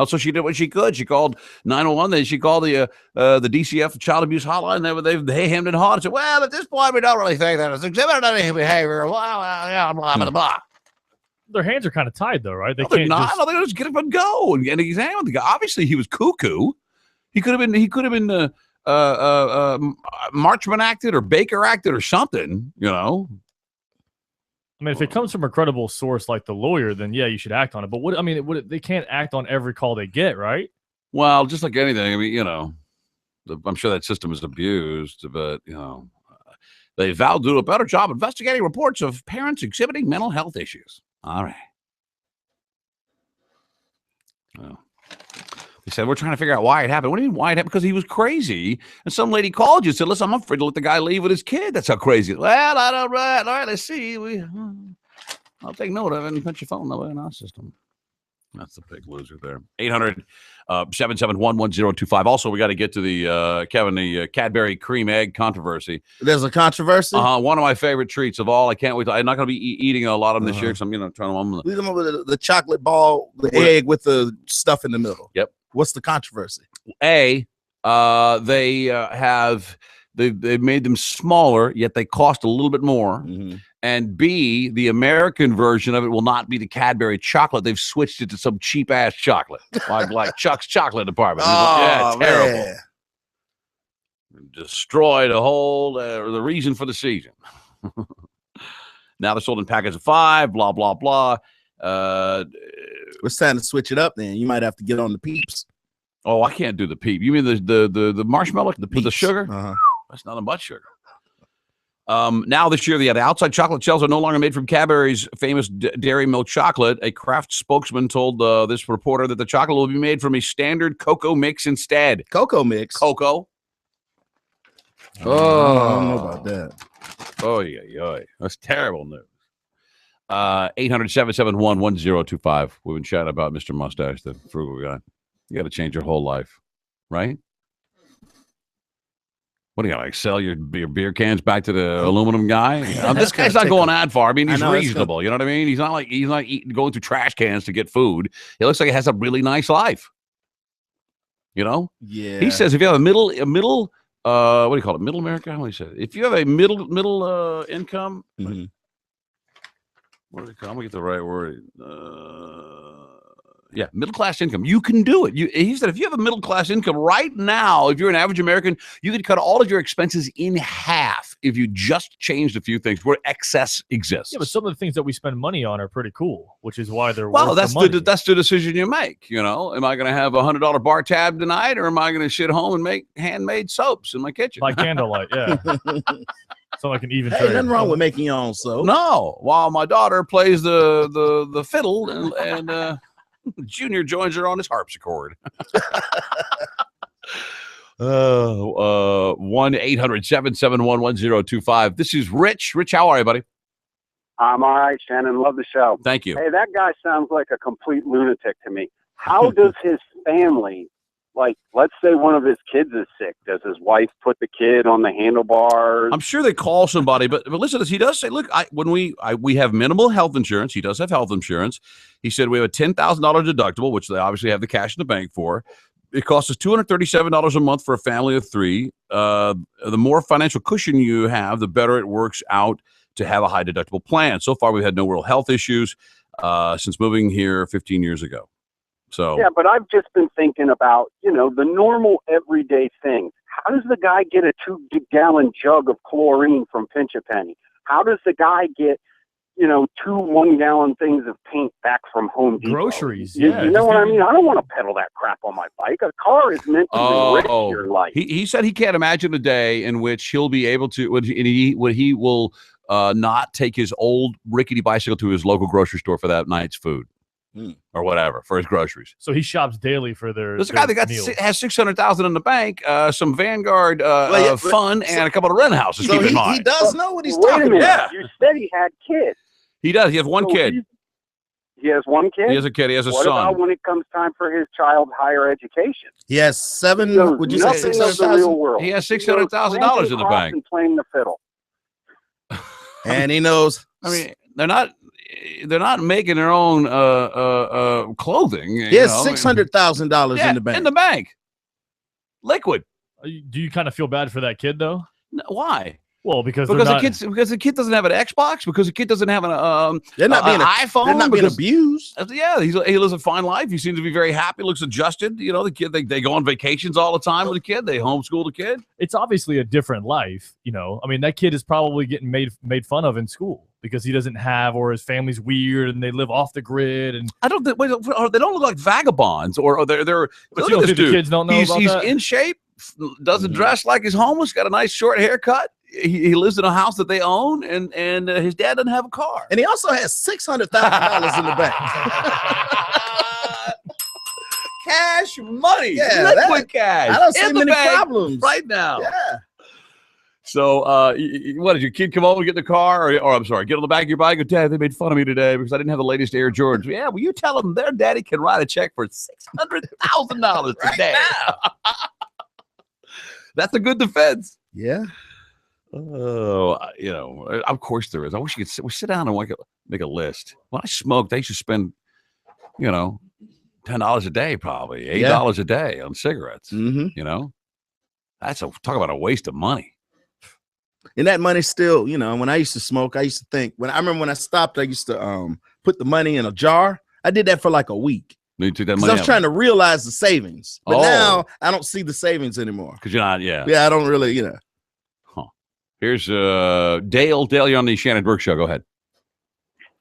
Speaker 19: So she did what she could. She called 911. Then she called the DCF child abuse hotline. They hemmed and hawed and said, well, at this point, we don't really think that it's exhibiting any behavior. Blah, blah, blah.
Speaker 20: Their hands are kind of tied, though, right?
Speaker 19: They can't not. No, they just get up and go and examine the guy. Obviously, he was cuckoo. He could have been Marchman acted or Baker acted or something, I
Speaker 20: mean, if it comes from a credible source like the lawyer, then yeah, you should act on it. But they can't act on every call they get, right?
Speaker 19: Well, just like anything, I mean, I'm sure that system is abused, but they vowed to do a better job investigating reports of parents exhibiting mental health issues. All right. Well, they said, we're trying to figure out why it happened. What do you mean why it happened? Because he was crazy. And some lady called you and said, listen, I'm afraid to let the guy leave with his kid. That's how crazy. Well, all right, let's see. I'll take note of it and put your phone number in our system. That's the big loser there. 800-771-1025. Also, we got to get to the Cadbury cream egg controversy.
Speaker 21: There's a controversy?
Speaker 19: One of my favorite treats of all. I can't wait. I'm not going to be eating a lot of them this year because I'm trying to.
Speaker 21: Leave them with the chocolate ball, the egg with the stuff in the middle.
Speaker 19: Yep.
Speaker 21: What's the controversy?
Speaker 19: They've made them smaller, yet they cost a little bit more.
Speaker 21: Mm-hmm.
Speaker 19: And B, the American version of it will not be the Cadbury chocolate. They've switched it to some cheap ass chocolate, like Chuck's chocolate department.
Speaker 21: Oh,
Speaker 19: terrible.
Speaker 21: Man.
Speaker 19: Destroyed the reason for the season. Now they're sold in packets of 5. Blah blah blah.
Speaker 21: It's time to switch it up. Then you might have to get on the Peeps.
Speaker 19: Oh, I can't do the Peep. You mean the marshmallow with the sugar?
Speaker 21: Uh-huh.
Speaker 19: That's not much sugar. Now this year, the outside chocolate shells are no longer made from Cadbury's famous dairy milk chocolate. A Kraft spokesman told this reporter that the chocolate will be made from a standard cocoa mix instead.
Speaker 21: Cocoa mix?
Speaker 19: Cocoa.
Speaker 21: Oh, I don't know about that.
Speaker 19: Oh, yeah. That's terrible news. 800-771-1025. We've been chatting about Mr. Mustache, the frugal guy. You got to change your whole life, right? What do you got? Like sell your beer cans back to the aluminum guy? This guy's not going that far. I mean, he's reasonable. You know what I mean? He's not going through trash cans to get food. He looks like he has a really nice life.
Speaker 21: Yeah.
Speaker 19: He says if you have a middle, what do you call it? Middle America? How do you say it? If you have a middle income,
Speaker 21: mm-hmm.
Speaker 19: What do they call it? I'm gonna get the right word. Middle class income. You can do it. He said if you have a middle class income right now, if you're an average American, you could cut all of your expenses in half if you just changed a few things where excess exists.
Speaker 20: Yeah, but some of the things that we spend money on are pretty cool, which is why they're
Speaker 19: well.
Speaker 20: Worth
Speaker 19: That's
Speaker 20: the money.
Speaker 19: that's the decision you make. Am I going to have $100 bar tab tonight, or am I going to sit home and make handmade soaps in my kitchen
Speaker 20: by candlelight? Yeah. So like an even.
Speaker 21: Hey, nothing wrong with making your own soap.
Speaker 19: No, while my daughter plays the fiddle and Junior joins her on his harpsichord. 1-800-771-1025. This is Rich. Rich, how are you, buddy?
Speaker 9: I'm all right, Shannon. Love the show.
Speaker 19: Thank you.
Speaker 9: Hey, that guy sounds like a complete lunatic to me. How does his family, like, let's say one of his kids is sick, does his wife put the kid on the handlebars?
Speaker 19: I'm sure they call somebody, but listen to this. He does say, look, when we have minimal health insurance. He does have health insurance. He said we have a $10,000 deductible, which they obviously have the cash in the bank for. It costs us $237 a month for a family of 3. The more financial cushion you have, the better it works out to have a high deductible plan. So far, we've had no real health issues since moving here 15 years ago. So
Speaker 9: yeah, but I've just been thinking about, the normal everyday things. How does the guy get a 2-gallon jug of chlorine from Pinch a Penny? How does the guy get, 2 1-gallon things of paint back from Home Depot?
Speaker 20: Groceries,
Speaker 9: You
Speaker 20: yeah.
Speaker 9: know what I mean? I don't want to pedal that crap on my bike. A car is meant to enrich your life.
Speaker 19: He said he can't imagine a day in which he'll be able to, when he will not take his old rickety bicycle to his local grocery store for that night's food. Or whatever for his groceries.
Speaker 20: So he shops daily for their.
Speaker 19: There's a guy that has $600,000 in the bank, some Vanguard fund, and a couple of rent houses.
Speaker 21: So
Speaker 19: keep in mind.
Speaker 21: he does know what he's
Speaker 9: Wait a
Speaker 21: talking
Speaker 9: minute.
Speaker 21: about.
Speaker 9: You said he had kids.
Speaker 19: He does. He has one kid.
Speaker 9: He has one kid?
Speaker 19: He has a kid. He has a
Speaker 9: what
Speaker 19: son.
Speaker 9: What about when it comes time for his child's higher education?
Speaker 21: He has seven. Would you say $600,000?
Speaker 19: He has $600,000 in the bank.
Speaker 9: And playing the fiddle.
Speaker 21: And he knows.
Speaker 19: I mean, they're not making their own clothing.
Speaker 21: He has $600,000 in the bank.
Speaker 19: In the bank. Liquid.
Speaker 20: Do you kind of feel bad for that kid though?
Speaker 19: No, why?
Speaker 20: Well, because
Speaker 19: the kid doesn't have an Xbox, because the kid doesn't have an
Speaker 21: they're not being
Speaker 19: iPhone.
Speaker 21: They're not being abused.
Speaker 19: Yeah, he lives a fine life. He seems to be very happy. Looks adjusted. The kid. They go on vacations all the time with the kid. They homeschool the kid.
Speaker 20: It's obviously a different life. I mean, that kid is probably getting made fun of in school because he doesn't have, or his family's weird and they live off the grid. And
Speaker 19: I don't. They don't look like vagabonds, or they're.
Speaker 20: But you don't think the kids don't know about
Speaker 19: He's
Speaker 20: that?
Speaker 19: in shape. Doesn't dress like he's homeless. Got a nice short haircut. He lives in a house that they own, and his dad doesn't have a car.
Speaker 21: And he also has $600,000 in the bank.
Speaker 19: Cash money.
Speaker 21: Yeah,
Speaker 19: liquid cash.
Speaker 21: I don't see
Speaker 19: in the
Speaker 21: many
Speaker 19: bank
Speaker 21: problems
Speaker 19: right now.
Speaker 21: Yeah.
Speaker 19: So, what did your kid come over and get in the car, or I'm sorry, get on the back of your bike? Go, Dad, they made fun of me today because I didn't have the latest Air Jordans. Yeah, well, you tell them their daddy can write a check for $600,000 today. That's a good defense.
Speaker 21: Yeah.
Speaker 19: Oh, of course there is. I wish you could sit down and make a list. When I smoked, I used to spend, $10 a day, probably $8 a day on cigarettes.
Speaker 21: Mm-hmm.
Speaker 19: Talk about a waste of money.
Speaker 21: And that money still, when I used to smoke, I used to think I remember when I stopped, I used to put the money in a jar. I did that for like a week.
Speaker 19: You took that
Speaker 21: Because
Speaker 19: money
Speaker 21: I was trying to realize the savings. But now I don't see the savings anymore.
Speaker 19: Because you're not, yeah.
Speaker 21: Yeah, I don't really,
Speaker 19: Huh. Here's Dale. Dale, you're on the Shannon Burke Show. Go ahead.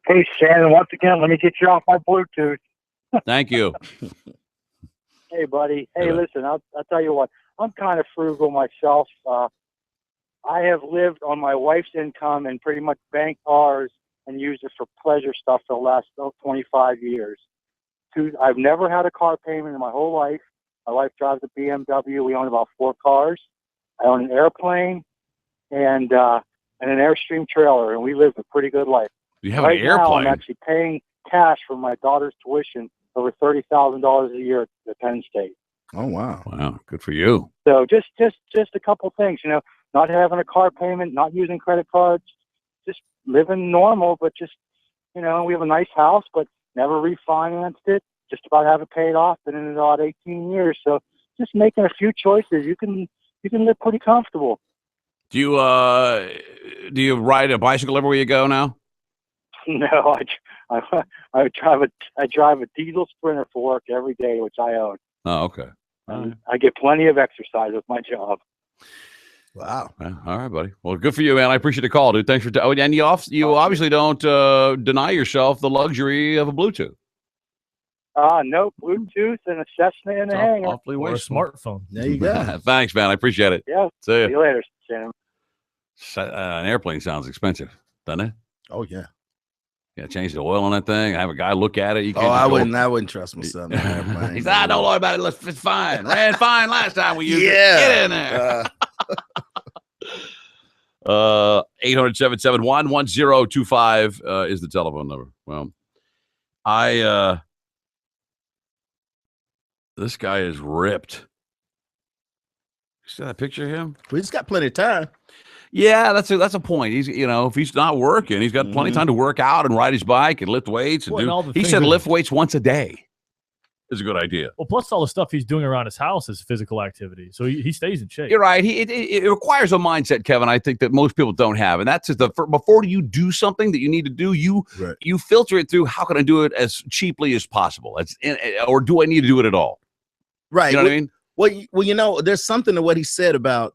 Speaker 6: Hey, Shannon, once again, let me get you off my Bluetooth.
Speaker 19: Thank you.
Speaker 6: Hey, buddy. Hey, listen, I'll tell you what. I'm kind of frugal myself. I have lived on my wife's income and pretty much banked ours and used it for pleasure stuff for the last 25 years. I've never had a car payment in my whole life. My wife drives a BMW. We own about 4 cars. I own an airplane and an Airstream trailer, and we live a pretty good life.
Speaker 19: You have
Speaker 6: right
Speaker 19: an airplane?
Speaker 6: Now, I'm actually paying cash for my daughter's tuition over $30,000 a year at Penn State.
Speaker 21: Oh, wow.
Speaker 19: Wow. Good for you.
Speaker 6: So just a couple things, not having a car payment, not using credit cards, just living normal, but just, we have a nice house, but never refinanced it, just about have it paid off, been in it about 18 years. So just making a few choices, you can live pretty comfortable.
Speaker 19: Do you ride a bicycle everywhere you go now?
Speaker 6: No, I drive a diesel Sprinter for work every day, which I own.
Speaker 19: Oh, okay.
Speaker 6: I get plenty of exercise with my job.
Speaker 21: Wow.
Speaker 19: All right, buddy. Well, good for you, man. I appreciate the call, dude. Thanks for and you obviously don't deny yourself the luxury of a Bluetooth.
Speaker 6: No, Bluetooth and a Cessna and a hanger.
Speaker 19: Awfully
Speaker 20: or a
Speaker 19: wasteful.
Speaker 20: smartphone.
Speaker 21: There you go.
Speaker 19: Thanks, man. I appreciate it.
Speaker 6: Yeah.
Speaker 19: See
Speaker 6: you later, Shannon.
Speaker 19: An airplane sounds expensive, doesn't it?
Speaker 21: Oh, yeah.
Speaker 19: Yeah, change the oil on that thing. Have a guy look at it. You can't
Speaker 21: I wouldn't trust myself.
Speaker 19: He said, "Don't worry about it. It's fine. Ran fine last time we used it. Get in there." 800-771-1025 is the telephone number. Well, this guy is ripped. See that picture of him?
Speaker 21: We just got plenty of time.
Speaker 19: Yeah, that's a point. He's if he's not working, he's got plenty of time to work out and ride his bike and lift weights and
Speaker 20: Well, and all the
Speaker 19: He
Speaker 20: things
Speaker 19: said
Speaker 20: that-
Speaker 19: lift weights once a day. is a good idea.
Speaker 20: Well, plus all the stuff he's doing around his house is physical activity, so he stays in shape.
Speaker 19: You're right. It requires a mindset, Kevin, I think that most people don't have. And that's just before you do something that you need to do, you filter it through, how can I do it as cheaply as possible? Or do I need to do it at all?
Speaker 21: Right.
Speaker 19: You know what I mean?
Speaker 21: Well, there's something to what he said about,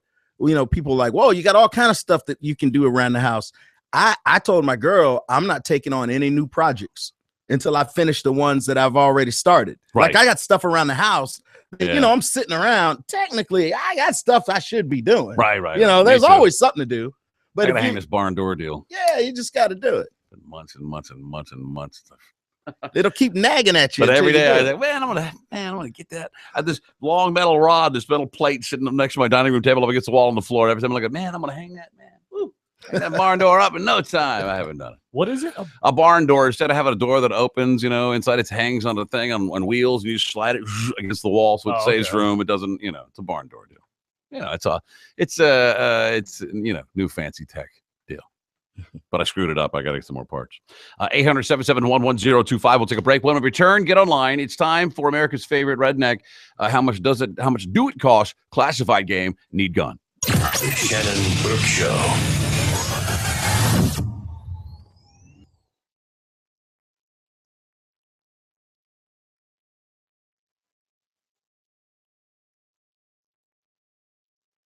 Speaker 21: people like, whoa, you got all kind of stuff that you can do around the house. I told my girl, I'm not taking on any new projects until I finish the ones that I've already started.
Speaker 19: Right.
Speaker 21: Like I got stuff around the house.
Speaker 19: Yeah.
Speaker 21: I'm sitting around. Technically, I got stuff I should be doing.
Speaker 19: Right.
Speaker 21: There's always something to do. But
Speaker 19: I gotta hang this barn door deal.
Speaker 21: Yeah, you just got to do it.
Speaker 19: Months and months and months and months.
Speaker 21: It'll keep nagging at you.
Speaker 19: But every day I think, man, I'm gonna get that. I have this long metal rod, this metal plate sitting up next to my dining room table up against the wall on the floor. Every time I'm like, man, I'm gonna hang that, man. Woo. Hang that barn door up in no time. I haven't done it.
Speaker 20: What is it?
Speaker 19: A barn door. Instead of having a door that opens, inside it hangs on the thing on wheels, and you just slide it against the wall so it saves room. It doesn't, it's a barn door deal. It's new fancy tech deal. But I screwed it up. I got to get some more parts. 800-771-1025. We'll take a break. When we return, get online. It's time for America's favorite redneck. How much do it cost? Classified game. Need gun.
Speaker 18: The Shannon Burke Show.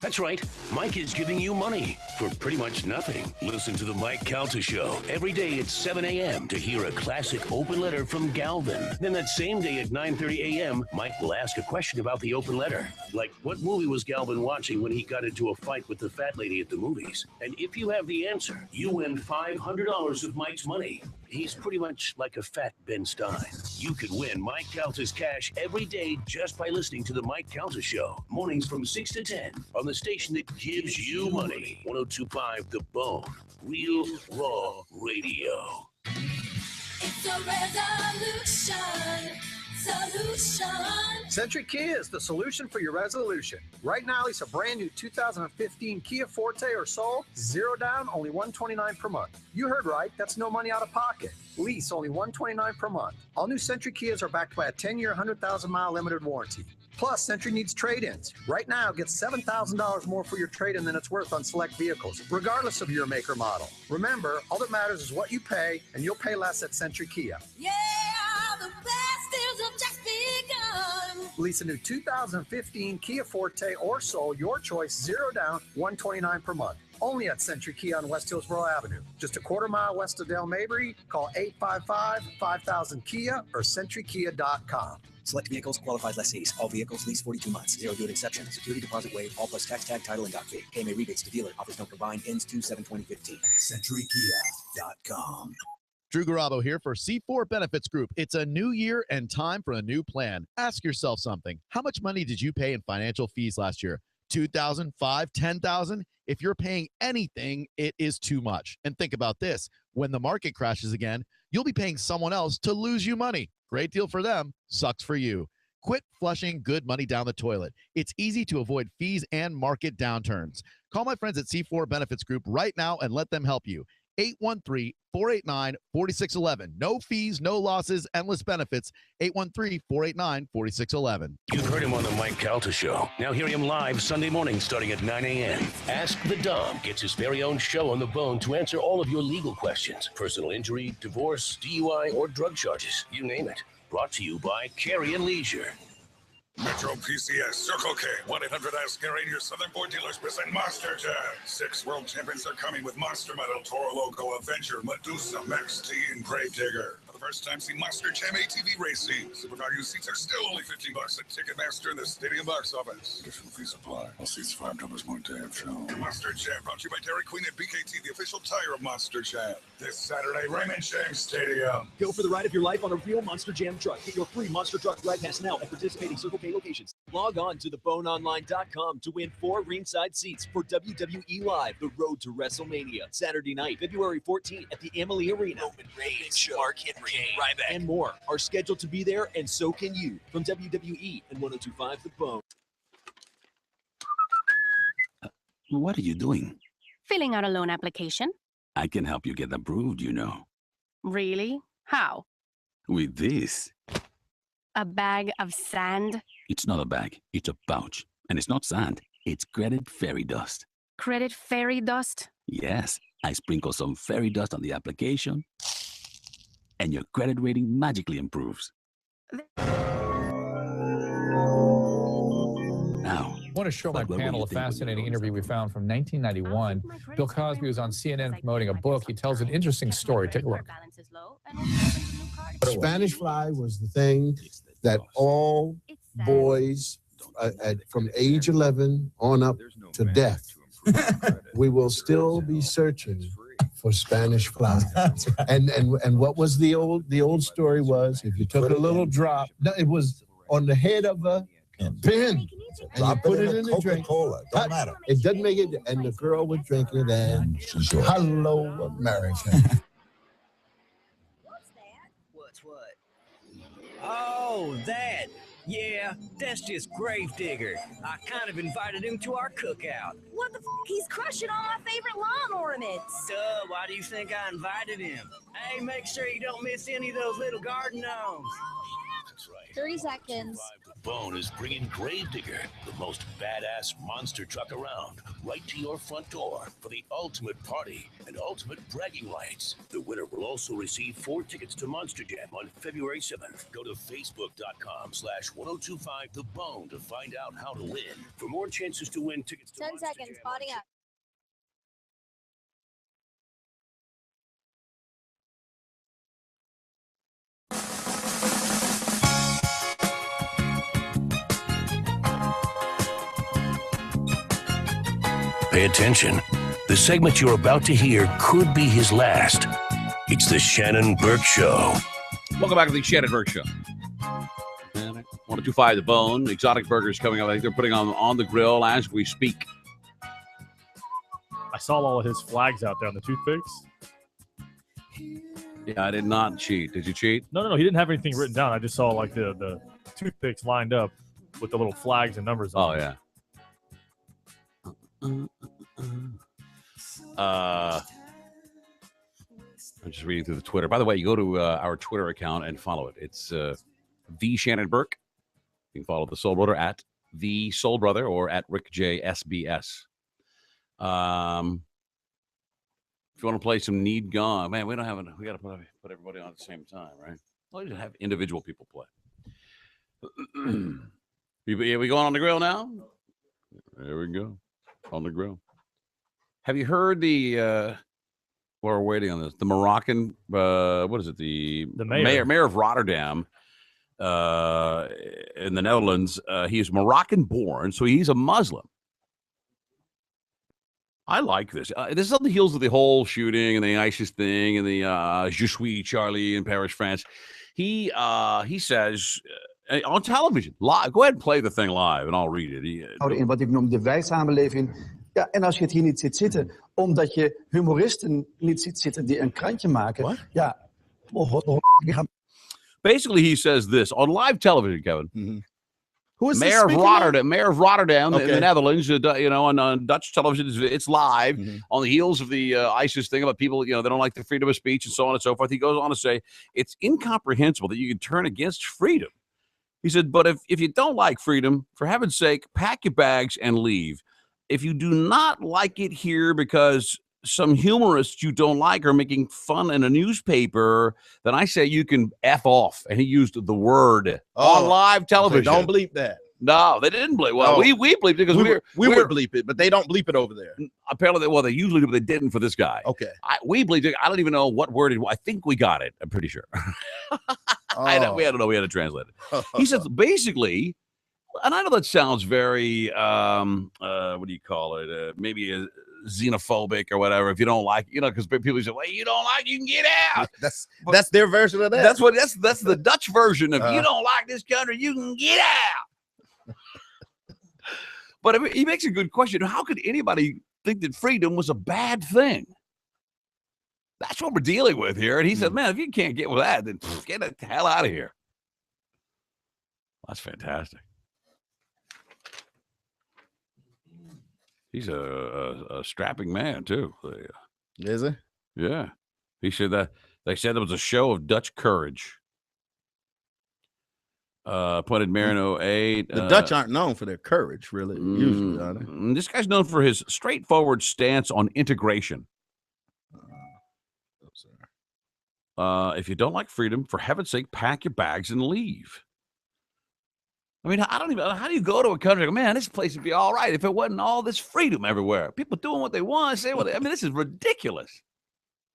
Speaker 18: That's right. Mike is giving you money for pretty much nothing. Listen to the Mike Calta Show every day at 7 a.m. to hear a classic open letter from Galvin. Then that same day at 9:30 a.m., Mike will ask a question about the open letter. Like, what movie was Galvin watching when he got into a fight with the fat lady at the movies? And if you have the answer, you win $500 of Mike's money. He's pretty much like a fat Ben Stein. You could win Mike Calta's cash every day just by listening to the Mike Calta Show. Mornings from 6 to 10 on the station that gives you money. 102.5 The Bone. Real Raw Radio.
Speaker 5: It's a resolution. Century Kia is the solution for your resolution. Right now, lease a brand new 2015 Kia Forte or Soul, 0 down, only $129 per month. You heard right, that's no money out of pocket. Lease only $129 per month. All new Century Kias are backed by a 10-year, 100,000-mile limited warranty. Plus, Century needs trade-ins. Right now, get $7,000 more for your trade-in than it's worth on select vehicles, regardless of your make or model. Remember, all that matters is what you pay, and you'll pay less at Century Kia. Yeah, the best deals have just begun. Lease a new 2015 Kia Forte or Soul, your choice, 0 down, $129 per month. Only at Century Kia on West Hillsboro Avenue. Just a quarter mile west of Del Mabry. Call 855-5000-KIA or centurykia.com.
Speaker 10: Select vehicles, qualified lessees. All vehicles, lease 42 months. 0 due at exception. Security deposit waived. All plus tax tag, title, and dock fee. KMA rebates to dealer. Offers don't combine. Ends 2/7/2015. CenturyKia.com.
Speaker 14: Drew Garabo here for C4 Benefits Group. It's a new year and time for a new plan. Ask yourself something. How much money did you pay in financial fees last year? $2,000, $5,000, $10,000? If you're paying anything, it is too much. And think about this. When the market crashes again, you'll be paying someone else to lose you money. Great deal for them, sucks for you. Quit flushing good money down the toilet. It's easy to avoid fees and market downturns. Call my friends at C4 Benefits Group right now and let them help you. 813-489-4611. No fees, no losses, endless benefits. 813-489-4611.
Speaker 18: You've heard him on the Mike Calta Show. Now hear him live Sunday morning starting at 9 a.m. Ask the Dom gets his very own show on the bone to answer all of your legal questions. Personal injury, divorce, DUI, or drug charges. You name it. Brought to you by Carry and Leisure.
Speaker 11: Metro PCS, Circle K, 1-800-ASK-GARY, and your Southern Board dealers present Monster Jam. 6 world champions are coming with Monster Medal, Toro Loco, Avenger, Medusa, Max T, and Gravedigger. For the first time, see Monster Jam ATV racing. Super value seats are still only $15 at Ticketmaster and the Stadium box office. Additional fees apply. All seats $5 more day of show. Monster Jam, brought to you by Dairy Queen and BKT, the official tire of Monster Jam. This Saturday, Raymond James Stadium.
Speaker 12: Go for the ride of your life on a real Monster Jam truck. Get your free Monster Truck Ride Pass now at participating Circle K locations. Log on to theboneonline.com to win 4 ringside seats for WWE Live, The Road to WrestleMania, Saturday night, February 14th at the Amalie Arena. Roman Reigns, Mark Henry, Ryback, and more are scheduled to be there, and so can you. From WWE and 102.5 The Bone.
Speaker 17: What are you doing?
Speaker 23: Filling out a loan application.
Speaker 17: I can help you get approved, you know.
Speaker 23: Really? How?
Speaker 17: With this.
Speaker 23: A bag of sand?
Speaker 17: It's not a bag, it's a pouch. And it's not sand, it's credit fairy dust.
Speaker 23: Credit fairy dust?
Speaker 17: Yes, I sprinkle some fairy dust on the application, and your credit rating magically improves. Now,
Speaker 2: I want to show my panel a fascinating interview we found from 1991. Bill Cosby was on CNN promoting a book. He tells an interesting story. Take a look.
Speaker 4: Spanish fly was the thing that all boys from age 11 on up to death, we will still be searching for Spanish fly. And what was the old story was, if you took a little drop, it was on the head of a pin, and you put it in the drink. Coca-Cola, don't matter. It doesn't make it, and the girl would drink it, and hello, America.
Speaker 7: What's what? Oh, that. Yeah, that's just Gravedigger. I kind of invited him to our cookout.
Speaker 8: What the f***? He's crushing all my favorite lawn ornaments.
Speaker 7: Duh, why do you think I invited him? Hey, make sure you don't miss any of those little garden gnomes.
Speaker 8: 30 seconds.
Speaker 18: The Bone is bringing Gravedigger, the most badass monster truck around, right to your front door for the ultimate party and ultimate bragging rights. The winner will also receive 4 tickets to Monster Jam on February 7th. Go to facebook.com/1025 The Bone to find out how to win. For more chances to win tickets to
Speaker 8: 10
Speaker 18: Monster
Speaker 8: seconds,
Speaker 18: Jam
Speaker 8: spotting up.
Speaker 18: Pay attention. The segment you're about to hear could be his last. It's the Shannon Burke Show.
Speaker 19: Welcome back to the Shannon Burke Show. 1025 The Bone. Exotic Burgers coming up. I think they're putting on the grill as we speak.
Speaker 20: I saw all of his flags out there on the toothpicks.
Speaker 19: Yeah, I did not cheat. Did you cheat?
Speaker 20: No. He didn't have anything written down. I just saw like the toothpicks lined up with the little flags and numbers on.
Speaker 19: Oh, yeah. I'm just reading through the Twitter. By the way, you go to our Twitter account and follow it. It's the Shannon Burke. You can follow the Soul Brother at the Soul Brother or at Rick J SBS. If you want to play some Need Gone, man, we don't have we got to put everybody on at the same time, right? Well, you have individual people play. We going on the grill now? There we go. On the grill. Have you heard the we're waiting on this, the Moroccan what is it, the mayor of Rotterdam in the Netherlands? He's Moroccan born, so he's a Muslim. I like this. This is on the heels of the whole shooting and the ISIS thing and the Je suis Charlie in Paris, France. He says on television, live. Go ahead and play the thing live, and I'll read it.
Speaker 15: In wat ik noem de wijsamenleving. Ja, en als je het hier niet ziet zitten, omdat je humoristen niet ziet zitten die een krantje maken. What? Ja.
Speaker 19: Basically, he says this on live television, Kevin.
Speaker 21: Mm-hmm. Who is
Speaker 19: Mayor of Rotterdam in the Netherlands, on Dutch television, it's live on the heels of the ISIS thing about people, they don't like the freedom of speech and so on and so forth. He goes on to say, it's incomprehensible that you can turn against freedom. He said, but if you don't like freedom, for heaven's sake, pack your bags and leave. If you do not like it here because some humorists you don't like are making fun in a newspaper, then I say you can F off. And he used the word on live television.
Speaker 21: Don't bleep that.
Speaker 19: No, they didn't bleep. Well, we bleeped it because
Speaker 21: we would bleep it, but they don't bleep it over there.
Speaker 19: Apparently, they usually do, but they didn't for this guy.
Speaker 21: Okay.
Speaker 19: We bleeped it. I don't even know what word I think we got it. I'm pretty sure. I don't know. We had to translate it. He says basically, and I know that sounds very, what do you call it? Maybe xenophobic or whatever. If you don't like, because people say, well, you don't like, you can get out.
Speaker 21: That's their version of that.
Speaker 19: That's the Dutch version of you don't like this country, you can get out. But I mean, he makes a good question. How could anybody think that freedom was a bad thing? That's what we're dealing with here. And he said, man, if you can't get with that, then get the hell out of here. That's fantastic. He's a strapping man, too.
Speaker 21: Is he?
Speaker 19: Yeah. He said that they said it was a show of Dutch courage. Appointed Marino 8.
Speaker 21: The Dutch aren't known for their courage, really. Usually, are they?
Speaker 19: This guy's known for his straightforward stance on integration. If you don't like freedom, for heaven's sake, pack your bags and leave. I mean, I don't even. How do you go to a country? Man, this place would be all right if it wasn't all this freedom everywhere. People doing what they want, say what they. I mean, this is ridiculous.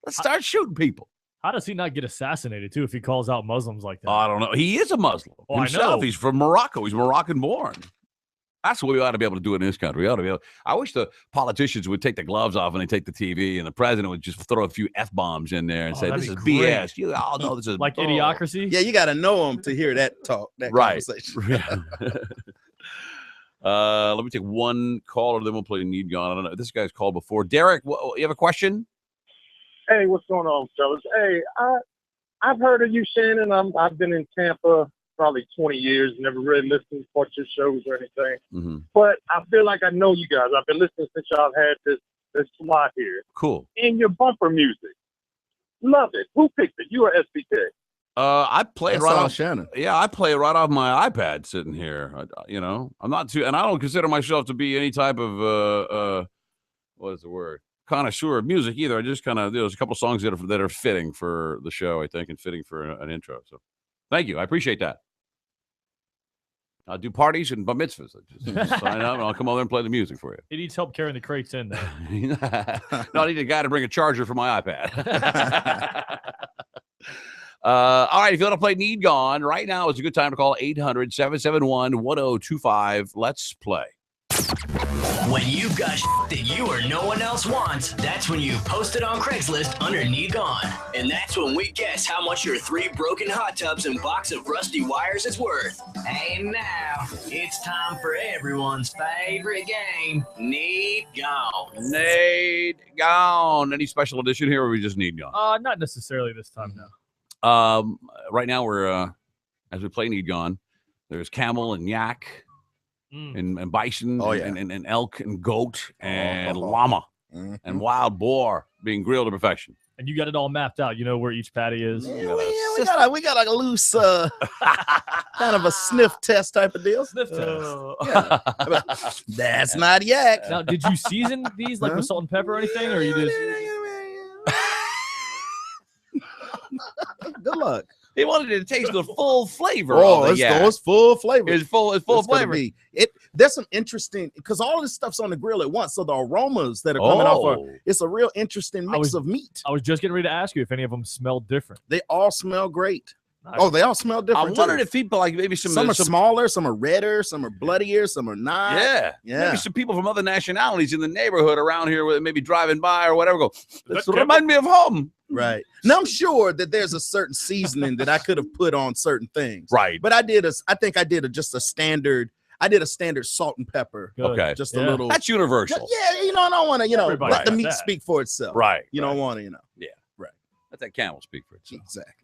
Speaker 19: Let's start shooting people.
Speaker 20: How does he not get assassinated too if he calls out Muslims like that?
Speaker 19: I don't know. He is a Muslim himself.
Speaker 20: I know.
Speaker 19: He's from Morocco. He's Moroccan born. That's what we ought to be able to do in this country. We ought to be able. I wish the politicians would take the gloves off and they take the TV, and the president would just throw a few F-bombs in there and say, "This is BS." You all know this is
Speaker 20: like Idiocracy.
Speaker 21: Yeah, you got to know him to hear that talk, that conversation.
Speaker 19: Let me take one caller, then we'll play Need Gone. I don't know. This guy's called before. Derek, you have a question?
Speaker 3: Hey, what's going on, fellas? Hey, I've heard of you, Shannon. I've been in Tampa probably 20 years, never really listened to your shows or anything.
Speaker 19: Mm-hmm.
Speaker 3: But I feel like I know you guys. I've been listening since y'all had this slot here.
Speaker 19: Cool.
Speaker 3: In your bumper music. Love it. Who picked it? You or SBK?
Speaker 19: I play it
Speaker 21: That's
Speaker 19: right
Speaker 21: all
Speaker 19: off
Speaker 21: Shannon.
Speaker 19: Yeah, I play it right off my iPad sitting here. I'm not too, and I don't consider myself to be any type of what is the word? Connoisseur of music either. I just kind of there's a couple songs that are fitting for the show, I think, and fitting for an intro. So, thank you, I appreciate that. I'll do parties and bar mitzvahs. Just sign up, and I'll come over and play the music for you.
Speaker 20: He needs help carrying the crates in there.
Speaker 19: No, I need a guy to bring a charger for my iPad. All right, if you want to play Need Gone, right now is a good time to call 800-771-1025. Let's play.
Speaker 7: When you've got that you or no one else wants, that's when you post it on Craigslist under Need Gone. And that's when we guess how much your 3 broken hot tubs and box of rusty wires is worth. And now, it's time for everyone's favorite game, Need Gone.
Speaker 19: Need Gone. Any special edition here, or we just Need Gone?
Speaker 20: Not necessarily this time, no.
Speaker 19: Right now, we're as we play Need Gone, there's camel and yak. And bison and elk and goat and llama and wild boar being grilled to perfection.
Speaker 20: And you got it all mapped out. You know where each patty is.
Speaker 21: Yeah, we got like a loose kind of a sniff test type of deal.
Speaker 20: Sniff test.
Speaker 21: That's not yak.
Speaker 20: Now, did you season these like with salt and pepper or anything, or you just?
Speaker 21: Good luck.
Speaker 19: He wanted it to taste the full flavor.
Speaker 21: It's full flavor.
Speaker 19: It's full flavor.
Speaker 21: There's some interesting because all this stuff's on the grill at once, so the aromas that are coming off it's a real interesting mix of meat.
Speaker 20: I was just getting ready to ask you if any of them smell different.
Speaker 21: They all smell great. They all smell different.
Speaker 19: I wondered if people like maybe some
Speaker 21: are smaller, some are redder, some are bloodier, some are not.
Speaker 19: Yeah. Maybe some people from other nationalities in the neighborhood around here, maybe driving by or whatever, go, this remind me of home.
Speaker 21: Right. Now I'm sure that there's a certain seasoning that I could have put on certain things.
Speaker 19: Right.
Speaker 21: But I think I did a standard salt and pepper.
Speaker 20: Good.
Speaker 19: Okay.
Speaker 21: Just a little.
Speaker 19: That's universal.
Speaker 21: Yeah, I don't want to,
Speaker 20: Everybody
Speaker 21: let the
Speaker 20: does
Speaker 21: meat
Speaker 20: that.
Speaker 21: speak for itself.
Speaker 19: Right.
Speaker 21: You don't want to,
Speaker 19: Yeah.
Speaker 21: Right.
Speaker 19: Let that camel speak for itself.
Speaker 21: Exactly.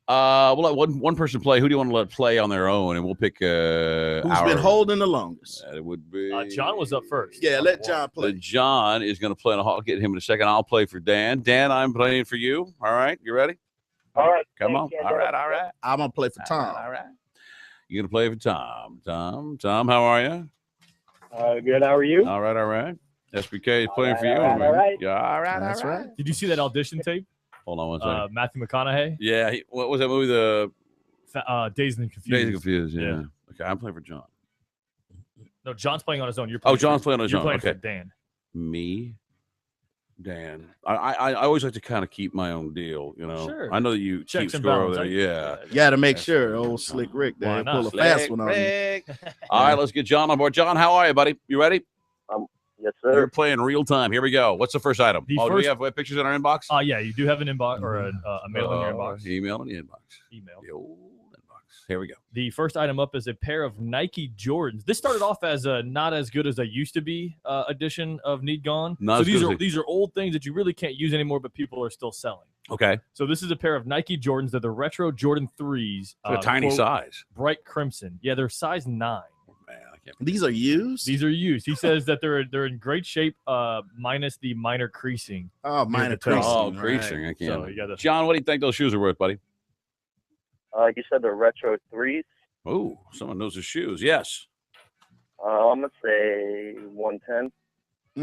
Speaker 19: We'll let one person play. Who do you want to let play on their own? And we'll pick
Speaker 21: who's been holding the longest.
Speaker 19: It would be
Speaker 20: John was up first.
Speaker 21: Yeah, let John play.
Speaker 19: John is going to play, and I'll get him in a second. I'll play for Dan. Dan, I'm playing for you. All right, you ready?
Speaker 3: All right.
Speaker 19: Come on. All right.
Speaker 21: I'm gonna play for Tom.
Speaker 19: All right. You're gonna play for Tom. Tom, how are you?
Speaker 3: Good. How are you?
Speaker 19: All right. SBK is playing for you.
Speaker 3: All right.
Speaker 19: Yeah, all right.
Speaker 21: That's right.
Speaker 20: Did you see that audition tape?
Speaker 19: Hold on one second.
Speaker 20: Matthew McConaughey.
Speaker 19: Yeah. What was that movie? The
Speaker 20: Dazed and Confused.
Speaker 19: Dazed and Confused. Yeah. Okay, I'm playing for John.
Speaker 20: No, John's playing on his own. You're playing
Speaker 19: John's playing on his
Speaker 20: you're
Speaker 19: own.
Speaker 20: Playing
Speaker 19: Okay.
Speaker 20: for Dan.
Speaker 19: Me, Dan. I always like to kind of keep my own deal.
Speaker 20: Sure.
Speaker 19: I know that you
Speaker 20: Checks
Speaker 19: keep
Speaker 20: and
Speaker 19: score over
Speaker 20: balances.
Speaker 19: there. Yeah.
Speaker 21: You got to make sure, old Slick Rick,
Speaker 20: Why
Speaker 21: there
Speaker 20: not?
Speaker 21: pull a fast one on you.
Speaker 19: Rick. All right, let's get John on board. John, how are you, buddy? You ready?
Speaker 3: Yes,
Speaker 19: You're
Speaker 3: sir. playing
Speaker 19: real time. Here we go. What's the first item?
Speaker 20: The
Speaker 19: Do we have pictures in our inbox?
Speaker 20: Yeah, you do have an inbox or a mail in your inbox.
Speaker 19: Email in the inbox.
Speaker 20: Email.
Speaker 19: The old inbox. Here we go.
Speaker 20: The first item up is a pair of Nike Jordans. This started off as a not as good as they used to be edition of Need Gone.
Speaker 19: Not
Speaker 20: So
Speaker 19: as good as
Speaker 20: these are old things that you really can't use anymore, but people are still selling.
Speaker 19: Okay.
Speaker 20: So this is a pair of Nike Jordans. They're the retro Jordan 3s.
Speaker 19: A tiny
Speaker 20: quote,
Speaker 19: size.
Speaker 20: Bright crimson. Yeah, they're size 9.
Speaker 21: These are used.
Speaker 20: These are used. He says that they're in great shape, minus the minor creasing.
Speaker 21: Oh, minor creasing.
Speaker 19: Oh, creasing. I can't.
Speaker 20: So you got
Speaker 19: John, what do you think those shoes are worth, buddy?
Speaker 3: You said the retro 3s.
Speaker 19: Oh, someone knows his shoes. Yes.
Speaker 1: I'm gonna say 110.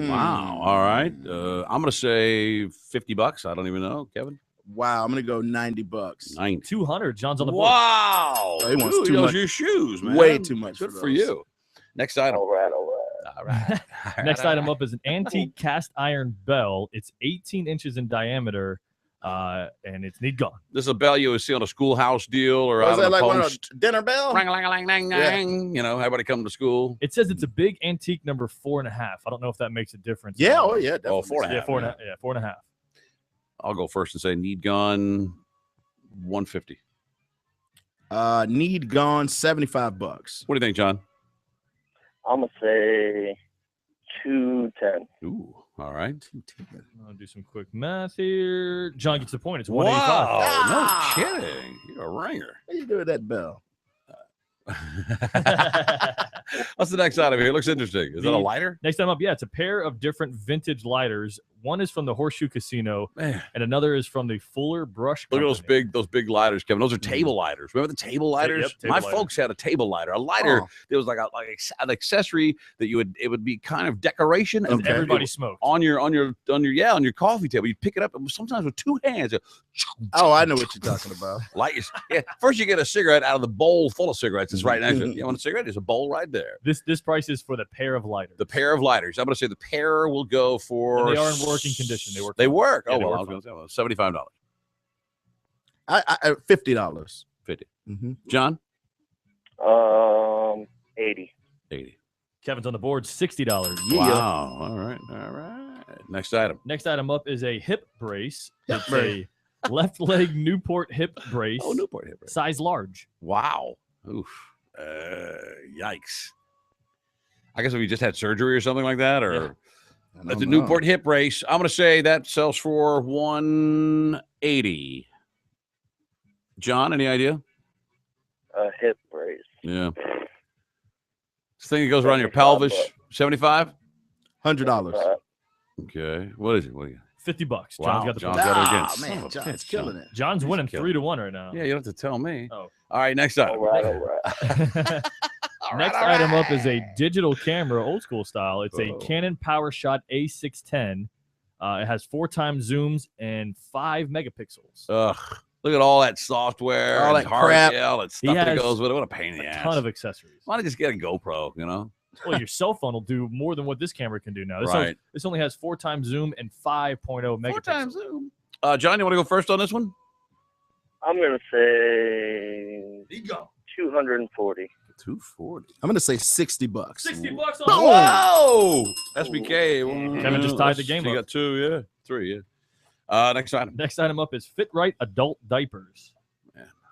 Speaker 19: Wow. All right. I'm gonna say $50. I don't even know, Kevin.
Speaker 21: Wow, I'm gonna go $90.
Speaker 20: 200. John's on the board.
Speaker 19: Wow.
Speaker 21: Oh, he wants
Speaker 19: Ooh,
Speaker 21: too
Speaker 19: knows
Speaker 21: much.
Speaker 19: your shoes, man.
Speaker 21: Way too much.
Speaker 19: Good for you. Next item.
Speaker 1: All right.
Speaker 19: All right.
Speaker 20: Next item up is an antique cast iron bell. It's 18 inches in diameter, and it's need gone.
Speaker 19: This is a bell you would see on a schoolhouse deal or
Speaker 21: Was
Speaker 19: out
Speaker 21: that
Speaker 19: on a
Speaker 21: like one of
Speaker 19: post.
Speaker 21: a dinner bell?
Speaker 19: Ring-a-ling-a-ling-a-ling. You know, everybody come to school.
Speaker 20: It says it's a big antique number 4.5. I don't know if that makes a difference.
Speaker 21: Yeah, oh yeah, definitely.
Speaker 19: Oh, 4.5.
Speaker 20: Yeah, 4.5. Yeah, 4.5.
Speaker 19: I'll go first and say need gone 150.
Speaker 21: Need gone $75.
Speaker 19: What do you think, John?
Speaker 1: I'm gonna say 210.
Speaker 19: Ooh, all right.
Speaker 20: I'll do some quick math here. John gets the point. It's
Speaker 19: Wow,
Speaker 20: 185.
Speaker 19: no kidding. You're a ringer.
Speaker 21: What do you do with that bell?
Speaker 19: What's the next item here? Looks interesting. Is that a lighter?
Speaker 20: Next time up, yeah, it's a pair of different vintage lighters. One is from the Horseshoe Casino, and another is from the Fuller Brush
Speaker 19: Look
Speaker 20: Company.
Speaker 19: at those big lighters, Kevin. Those are table lighters. Remember the table lighters?
Speaker 20: Yep, table
Speaker 19: My
Speaker 20: lighter.
Speaker 19: folks had a table lighter. A lighter
Speaker 21: Oh.
Speaker 19: that was like an accessory that it would be kind of decoration and
Speaker 20: Okay. Everybody
Speaker 19: it was
Speaker 20: smoked.
Speaker 19: on your coffee table. You pick it up and sometimes with two hands.
Speaker 21: Oh, I know what you're talking about.
Speaker 19: Light yeah. First you get a cigarette out of the bowl full of cigarettes. It's right next to it. You want a cigarette? There's a bowl right there.
Speaker 20: This price is for the pair of lighters.
Speaker 19: The pair of lighters. I'm going to say the pair will go for.
Speaker 20: And they are in working condition. They work.
Speaker 19: They
Speaker 20: fine.
Speaker 19: work.
Speaker 20: Yeah,
Speaker 19: Oh
Speaker 20: they
Speaker 19: well,
Speaker 20: work
Speaker 19: I was going to say $75.
Speaker 21: I $50.
Speaker 19: 50.
Speaker 21: Mm-hmm.
Speaker 19: John.
Speaker 1: 80.
Speaker 19: 80.
Speaker 20: Kevin's on the board. $60.
Speaker 19: Wow. All right. Next item.
Speaker 20: Next item up is a hip brace.
Speaker 21: Hip
Speaker 20: It's
Speaker 21: brace.
Speaker 20: a left leg Newport hip brace.
Speaker 19: Oh, Newport hip brace.
Speaker 20: Size large.
Speaker 19: Wow. Oof. Yikes. I guess if you just had surgery or something like that, or that's a Newport hip brace. I'm going to say that sells for $180. John, any idea?
Speaker 1: A hip brace.
Speaker 19: Yeah. This thing that goes around your pelvis. 75?
Speaker 21: $100.
Speaker 19: Okay. What is it? What do you?
Speaker 20: $50. John's
Speaker 19: Wow,
Speaker 20: got the
Speaker 19: John's
Speaker 20: point.
Speaker 19: got it again.
Speaker 21: Oh, man, John's killing it.
Speaker 20: John's winning
Speaker 19: killing
Speaker 20: 3-1 right now.
Speaker 19: Yeah, you don't have to tell me.
Speaker 20: Oh.
Speaker 19: All right, next item.
Speaker 1: All right.
Speaker 20: Next item up is a digital camera, old school style. It's a Canon PowerShot A610. It has 4x zooms and 5 megapixels.
Speaker 19: Ugh. Look at all that software.
Speaker 21: All
Speaker 19: and
Speaker 21: that
Speaker 19: hard-
Speaker 21: crap.
Speaker 19: Yeah, all that
Speaker 20: He
Speaker 19: stuff that
Speaker 20: has
Speaker 19: goes with it. What a pain in the
Speaker 20: a
Speaker 19: ass.
Speaker 20: ton of accessories.
Speaker 19: Why don't you just get a GoPro, you know?
Speaker 20: Well, your cell phone will do more than what this camera can do now.
Speaker 19: Right.
Speaker 20: This only has 4x zoom and 5.0 megapixels.
Speaker 19: 4x zoom. John, you want to go first on this one?
Speaker 1: I'm gonna say 240.
Speaker 19: 240.
Speaker 21: I'm gonna say $60.
Speaker 20: $60 on
Speaker 19: Whoa! SBK.
Speaker 20: Kevin just tied the game
Speaker 19: You
Speaker 20: up.
Speaker 19: got 2, yeah. 3, yeah. Next item.
Speaker 20: Next item up is Fit Right adult diapers.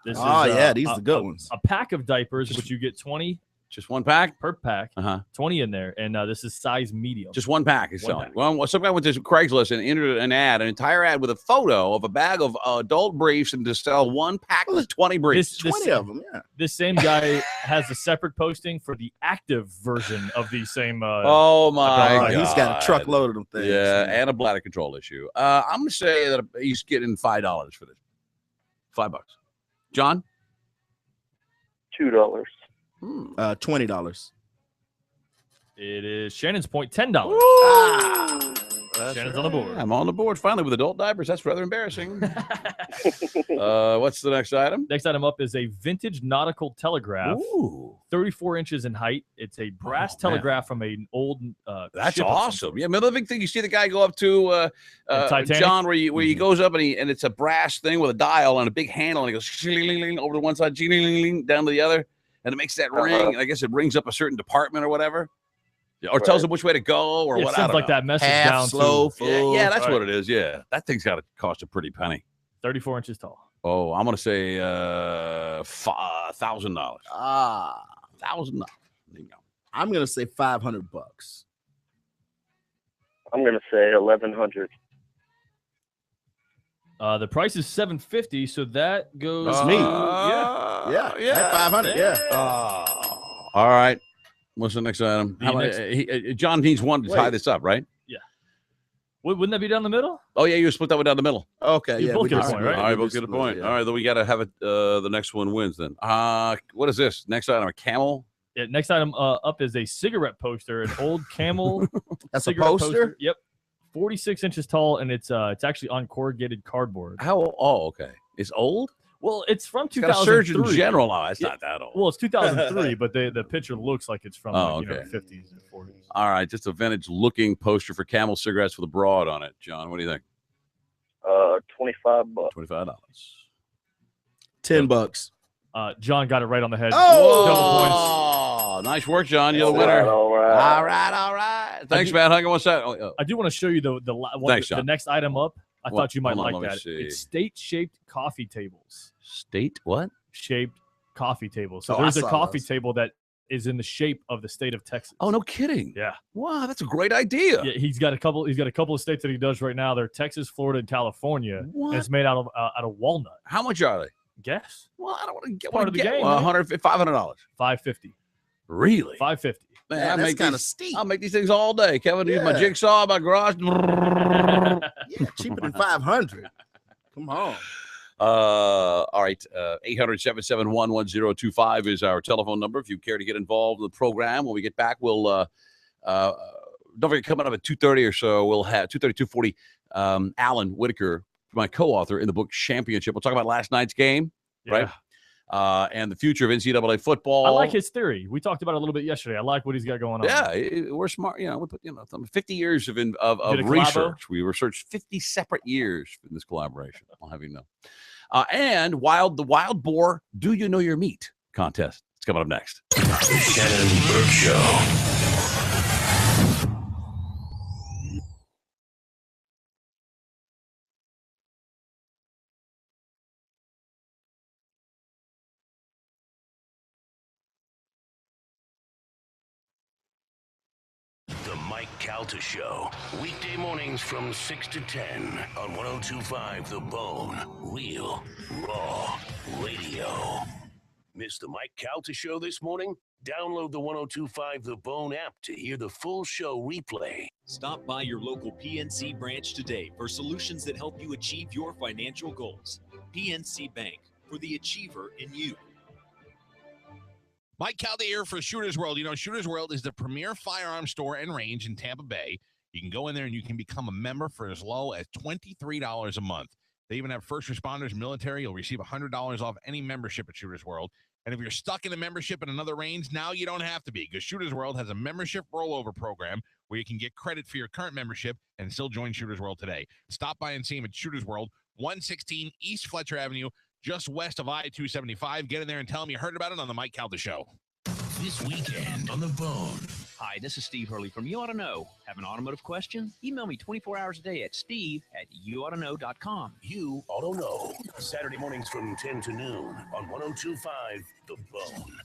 Speaker 20: This
Speaker 21: Oh,
Speaker 20: is,
Speaker 21: yeah, these are the good ones.
Speaker 20: A pack of diapers, which you get 20
Speaker 19: Just one pack?
Speaker 20: per pack, 20 in there, and this is size medium.
Speaker 19: Just one pack is
Speaker 20: One
Speaker 19: selling.
Speaker 20: pack.
Speaker 19: Well, some guy went to Craigslist and entered an entire ad with a photo of a bag of adult briefs and to sell one pack of 20 briefs.
Speaker 21: 20 of them, yeah.
Speaker 20: This same guy has a separate posting for the active version of the same.
Speaker 19: Oh my God.
Speaker 21: He's got a truckload of them things.
Speaker 19: Yeah, and a bladder control issue. I'm going to say that he's getting $5 for this. $5. John?
Speaker 1: $2.
Speaker 21: $20.
Speaker 20: It is Shannon's point, $10.
Speaker 19: That's
Speaker 20: Shannon's on the board.
Speaker 19: I'm on the board finally with adult diapers. That's rather embarrassing. What's the next item?
Speaker 20: Next item up is a vintage nautical telegraph,
Speaker 19: Ooh.
Speaker 20: 34 inches in height. It's a brass telegraph from an old.
Speaker 19: That's
Speaker 20: ship of some
Speaker 19: awesome. Yeah, remember the big thing you see the guy go up to
Speaker 20: Titanic?
Speaker 19: John, where he goes up and it's a brass thing with a dial and a big handle, and he goes shing-ling-ling over to one side, shing-ling-ling down to the other, and it makes that ring. I guess it rings up a certain department or whatever. Or tells them which way to go or
Speaker 20: Yeah, it
Speaker 19: what.
Speaker 20: sends like that message
Speaker 19: Half,
Speaker 20: down
Speaker 19: slow,
Speaker 20: to-
Speaker 19: full.
Speaker 20: Yeah,
Speaker 19: Yeah, that's
Speaker 20: right.
Speaker 19: what it is. Yeah, that thing's got to cost a pretty penny.
Speaker 20: 34 inches tall.
Speaker 19: Oh, I'm gonna say $1,000. $1,000. There you go.
Speaker 21: I'm gonna say $500.
Speaker 1: I'm gonna say 1,100.
Speaker 20: The price is $750, so that goes.
Speaker 21: That's me.
Speaker 20: Yeah.
Speaker 21: 500. Yeah.
Speaker 19: All right. What's the next item?
Speaker 20: The next-
Speaker 19: John needs one to tie this up, right?
Speaker 20: Yeah. Wouldn't that be down the middle?
Speaker 19: Oh, yeah, you split that one down the middle.
Speaker 21: Okay,
Speaker 20: You both get a point, right?
Speaker 19: All right, both get a point. All right, then we got to have it. The next one wins then. What is this? Next item, a camel?
Speaker 20: Yeah, next item up is a cigarette poster, an old camel.
Speaker 21: That's a
Speaker 20: cigarette
Speaker 21: poster?
Speaker 20: Yep. 46 inches tall, and it's actually on corrugated cardboard.
Speaker 19: How? Oh, okay. It's old?
Speaker 20: Well, it's from
Speaker 19: It's got a
Speaker 20: 2003.
Speaker 19: Surgeon General. Oh, it's not that old.
Speaker 20: Well, it's 2003, but the picture looks like it's from
Speaker 19: Oh,
Speaker 20: like,
Speaker 19: okay.
Speaker 20: 50s or 40s.
Speaker 19: All right, just a vintage-looking poster for Camel cigarettes with a broad on it. John, what do you think?
Speaker 1: $25.
Speaker 19: $25.
Speaker 21: $10.
Speaker 20: John got it right on the head.
Speaker 19: Oh, nice work, John. You're the winner.
Speaker 1: All right.
Speaker 19: All right. Thanks, man. Huggy, what's that?
Speaker 20: I do want to show you
Speaker 19: Thanks,
Speaker 20: the
Speaker 19: John.
Speaker 20: next item up. I thought you might
Speaker 19: Hold on,
Speaker 20: like
Speaker 19: let me
Speaker 20: that.
Speaker 19: see.
Speaker 20: It's state-shaped coffee tables.
Speaker 19: State what?
Speaker 20: Shaped coffee tables. So
Speaker 19: Oh,
Speaker 20: there's
Speaker 19: I
Speaker 20: a
Speaker 19: saw
Speaker 20: coffee
Speaker 19: those.
Speaker 20: table that is in the shape of the state of Texas.
Speaker 19: Oh, no kidding.
Speaker 20: Yeah.
Speaker 19: Wow, that's a great idea.
Speaker 20: Yeah, he's got a couple of states that he does right now. They're Texas, Florida, and California.
Speaker 19: What?
Speaker 20: And it's made out of walnut.
Speaker 19: How much are they?
Speaker 20: Guess.
Speaker 19: Well, I don't want to get
Speaker 20: Part of the game.
Speaker 19: $500.
Speaker 20: $550.
Speaker 19: Really?
Speaker 20: $550.
Speaker 19: Man,
Speaker 21: Man,
Speaker 19: I
Speaker 21: that's
Speaker 19: make
Speaker 21: kinda
Speaker 19: these,
Speaker 21: steep.
Speaker 19: I'll make these things all day. Kevin, use my
Speaker 21: Yeah.
Speaker 19: jigsaw, my garage.
Speaker 21: Yeah, cheaper than 500. Come on.
Speaker 19: All right. 800-771-1025 is our telephone number. If you care to get involved in the program, when we get back, we'll don't forget, coming up at 2:30 or so, we'll have 2:30, 2:40, Alan Whitaker, my co-author in the book Championship. We'll talk about last night's game, right? And the future of NCAA football.
Speaker 20: I like his theory. We talked about it a little bit yesterday. I like what he's got going on.
Speaker 19: Yeah, we're smart. We put 50 years of
Speaker 20: Did a collabo?
Speaker 19: research. We researched 50 separate years in this collaboration. I'll have you know. And the Wild Boar Do You Know Your Meat contest. It's coming up next.
Speaker 18: The Shannon Burke Show. The Mike Calta Show. Weekday mornings from 6 to 10 on 102.5 The Bone. Real, raw radio. Missed the Mike Calta Show this morning? Download the 102.5 The Bone app to hear the full show replay.
Speaker 12: Stop by your local PNC branch today for solutions that help you achieve your financial goals. PNC Bank, for the achiever in you.
Speaker 13: Mike Calda here for Shooters World. You know, Shooters World is the premier firearms store and range in Tampa Bay. You can go in there and you can become a member for as low as $23 a month. They even have first responders, military. You'll receive $100 off any membership at Shooters World. And if you're stuck in a membership in another range, now you don't have to be, because Shooters World has a membership rollover program where you can get credit for your current membership and still join Shooters World today. Stop by and see them at Shooters World, 116 East Fletcher Avenue, just west of I-275. Get in there and tell them you heard about it on the Mike Calda Show.
Speaker 18: This weekend on The Bone.
Speaker 16: Hi, this is Steve Hurley from You Ought to Know. Have an automotive question? Email me 24 hours a day at steve@yououghttoknow.com.
Speaker 18: You Ought to Know. Saturday mornings from 10 to noon on 102.5 The Bone.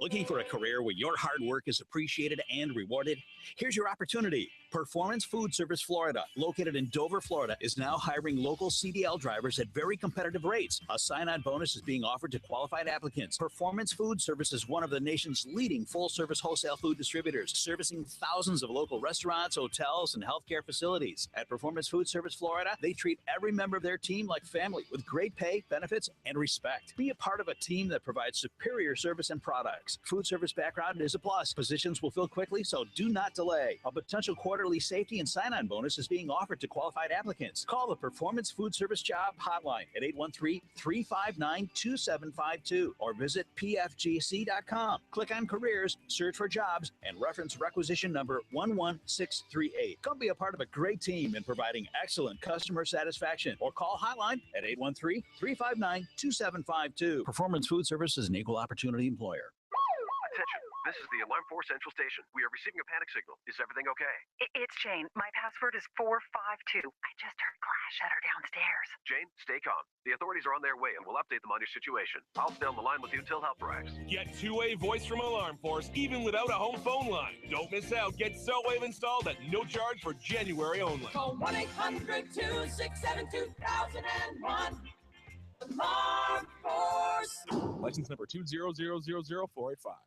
Speaker 22: Looking for a career where your hard work is appreciated and rewarded? Here's your opportunity. Performance Food Service Florida, located in Dover, Florida, is now hiring local CDL drivers at very competitive rates. A sign-on bonus is being offered to qualified applicants. Performance Food Service is one of the nation's leading full-service wholesale food distributors, servicing thousands of local restaurants, hotels, and healthcare facilities. At Performance Food Service Florida, they treat every member of their team like family, with great pay, benefits, and respect. Be a part of a team that provides superior service and products. Food service background is a plus. Positions will fill quickly, so do not delay. A potential quarterly safety and sign-on bonus is being offered to qualified applicants. Call the Performance Food Service Job Hotline at 813-359-2752 or visit pfgc.com. Click on Careers, search for jobs, and reference requisition number 11638. Come be a part of a great team in providing excellent customer satisfaction, or call Hotline at 813-359-2752. Performance Food Service is an equal opportunity employer.
Speaker 24: Attention, this is the Alarm 4 Central Station. We are receiving a panic signal. Is everything okay?
Speaker 25: It's Jane. My password is 452. I just heard glass shatter downstairs.
Speaker 24: Jane, stay calm. The authorities are on their way and will update them on your situation. I'll stay on the line with you until help arrives.
Speaker 26: Get two-way voice from Alarm Force even without a home phone line. Don't miss out. Get SoWave installed at no charge for January only.
Speaker 27: Call 1-800-267-2001. Alarm Force.
Speaker 12: License number 2000485.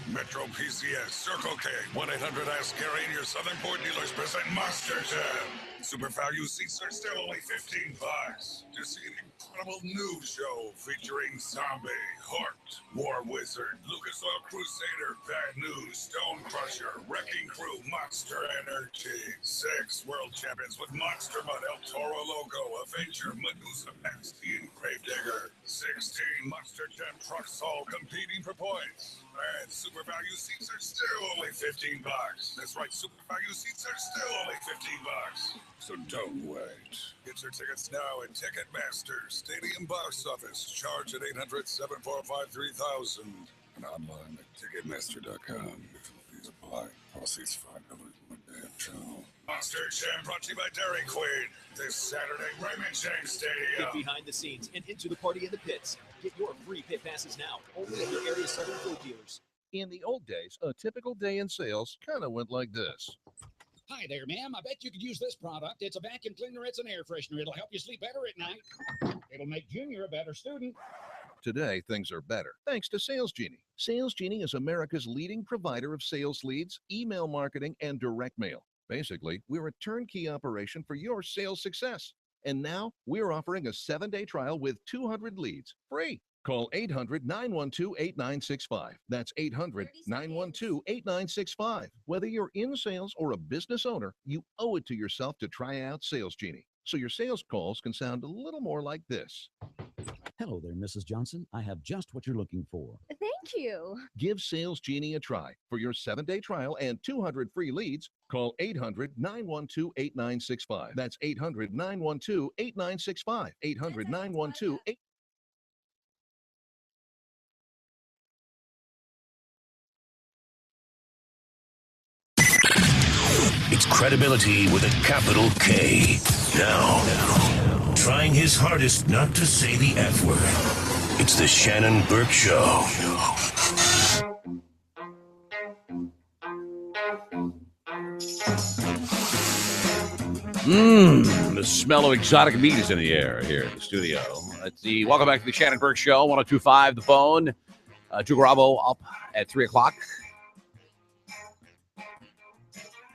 Speaker 5: Metro PCS, Circle K, 1-800-ASK-GARY, and your Southern Port dealers present Monster Jam. Super value seats are still only $15. To see an incredible new show featuring Zombie, Hort, War Wizard, Lucas Oil Crusader, Bad News, Stone Crusher, Wrecking Crew, Monster Energy, 6 world champions with Monster Mud, El Toro logo, Avenger, Medusa Max, the Gravedigger, 16 Monster Jam trucks all competing for points. And super value seats are still only $15. That's right, super value seats are still only $15. So don't wait. Get your tickets now at Ticketmaster, Stadium Box Office. Charge at 800-745-3000. And online at Ticketmaster.com. Fees apply. All seats $5 per damn show. Monster Jam brought to you by Dairy Queen. This Saturday, Raymond James Stadium.
Speaker 12: Get behind the scenes and into the party in the pits. Get your free pit passes now, only at your area Southern Food dealers.
Speaker 6: In the old days, a typical day in sales kind of went like this.
Speaker 9: Hi there, ma'am. I bet you could use this product. It's a vacuum cleaner. It's an air freshener. It'll help you sleep better at night. It'll make Junior a better student.
Speaker 6: Today, things are better thanks to Sales Genie. Sales Genie is America's leading provider of sales leads, email marketing, and direct mail. Basically, we're a turnkey operation for your sales success. And now we're offering a 7-day trial with 200 leads free. Call 800-912-8965. That's 800-912-8965. Whether you're in sales or a business owner, you owe it to yourself to try out Sales Genie, so your sales calls can sound a little more like this.
Speaker 10: Hello there, Mrs. Johnson. I have just what you're looking for.
Speaker 11: Thank you.
Speaker 6: Give Sales Genie a try. For your 7-day trial and 200 free leads, call 800-912-8965. That's 800-912-8965. 800-912-8965.
Speaker 18: It's credibility with a capital K. Now, trying his hardest not to say the F word. It's the Shannon Burke Show.
Speaker 19: The smell of exotic meat is in the air here in the studio. Welcome back to the Shannon Burke Show, 102.5 The Phone. Drew Garabo up at 3 o'clock.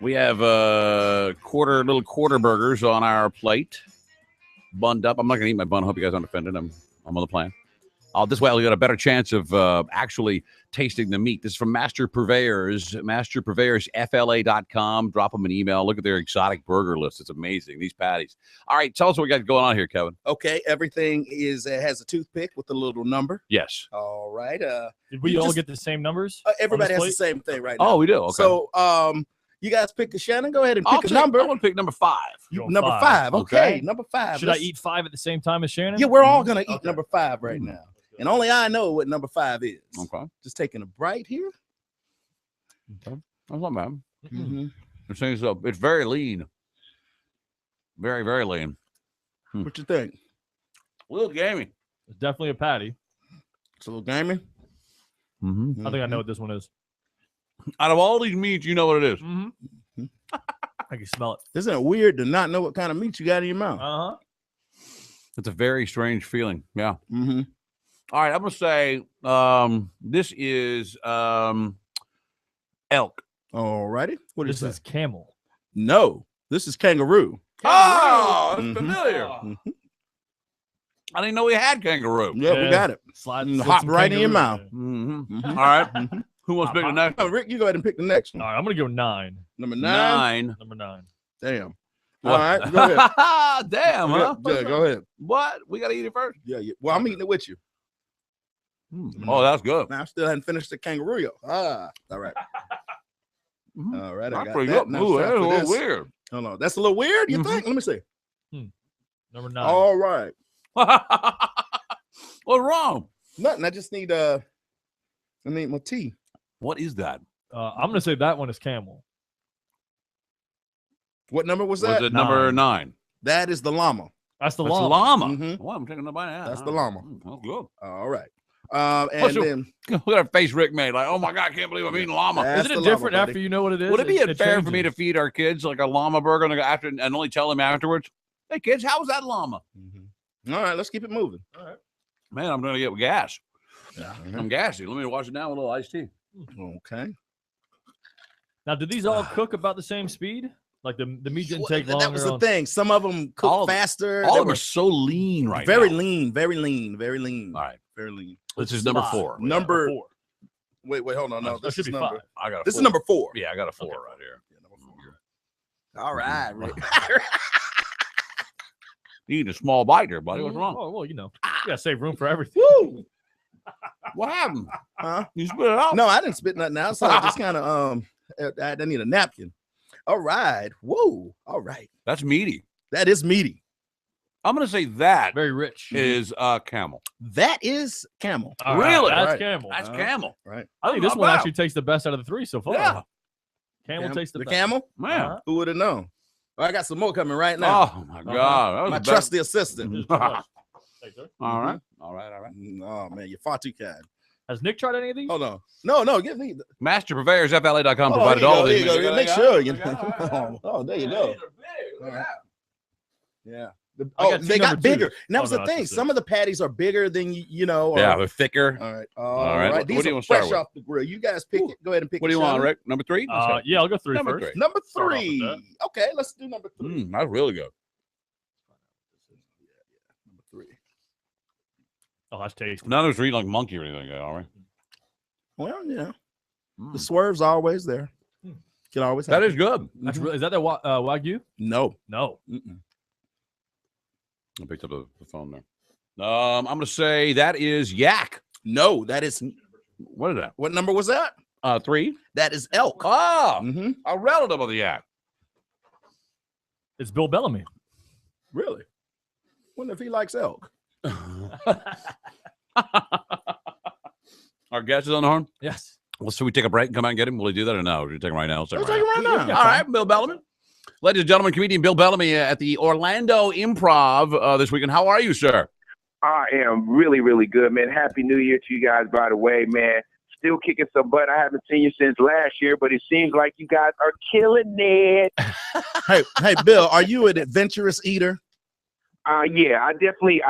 Speaker 19: We have little quarter burgers on our plate, bunned up. I'm not going to eat my bun. I hope you guys aren't offended. I'm on the plan. This way I'll get a better chance of actually tasting the meat. This is from Master Purveyors, masterpurveyorsfla.com. Drop them an email. Look at their exotic burger list. It's amazing, these patties. All right, tell us what we got going on here, Kevin.
Speaker 21: Okay, everything has a toothpick with a little number.
Speaker 19: Yes.
Speaker 21: All right.
Speaker 20: Did we all get the same numbers?
Speaker 21: Everybody has the same thing right now.
Speaker 19: Oh, we do? Okay.
Speaker 21: So, you guys pick a Shannon. Go ahead and pick a number.
Speaker 19: I'm going to pick number 5.
Speaker 21: Number 5. Okay, number 5.
Speaker 20: Should I eat 5 at the same time as Shannon?
Speaker 21: Yeah, we're all going to eat number 5 right now. And only I know what number 5 is.
Speaker 19: Okay.
Speaker 21: Just taking a bite here.
Speaker 19: Okay. That's not bad. It's very lean. Very, very lean.
Speaker 21: What you think?
Speaker 19: A little gamey.
Speaker 20: It's definitely a patty.
Speaker 21: It's a little gamey.
Speaker 20: I think I know what this one is.
Speaker 19: Out of all these meats, you know what it is.
Speaker 20: I can smell it.
Speaker 21: Isn't it weird to not know what kind of meat you got in your mouth?
Speaker 20: Uh-huh.
Speaker 19: It's a very strange feeling. Yeah. All right, I'm going to say this is elk.
Speaker 21: All righty. What
Speaker 20: is this? Is camel.
Speaker 21: No, this is kangaroo.
Speaker 19: Oh, that's familiar. I didn't know we had kangaroo.
Speaker 21: Yeah, we got it. Hop right in your mouth.
Speaker 19: All right. Who wants to pick the next?
Speaker 21: Oh, Rick, you go ahead and pick the next one.
Speaker 20: All right, I'm going to go 9.
Speaker 21: Number 9?
Speaker 20: Number 9.
Speaker 21: Damn. All right, go ahead.
Speaker 19: Damn, huh?
Speaker 21: Yeah, go ahead.
Speaker 19: What? We got to eat it first?
Speaker 21: Yeah. Well, I'm eating it with you.
Speaker 19: Oh, that's good.
Speaker 21: Now, I still hadn't finished the kangaroo. All right. All right, I
Speaker 19: That's
Speaker 21: got
Speaker 19: pretty
Speaker 21: that.
Speaker 19: good.
Speaker 21: Now
Speaker 19: Ooh,
Speaker 21: it's
Speaker 19: that's a
Speaker 21: time for
Speaker 19: little
Speaker 21: this.
Speaker 19: weird.
Speaker 21: Hold on. That's a little weird, you think? Let me see.
Speaker 20: Number 9.
Speaker 21: All right.
Speaker 19: What's wrong?
Speaker 21: Nothing. I just need my tea.
Speaker 19: What is that?
Speaker 20: I'm going to say that one is camel.
Speaker 21: What number was that?
Speaker 19: Was it number 9?
Speaker 21: That is the llama.
Speaker 20: That's the
Speaker 19: That's
Speaker 20: llama.
Speaker 19: llama. Well, I'm taking a bite out.
Speaker 21: That's the llama.
Speaker 19: That's good.
Speaker 21: All right. And then
Speaker 19: look at that face Rick made. Like, oh my God, I can't believe I'm eating llama.
Speaker 20: Isn't it different after you know what it is?
Speaker 19: Would it be
Speaker 20: It
Speaker 19: fair for
Speaker 20: changes.
Speaker 19: me to feed our kids like a llama burger and only tell them afterwards? Hey kids, how was that llama?
Speaker 21: All right, let's keep it moving.
Speaker 20: All right.
Speaker 19: Man, I'm gonna get gas.
Speaker 21: Yeah.
Speaker 19: I'm gassy. Let me wash it down with a little iced tea.
Speaker 21: Okay.
Speaker 20: Now, did these all cook about the same speed? Like the meat didn't take longer?
Speaker 21: That was the
Speaker 20: on-
Speaker 21: thing. Some of them cook faster.
Speaker 19: All
Speaker 21: They
Speaker 19: of them
Speaker 21: were
Speaker 19: are so lean right
Speaker 21: very
Speaker 19: now.
Speaker 21: lean, very lean, very lean.
Speaker 19: All right.
Speaker 21: Very lean.
Speaker 19: This is number 4.
Speaker 21: Number
Speaker 20: 4.
Speaker 21: Wait, hold on. No,
Speaker 20: That
Speaker 21: this
Speaker 20: should
Speaker 21: is
Speaker 20: be
Speaker 21: number
Speaker 20: 5.
Speaker 19: I got a
Speaker 21: This
Speaker 19: 4.
Speaker 21: is number 4.
Speaker 19: Yeah, I got a 4 right here.
Speaker 21: All right.
Speaker 19: You need a small bite there, buddy. What's wrong?
Speaker 20: Oh, well, you gotta save room for everything.
Speaker 21: Woo!
Speaker 19: What happened?
Speaker 21: Huh?
Speaker 19: You spit it out?
Speaker 21: No, I didn't spit nothing out. So I just kind of I need a napkin. All right. Whoa. All right.
Speaker 19: That's meaty.
Speaker 21: That is meaty.
Speaker 19: I'm gonna say that
Speaker 20: very rich
Speaker 19: is camel.
Speaker 21: That is camel.
Speaker 20: All right,
Speaker 19: Really?
Speaker 20: That's
Speaker 21: Right.
Speaker 20: camel.
Speaker 19: That's camel.
Speaker 21: Right.
Speaker 20: I think this
Speaker 19: Not
Speaker 20: one
Speaker 19: bad.
Speaker 20: actually tastes the best out of the 3 so far.
Speaker 19: Yeah.
Speaker 20: Camel tastes the best.
Speaker 21: camel?
Speaker 19: Man.
Speaker 20: Uh-huh.
Speaker 21: Who would have known? Oh, I got some more coming right now.
Speaker 19: Oh my God. That was
Speaker 21: My
Speaker 19: the best.
Speaker 21: trusty assistant.
Speaker 20: Thanks, sir.
Speaker 19: All right. All right.
Speaker 21: Oh man, you're far too kind.
Speaker 20: Has Nick tried any of these?
Speaker 21: Hold on. No, give me.
Speaker 19: Master Purveyors, FLA.com
Speaker 21: Oh,
Speaker 19: provided
Speaker 21: there you
Speaker 19: all
Speaker 21: go,
Speaker 19: these.
Speaker 21: there you go. Make sure. You oh, there you go.
Speaker 19: All right.
Speaker 21: Yeah.
Speaker 20: I got two
Speaker 21: They got
Speaker 20: number
Speaker 21: bigger.
Speaker 20: twos.
Speaker 21: And that
Speaker 20: Oh,
Speaker 21: was
Speaker 20: no,
Speaker 21: the
Speaker 20: that's
Speaker 21: thing.
Speaker 20: just
Speaker 21: Some of the patties are bigger than you know.
Speaker 19: Yeah, they're thicker.
Speaker 21: All right.
Speaker 19: All right. What
Speaker 21: These
Speaker 19: do you
Speaker 21: are
Speaker 19: want to start
Speaker 21: fresh
Speaker 19: with?
Speaker 21: off the grill. You guys pick it. Go ahead and pick.
Speaker 19: What do
Speaker 21: it,
Speaker 19: you want,
Speaker 21: Shannon.
Speaker 19: Rick? Number 3?
Speaker 20: Yeah, I'll go 3
Speaker 19: Number
Speaker 20: first.
Speaker 19: 3.
Speaker 21: Number
Speaker 20: Start off with
Speaker 21: 3.
Speaker 20: that.
Speaker 21: Okay, let's do number 3.
Speaker 19: That's really good.
Speaker 21: Number 3.
Speaker 20: Oh, that's tasty.
Speaker 19: None of us read like monkey or anything, all right?
Speaker 21: Well, the swerve's always there. Can always
Speaker 19: That
Speaker 21: happen.
Speaker 19: is good.
Speaker 20: That's really, is that the Wagyu?
Speaker 21: No.
Speaker 19: I picked up the phone there. I'm going to say that is yak.
Speaker 21: No, that is.
Speaker 19: What is that?
Speaker 21: What number was that?
Speaker 19: 3.
Speaker 21: That is elk.
Speaker 19: Ah, a relative of the yak.
Speaker 20: It's Bill Bellamy.
Speaker 21: Really? Wonder if he likes elk.
Speaker 19: Our guest is on the horn?
Speaker 20: Yes.
Speaker 19: Well, so we take a break and come out and get him? Will he do that or no? We'll take him right now.
Speaker 21: Let's take him right now.
Speaker 19: All right, Bill Bellamy. Ladies and gentlemen, comedian Bill Bellamy at the Orlando Improv this weekend. How are you, sir?
Speaker 2: I am really, really good, man. Happy New Year to you guys, by the way, man. Still kicking some butt. I haven't seen you since last year, but it seems like you guys are killing it.
Speaker 21: Hey, Bill, are you an adventurous eater?
Speaker 2: Yeah, I definitely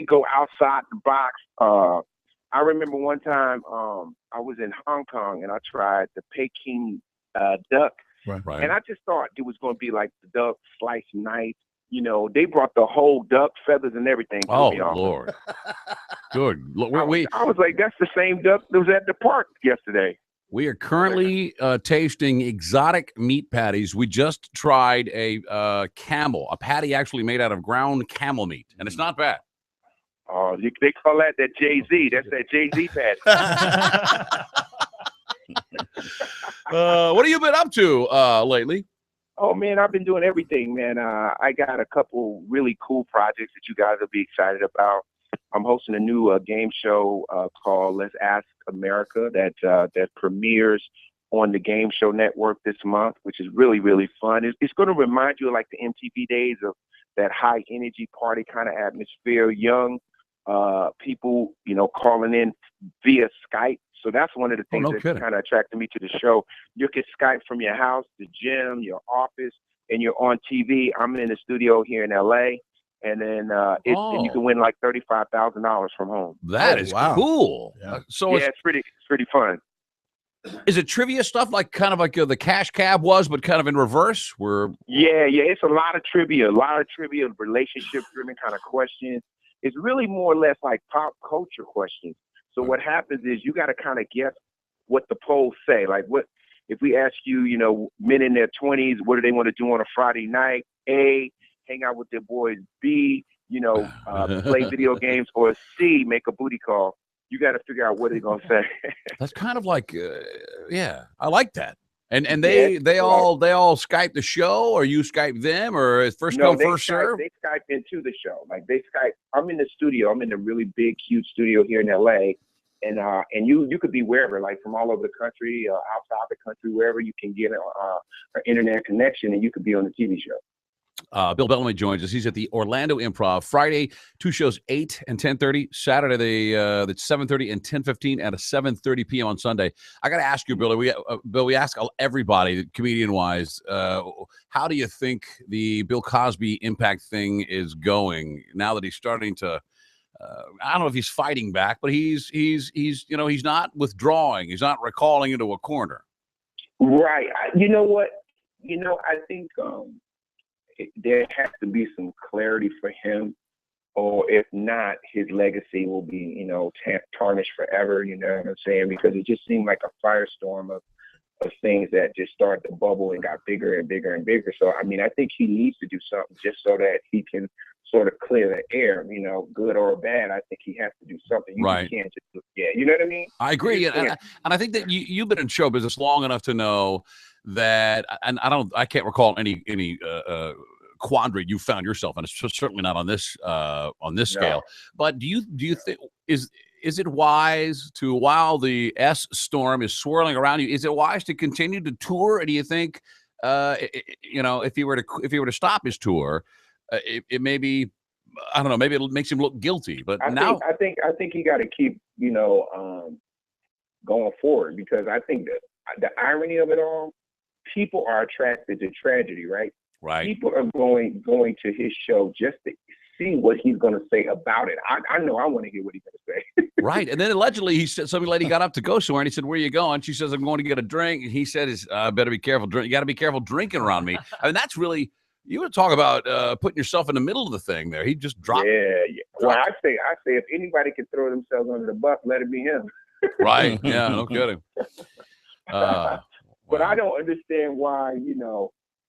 Speaker 2: go outside the box. I remember one time I was in Hong Kong and I tried the Peking duck.
Speaker 19: Right.
Speaker 2: And I just thought it was going to be like the duck sliced nice. You know, they brought the whole duck, feathers and everything.
Speaker 19: Oh,
Speaker 2: me off.
Speaker 19: Lord. Good. Look,
Speaker 2: I was like, that's the same duck that was at the park yesterday.
Speaker 19: We are currently tasting exotic meat patties. We just tried a camel, a patty actually made out of ground camel meat, and it's not bad.
Speaker 2: Oh, they call that Jay-Z. That's that Jay-Z patty.
Speaker 19: What have you been up to lately?
Speaker 2: Oh, man, I've been doing everything, man. I got a couple really cool projects that you guys will be excited about. I'm hosting a new game show called Let's Ask America that premieres on the Game Show Network this month, which is really, really fun. It's going to remind you of like the MTV days of that high energy party kind of atmosphere, young people, you know, calling in via Skype. So that's one of the things that kind of attracted me to the show. You can Skype from your house, the gym, your office, and you're on TV. I'm in the studio here in LA, and then and you can win like $35,000 from home.
Speaker 19: That is cool.
Speaker 2: Yeah,
Speaker 19: So
Speaker 2: it's pretty fun.
Speaker 19: Is it trivia stuff like kind of like the Cash Cab was, but kind of in reverse?
Speaker 2: Yeah, it's a lot of trivia, relationship-driven kind of questions. It's really more or less like pop culture questions. So what happens is you got to kind of guess what the polls say. Like, what if we ask you, you know, men in their 20s, what do they want to do on a Friday night? A, hang out with their boys. B, you know, play video games. Or C, make a booty call. You got to figure out what they're going to say.
Speaker 19: That's kind of like, yeah, I like that. And they all Skype the show, or you Skype them, or is first come first serve?
Speaker 2: They Skype into the show. Like they Skype. I'm in the studio. I'm in a really big, huge studio here in LA, and you could be wherever, like from all over the country, outside the country, wherever you can get an internet connection, and you could be on the TV show.
Speaker 19: Bill Bellamy joins us. He's at the Orlando Improv Friday, 2 shows, 8 and 10:30. Saturday, that's 7:30 and 10:15, and a 7:30 p.m. on Sunday. I got to ask you, Billy. We ask everybody, comedian-wise, how do you think the Bill Cosby impact thing is going now that he's starting to I don't know if he's fighting back, but he's he's not withdrawing. He's not recalling into a corner.
Speaker 2: Right. You know what? I think there has to be some clarity for him, or if not, his legacy will be, tarnished forever. You know what I'm saying? Because it just seemed like a firestorm of things that just started to bubble and got bigger and bigger and bigger. So, I mean, I think he needs to do something just so that he can sort of clear the air, good or bad. I think he has to do something. You
Speaker 19: Right.
Speaker 2: can't just, you know what I mean?
Speaker 19: I agree, and I think that you've been in show business long enough to know that, and I can't recall any quandary you found yourself in. It's certainly not on this scale. But do you think is it wise to, while the S storm is swirling around you, is it wise to continue to tour? Or do you think, if he were to stop his tour, it may be, I don't know, maybe it makes him look guilty. But
Speaker 2: I think he got to keep, going forward, because I think that the irony of it all, people are attracted to tragedy, right?
Speaker 19: Right.
Speaker 2: People are going to his show just to see what he's going to say about it. I know I want to hear what he's going to say.
Speaker 19: Right. And then allegedly he said, some lady got up to go somewhere and he said, "Where are you going?" She says, "I'm going to get a drink." And he said, "Better be careful. You got to be careful drinking around me." I mean, that's really, you would talk about putting yourself in the middle of the thing there. He just dropped.
Speaker 2: Yeah. Well, I say if anybody can throw themselves under the bus, let it be him.
Speaker 19: Right. Yeah. No kidding.
Speaker 2: But I don't understand why,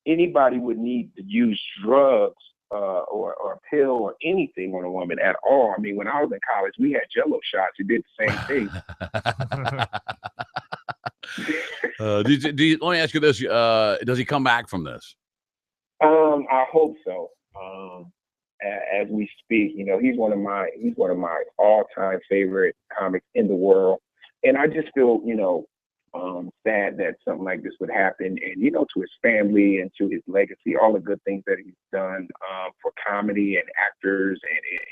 Speaker 2: anybody would need to use drugs or a pill or anything on a woman at all. I mean, when I was in college, we had Jello shots. You did the same
Speaker 19: thing. Let me ask you this: does he come back from this?
Speaker 2: I hope so. As we speak, he's one of my all-time favorite comics in the world, and I just feel, sad that something like this would happen, and to his family and to his legacy, all the good things that he's done for comedy and actors,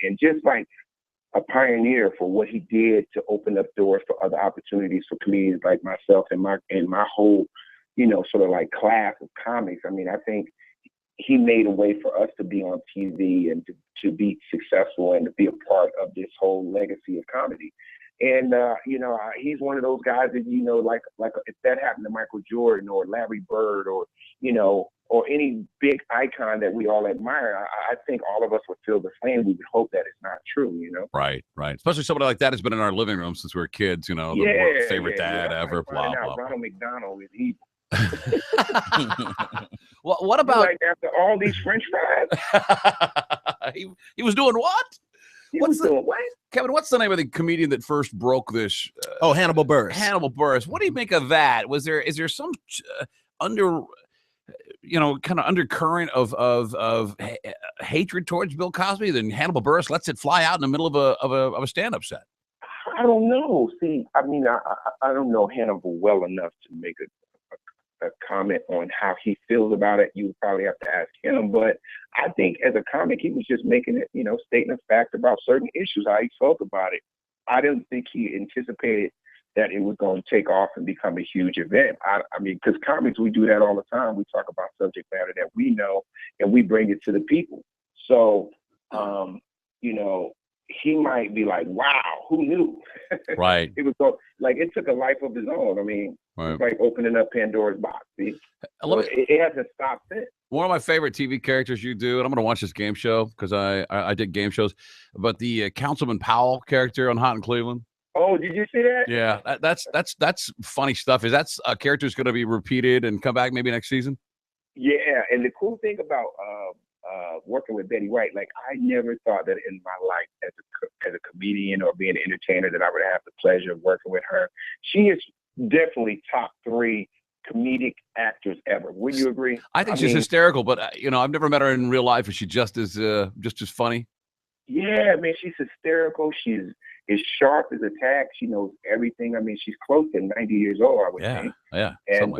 Speaker 2: and just like a pioneer for what he did to open up doors for other opportunities for comedians like myself and my whole, sort of like class of comics. I mean, I think he made a way for us to be on TV and to be successful and to be a part of this whole legacy of comedy. And, he's one of those guys that, like if that happened to Michael Jordan or Larry Bird or any big icon that we all admire, I think all of us would feel the same. We would hope that it's not true,
Speaker 19: Right. Especially somebody like that has been in our living room since we were kids, the favorite dad ever, blah, blah.
Speaker 2: Ronald McDonald is evil.
Speaker 19: Well, what about
Speaker 2: after all these French fries?
Speaker 19: he was doing what?
Speaker 2: Doing what?
Speaker 19: Kevin, what's the name of the comedian that first broke this?
Speaker 21: Hannibal Buress.
Speaker 19: Hannibal Buress. What do you make of that? Is there some kind of undercurrent of hatred towards Bill Cosby? Then Hannibal Buress lets it fly out in the middle of a stand-up set.
Speaker 2: I don't know. See, I mean, I don't know Hannibal well enough to make a comment on how he feels about it. You would probably have to ask him. But I think as a comic, he was just making it, stating a fact about certain issues, how he felt about it. I didn't think he anticipated that it was going to take off and become a huge event. I mean, because comics, we do that all the time. We talk about subject matter that we know and we bring it to the people. So, he might be like, "Wow, who knew?"
Speaker 19: Right.
Speaker 2: It was like it took a life of its own. I mean,
Speaker 19: right.
Speaker 2: It's like opening up Pandora's box. See? So it hasn't stopped since.
Speaker 19: One of my favorite TV characters you do, and I'm going to watch this game show because I did game shows, but the Councilman Powell character on Hot in Cleveland.
Speaker 2: Oh, did you see that?
Speaker 19: Yeah, that's funny stuff. Is that a character that's going to be repeated and come back maybe next season?
Speaker 2: Yeah, and the cool thing about working with Betty White, like I never thought that in my life as a comedian or being an entertainer that I would have the pleasure of working with her. She is definitely top 3 comedic actors ever. Would you agree?
Speaker 19: I think she's hysterical, but I've never met her in real life. Is she just as funny?
Speaker 2: Yeah, man, she's hysterical. She's as sharp as a tack. She knows everything. I mean, she's close to 90 years old, I would think.
Speaker 19: Yeah.
Speaker 2: And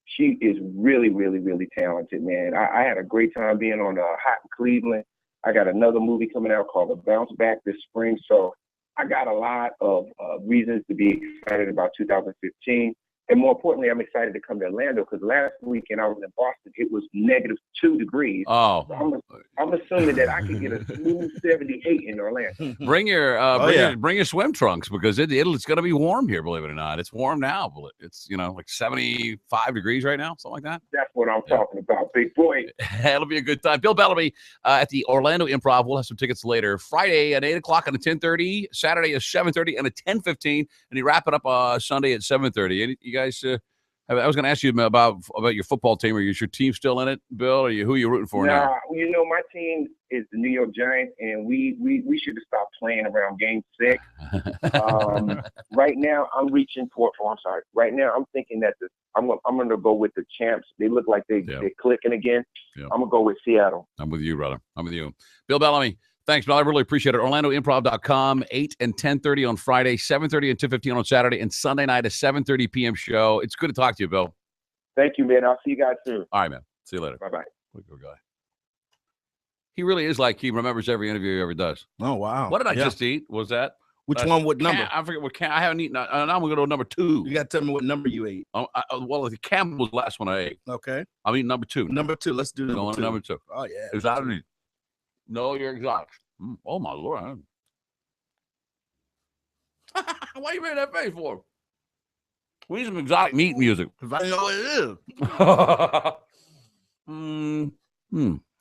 Speaker 2: she is really, really, really talented, man. I had a great time being on Hot in Cleveland. I got another movie coming out called The Bounce Back this spring. So I got a lot of reasons to be excited about 2015. And more importantly, I'm excited to come to Orlando because last weekend I was in Boston. It was -2 degrees.
Speaker 19: Oh,
Speaker 2: so I'm assuming that I can get a smooth 78 in Orlando.
Speaker 19: Bring your bring your swim trunks because it's going to be warm here. Believe it or not, it's warm now. But it's like 75 degrees right now, something like that.
Speaker 2: That's what I'm talking about, big boy.
Speaker 19: It'll be a good time. Bill Bellamy at the Orlando Improv. We'll have some tickets later. Friday at 8 o'clock and a 10:30. Saturday at 7:30 and a 10:15. And you wrap it up Sunday at 7:30. You guys. I was going to ask you about your football team. Is your team still in it, Bill? Who are you rooting for now?
Speaker 2: My team is the New York Giants, and we should have stopped playing around Game 6. Right now, I'm reaching for. I'm sorry. Right now, I'm thinking that I'm going to go with the champs. They look like they're clicking again. I'm going to go with Seattle.
Speaker 19: I'm with you, brother. I'm with you. Bill Bellamy. Thanks, Bill. I really appreciate it. OrlandoImprov.com, 8 and 10:30 on Friday, 7:30 and 2:15 on Saturday, and Sunday night a 7:30 p.m. show. It's good to talk to you, Bill.
Speaker 2: Thank you, man. I'll see you guys soon.
Speaker 19: All right, man. See you later.
Speaker 2: Bye-bye.
Speaker 19: Good guy. He really is like he remembers every interview he ever does.
Speaker 21: Oh, wow.
Speaker 19: What did I just eat? Was that?
Speaker 21: Which one? What number?
Speaker 19: I forget what I haven't eaten. Now I'm going to go to number 2.
Speaker 21: You got to tell me what number you ate.
Speaker 19: Well, the Campbell was the last one I ate.
Speaker 21: Okay.
Speaker 19: I'm eating number 2.
Speaker 21: Number 2. Let's do number 2.
Speaker 19: Number 2.
Speaker 21: Oh, yeah.
Speaker 19: Exotic. No, you're exotic. Oh, my Lord. Why you making that face for? We need some exotic meat music.
Speaker 21: Because I know what it
Speaker 20: is.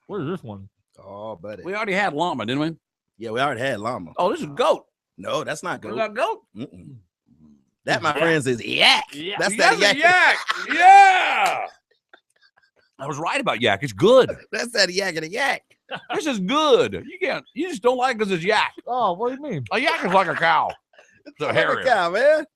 Speaker 20: What is this one?
Speaker 21: Oh, buddy.
Speaker 19: We already had llama, didn't we?
Speaker 21: Yeah, we already had llama.
Speaker 19: Oh, this is goat.
Speaker 21: No, that's not goat.
Speaker 19: Is that goat?
Speaker 21: That, my friends, is yak.
Speaker 19: Yeah.
Speaker 21: That's that yak.
Speaker 19: Yeah. I was right about yak. It's good.
Speaker 21: That's that yak and a yak.
Speaker 19: This is good. You just don't like it because it's yak.
Speaker 20: Oh, what do you mean?
Speaker 19: A yak is like a cow. It's
Speaker 21: like a cow, man.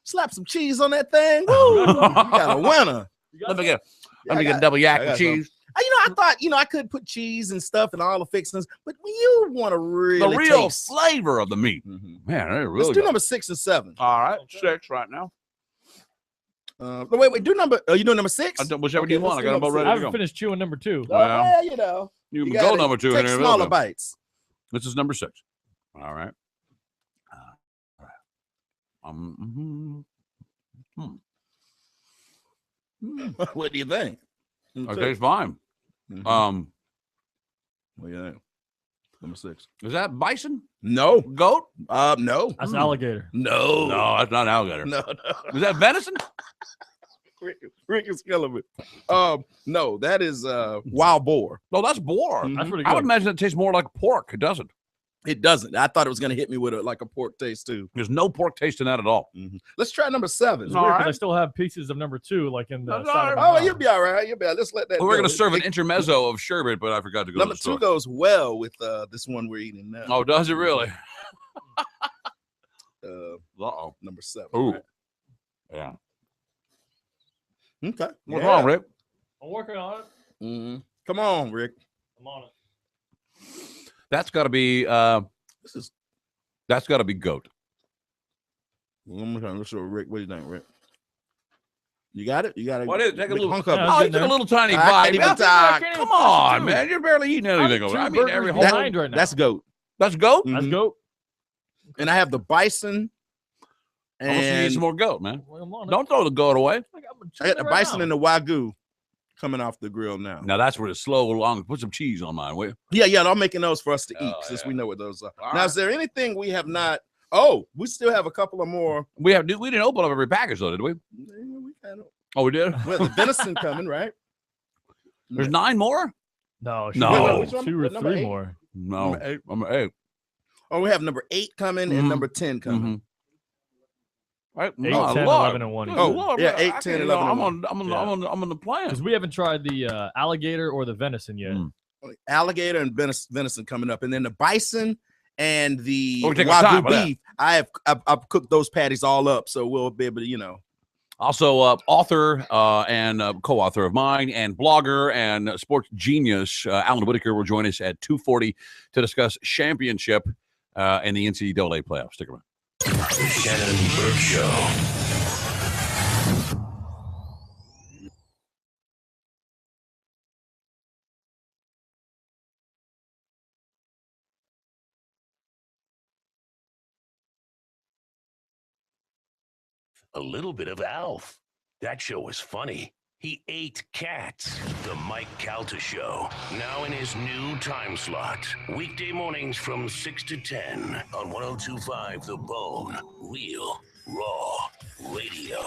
Speaker 21: Slap some cheese on that thing. Woo. You got a winner.
Speaker 19: Let me get a double yak with cheese.
Speaker 21: I thought, I could put cheese and stuff and all the fixings, but you want to really
Speaker 19: the real
Speaker 21: taste
Speaker 19: flavor of the meat. Man, really
Speaker 21: let's do number 6 and 7.
Speaker 19: All right, 6 right now.
Speaker 21: Wait, do number. Are you doing number 6?
Speaker 19: Whichever you want. I got them all ready.
Speaker 20: I haven't finished chewing number 2.
Speaker 21: Well,
Speaker 19: you can go number 2.
Speaker 21: Take smaller bites.
Speaker 19: This is number 6. All right.
Speaker 21: What do you think?
Speaker 19: Okay, it's fine.
Speaker 21: What do you think? Number 6.
Speaker 19: Is that bison?
Speaker 21: No.
Speaker 19: Goat?
Speaker 21: No.
Speaker 20: That's alligator.
Speaker 21: No.
Speaker 19: No, that's not alligator.
Speaker 21: No.
Speaker 19: Is that venison?
Speaker 21: Rick is killing me. No, that is wild boar.
Speaker 19: No, that's boar.
Speaker 20: That's pretty good.
Speaker 19: I would imagine it tastes more like pork. It doesn't.
Speaker 21: It doesn't. I thought it was going to hit me with a pork taste too.
Speaker 19: There's no pork taste in that at all.
Speaker 21: Let's try number 7.
Speaker 20: It's weird because I still have pieces of number 2, like in the side of my
Speaker 21: Oh,
Speaker 20: mouth.
Speaker 21: you'll be all right. You'll be all right. Let's let that.
Speaker 19: Well, we're
Speaker 21: go.
Speaker 19: going to serve an intermezzo of sherbet, but I forgot to go.
Speaker 21: Number
Speaker 19: to the
Speaker 21: 2 goes well with this one we're eating now.
Speaker 19: Oh, does it really?
Speaker 21: Number 7.
Speaker 19: Ooh.
Speaker 21: Right?
Speaker 19: Yeah.
Speaker 21: Okay.
Speaker 19: What's wrong, Rick?
Speaker 20: I'm working on it.
Speaker 21: Come on, Rick.
Speaker 20: I'm on it.
Speaker 19: That's got to be. That's got to be goat.
Speaker 21: Let's show Rick. What do you think, Rick? You got it. You got it.
Speaker 19: What is it? Take a little.
Speaker 21: Hunk up.
Speaker 19: Oh, you took a little tiny bite. Come on, man! You're barely eating anything over. I mean, every whole.
Speaker 20: Right now.
Speaker 21: That's goat.
Speaker 19: That's goat.
Speaker 20: That's goat.
Speaker 21: And I have the bison.
Speaker 19: I want you to eat
Speaker 21: And
Speaker 19: some more goat, man. Don't throw the goat away.
Speaker 21: I got the bison and the wagyu coming off the grill now.
Speaker 19: Now that's where it's slow along. Put some cheese on mine, will you?
Speaker 21: Yeah. I'm making those for us to eat since we know what those are. Now, is there anything we have not? Oh, we still have a couple of more.
Speaker 19: We didn't open up every package though, did we?
Speaker 21: We kind of.
Speaker 19: Oh, we did.
Speaker 21: Well, the venison coming, right?
Speaker 19: There's 9 more.
Speaker 20: No.
Speaker 21: Which one?
Speaker 20: 2 or
Speaker 21: Number
Speaker 20: 3
Speaker 21: 8?
Speaker 20: more.
Speaker 19: No. Number 8.
Speaker 21: Oh, we have number 8 coming and number 10 coming.
Speaker 19: Right?
Speaker 20: 8, 10, 11, and 1.
Speaker 21: Oh,
Speaker 19: Lord,
Speaker 21: yeah,
Speaker 19: man,
Speaker 21: 8,
Speaker 19: I
Speaker 21: 10,
Speaker 19: can't-
Speaker 21: 11,
Speaker 19: I'm
Speaker 21: and
Speaker 19: on the plan.
Speaker 20: Because we haven't tried the alligator or the venison yet.
Speaker 21: Alligator and venison coming up, and then the bison and the
Speaker 19: Oh, we take our time
Speaker 21: wagyu
Speaker 19: with that.
Speaker 21: beef. I've cooked those patties all up, so we'll be able to,
Speaker 19: Also, author and co-author of mine and blogger and sports genius Alan Whitaker will join us at 2:40 to discuss championship and the NCAA playoffs. Stick around.
Speaker 18: The Shannon Burke Show. A little bit of Alf. That show was funny. He ate cats. The Mike Calta Show, now in his new time slot. Weekday mornings from 6 to 10 on 102.5 The Bone. Real, raw radio.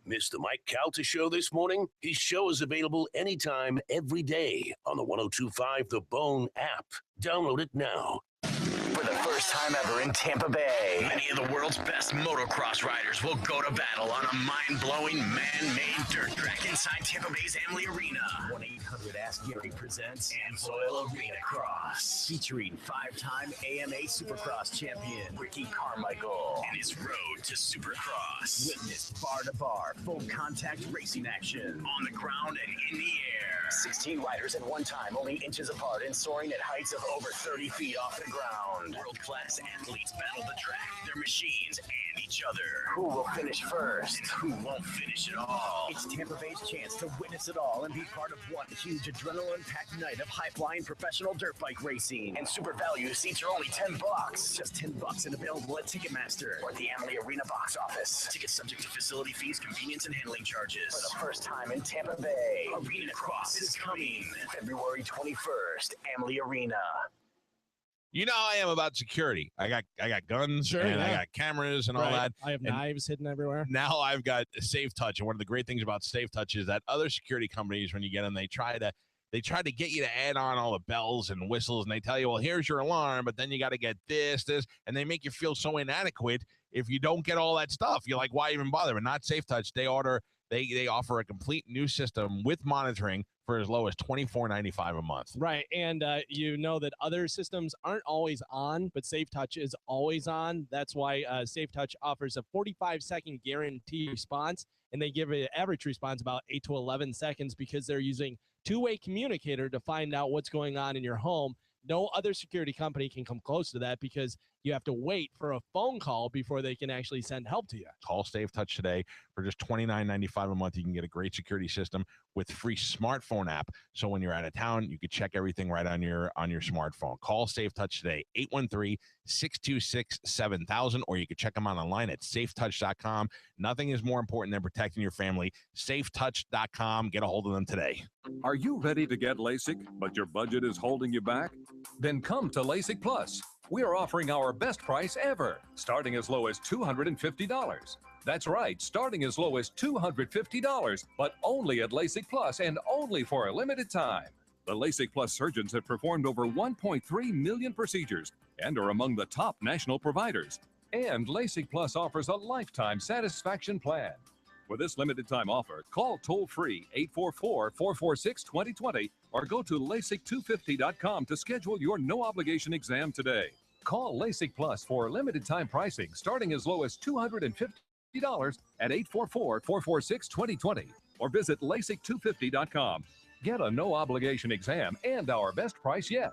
Speaker 18: Missed the Mike Calta Show this morning? His show is available anytime, every day on the 102.5 The Bone app. Download it now.
Speaker 7: For the first time ever in Tampa Bay, many of the world's best motocross riders will go to battle on a mind-blowing man-made dirt track inside Tampa Bay's Amalie Arena. 1-800-ASK-GARY presents Amsoil Arena Cross, featuring 5-time AMA Supercross champion Ricky Carmichael and his road to Supercross. Witness bar-to-bar, full-contact racing action on the ground and in the air. 16 riders at one time, only inches apart and soaring at heights of over 30 feet off the ground. World-class athletes battle the track, their machines, and each other. Who will finish first? And who won't finish at all? It's Tampa Bay's chance to witness it all and be part of one huge adrenaline-packed night of high-flying professional dirt bike racing. And super value seats are only $10. Just $10 and available at Ticketmaster or the Amalie Arena box office. Tickets subject to facility fees, convenience, and handling charges. For the first time in Tampa Bay, Arena Cross is coming February 21st, Amalie Arena.
Speaker 13: You know how I am about security. I got guns and I got cameras and all that.
Speaker 4: I have knives hidden everywhere.
Speaker 13: Now I've got Safe Touch, and one of the great things about Safe Touch is that other security companies, when you get them, they try to get you to add on all the bells and whistles, and they tell you, well, here's your alarm, but then you got to get this, and they make you feel so inadequate if you don't get all that stuff. You're like, why even bother? But not Safe Touch. They offer a complete new system with monitoring for as low as $24.95 a month.
Speaker 4: Right, and you know that other systems aren't always on, but Safe Touch is always on. That's why Safe Touch offers a 45-second guarantee response, and they give an average response about 8 to 11 seconds because they're using two-way communicator to find out what's going on in your home. No other security company can come close to that because you have to wait for a phone call before they can actually send help to you.
Speaker 13: Call Safe Touch today for just $29.95 a month. You can get a great security system with free smartphone app. So when you're out of town, you can check everything right on your smartphone. Call Safe Touch today, 813-626-7000, or you can check them out online at safetouch.com. Nothing is more important than protecting your family. Safetouch.com. Get a hold of them today.
Speaker 8: Are you ready to get LASIK, but your budget is holding you back? Then come to LASIK Plus. We are offering our best price ever, starting as low as $250. That's right, starting as low as $250, but only at LASIK Plus and only for a limited time. The LASIK Plus surgeons have performed over 1.3 million procedures and are among the top national providers. And LASIK Plus offers a lifetime satisfaction plan. For this limited time offer, call toll-free 844-446-2020 or go to LASIK250.com to schedule your no-obligation exam today. Call LASIK Plus for limited time pricing starting as low as $250 at 844-446-2020 or visit LASIK250.com. Get a no-obligation exam and our best price yet.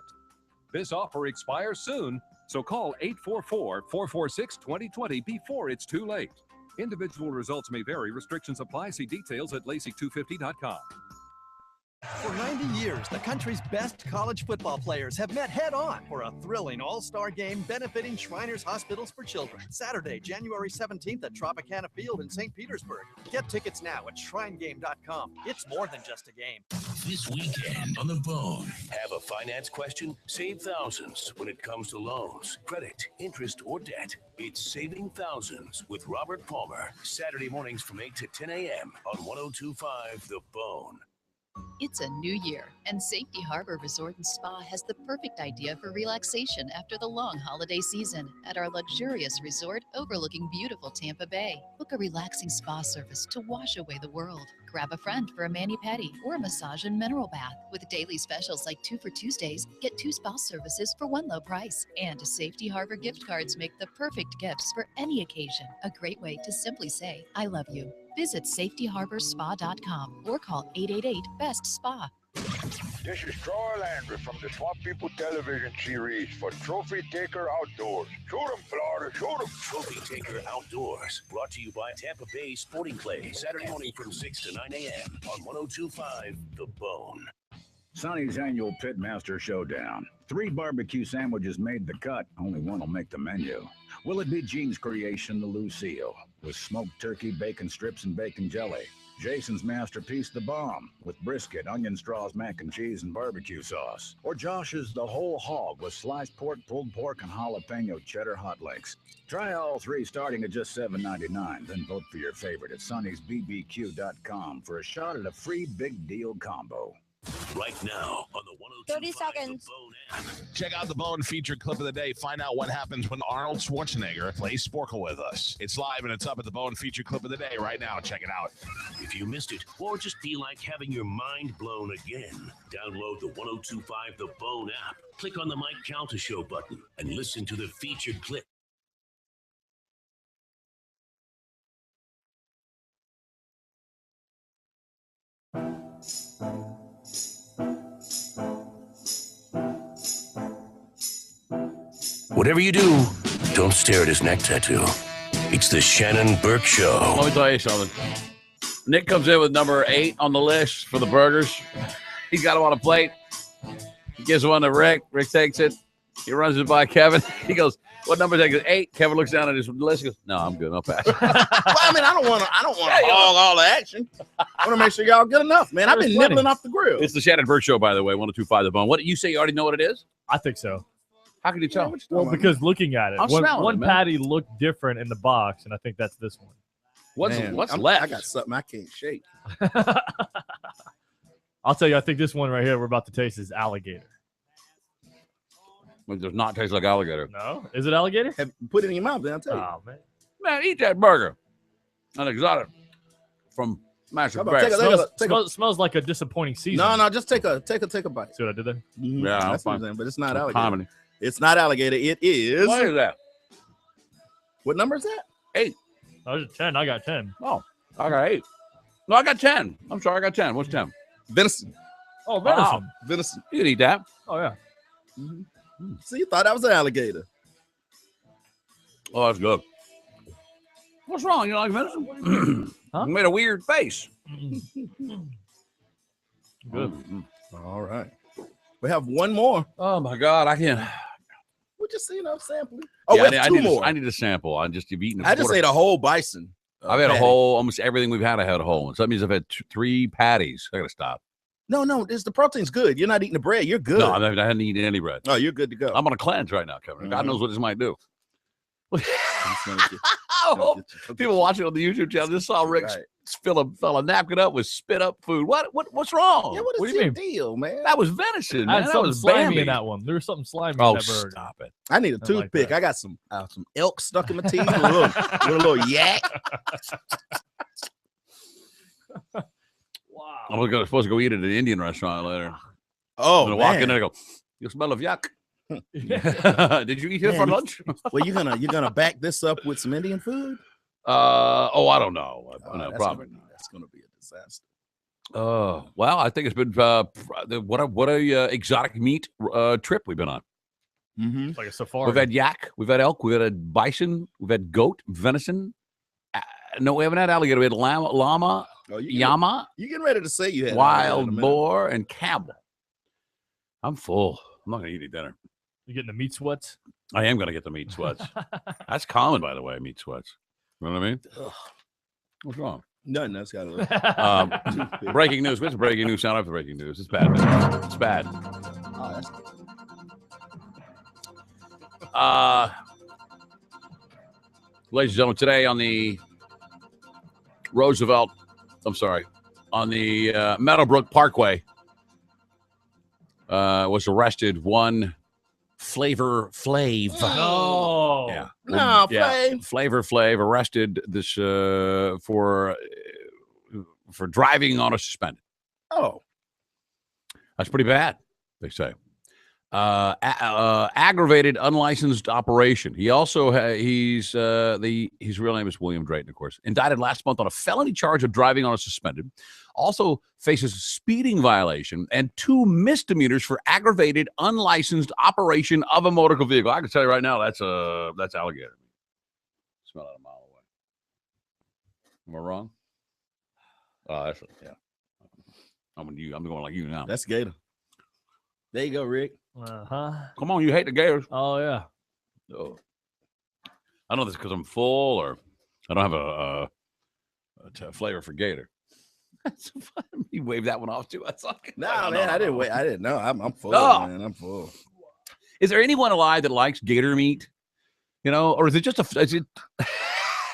Speaker 8: This offer expires soon, so call 844-446-2020 before it's too late. Individual results may vary. Restrictions apply. See details at LASIK250.com.
Speaker 11: For 90 years, the country's best college football players have met head-on for a thrilling all-star game benefiting Shriners Hospitals for Children. Saturday, January 17th at Tropicana Field in St. Petersburg. Get tickets now at shrinegame.com. It's more than just a game.
Speaker 18: This weekend on The Bone. Have a finance question? Save thousands when it comes to loans, credit, interest, or debt. It's Saving Thousands with Robert Palmer. Saturday mornings from 8 to 10 a.m. on 102.5 The Bone.
Speaker 14: It's a new year, and Safety Harbor Resort and Spa has the perfect idea for relaxation after the long holiday season at our luxurious resort overlooking beautiful Tampa Bay. Book a relaxing spa service to wash away the world. Grab a friend for a mani-pedi or a massage and mineral bath. With daily specials like 2 for Tuesdays, get 2 spa services for 1 low price. And Safety Harbor gift cards make the perfect gifts for any occasion. A great way to simply say, I love you. Visit safetyharborspa.com or call 888-BEST-SPA.
Speaker 17: This is Troy Landry from the Swamp People television series for Trophy Taker Outdoors. Shoot 'em, Florida, shoot 'em.
Speaker 18: Trophy Taker Outdoors, brought to you by Tampa Bay Sporting Clay, Saturday morning from 6 to 9 a.m. on 102.5 The Bone.
Speaker 23: Sonny's annual Pitmaster Showdown. 3 barbecue sandwiches made the cut. Only one will make the menu. Will it be Gene's creation, the Lucille, with smoked turkey, bacon strips, and bacon jelly? Jason's masterpiece, The Bomb, with brisket, onion straws, mac and cheese, and barbecue sauce. Or Josh's The Whole Hog with sliced pork, pulled pork, and jalapeno cheddar hot links. Try all three starting at just $7.99. Then vote for your favorite at Sonny'sBBQ.com for a shot at a free big deal combo.
Speaker 18: Right now on the
Speaker 1: 30 seconds.
Speaker 13: Check out the Bone featured clip of the day. Find out what happens when Arnold Schwarzenegger plays Sporkle with us. It's live and it's up at the Bone featured clip of the day right now. Check it out.
Speaker 18: If you missed it or just feel like having your mind blown again, download the 1025 The Bone app. Click on the Mike Calta Show button and listen to the featured clip. Whatever you do, don't stare at his neck tattoo. It's the Shannon Burke Show.
Speaker 19: Let me tell you something. Nick comes in with number 8 on the list for the burgers. He's got him on a plate. He gives one to Rick. Rick takes it. He runs it by Kevin. He goes, "What number is that?" He goes, 8. Kevin looks down at his list. He goes, "No, I'm good. I'll pass."
Speaker 21: Well, I mean, I don't want to hog all the action. I want to make sure y'all good enough, man. I've been nibbling off the grill.
Speaker 19: It's the Shannon Burke Show, by the way. 1025 The Bone. What you say? You already know what it is?
Speaker 20: I think so.
Speaker 19: How can you tell?
Speaker 20: Well, because looking at it,
Speaker 19: I'm smelling
Speaker 20: one
Speaker 19: it, man.
Speaker 20: patty looked different in the box, and I think that's this one.
Speaker 19: What's left?
Speaker 21: I got something I can't shake.
Speaker 20: I'll tell you, I think this one right here we're about to taste is alligator.
Speaker 19: It does not taste like alligator.
Speaker 20: No? Is it alligator?
Speaker 21: Put it in your mouth, then I'll tell you.
Speaker 20: Oh, man.
Speaker 19: Man, eat that burger. An exotic from Master
Speaker 21: How about
Speaker 19: Bear.
Speaker 20: Smells like a disappointing season.
Speaker 21: No, just take a bite.
Speaker 20: See what I did there?
Speaker 19: Yeah, I'm
Speaker 21: That's what I'm
Speaker 19: fine.
Speaker 21: saying, but it's not
Speaker 19: It's
Speaker 21: alligator.
Speaker 19: comedy.
Speaker 21: It's not alligator. It is.
Speaker 19: What is that?
Speaker 21: What number is that?
Speaker 19: 8.
Speaker 20: I was 10. I got 10.
Speaker 19: Oh, I got 8. No, I got 10. I'm sorry, I got 10. What's 10?
Speaker 21: Venison.
Speaker 20: Oh, venison.
Speaker 19: Wow.
Speaker 21: Venison.
Speaker 19: You can eat that.
Speaker 20: Oh, yeah.
Speaker 21: So you thought that was an alligator?
Speaker 19: Oh, that's good. What's wrong? You don't like venison?
Speaker 20: Huh?
Speaker 19: You made a weird face.
Speaker 20: Good.
Speaker 21: All right. We have one more.
Speaker 19: Oh my God, I can't.
Speaker 21: We're just seeing up sampling. Oh,
Speaker 19: Yeah,
Speaker 21: we have two more.
Speaker 19: I need a sample. You've eaten.
Speaker 21: I just ate a whole bison.
Speaker 19: I've had a
Speaker 21: patty.
Speaker 19: whole, almost everything we've had. I had a whole one. So that means I've had 3 patties. I gotta stop.
Speaker 21: No, it's the protein's good. You're not eating the bread. You're good.
Speaker 19: No, I hadn't eaten any bread.
Speaker 21: Oh, you're good to go.
Speaker 19: I'm on a cleanse right now, Kevin. God knows what this might do. People watching on the YouTube channel just saw Rick fill a napkin up with spit up food. What's wrong?
Speaker 21: Yeah, what
Speaker 20: do
Speaker 21: is
Speaker 20: you
Speaker 21: your
Speaker 20: mean?
Speaker 21: deal, man?
Speaker 19: That was venison,
Speaker 20: I
Speaker 19: man.
Speaker 20: had
Speaker 19: That
Speaker 20: something
Speaker 19: was
Speaker 20: slimy
Speaker 19: Bambi.
Speaker 20: in that one. There was something slimy
Speaker 19: Oh,
Speaker 20: in that burger.
Speaker 19: stop it.
Speaker 21: I need a
Speaker 20: like
Speaker 21: toothpick.
Speaker 20: that.
Speaker 21: I got some elk stuck in my teeth with a little yak.
Speaker 20: Wow.
Speaker 19: I'm supposed to go eat at an Indian restaurant later.
Speaker 21: Oh,
Speaker 19: I'm gonna walk in
Speaker 21: man.
Speaker 19: there and go, "You smell of yuck." Did you eat here for
Speaker 21: Man,
Speaker 19: lunch?
Speaker 21: Well, you're gonna back this up with some Indian food?
Speaker 19: I don't know. No, probably.
Speaker 21: That's gonna be a disaster.
Speaker 19: Well, I think it's been what a exotic meat trip we've been on.
Speaker 21: Mm-hmm.
Speaker 20: Like a safari.
Speaker 19: We've had yak, we've had elk, we've had bison, we've had goat, venison. No, we haven't had alligator. We had llama, llama,
Speaker 21: You getting ready to say you had
Speaker 19: wild
Speaker 21: alligator in a minute.
Speaker 19: boar, and camel. I'm full. I'm not gonna eat any dinner.
Speaker 20: You getting the meat sweats?
Speaker 19: I am gonna get the meat sweats. That's common, by the way, meat sweats. You know what I mean? What's wrong?
Speaker 21: Nothing. That's got to.
Speaker 19: Breaking news. What's the breaking news? Sound off the breaking news. It's bad. Man. It's bad.
Speaker 21: Oh, that's good.
Speaker 19: Ladies and gentlemen, today on the on the Meadowbrook Parkway, was arrested one Flavor Flav.
Speaker 20: No.
Speaker 19: Yeah.
Speaker 21: No,
Speaker 19: Yeah.
Speaker 21: Flav.
Speaker 19: Flavor Flav arrested this for driving on a suspended.
Speaker 21: Oh.
Speaker 19: That's pretty bad, they say. Aggravated unlicensed operation. He also his real name is William Drayton, of course. Indicted last month on a felony charge of driving on a suspended. Also faces a speeding violation and 2 misdemeanors for aggravated unlicensed operation of a motor vehicle. I can tell you right now, that's alligator. Smell it a mile away. Am I wrong? That's yeah. I'm going like you now.
Speaker 21: That's gator. There you go, Rick.
Speaker 19: Come on, you hate the gators.
Speaker 20: Oh yeah.
Speaker 19: Oh. I don't know if it's because I'm full or I don't have a flavor for gator. You waved that one off too. I saw.
Speaker 21: Nah, man, I didn't wait. I didn't know. I'm full,
Speaker 19: Oh.
Speaker 21: man. I'm full.
Speaker 19: Is there anyone alive that likes gator meat? Or is it just is it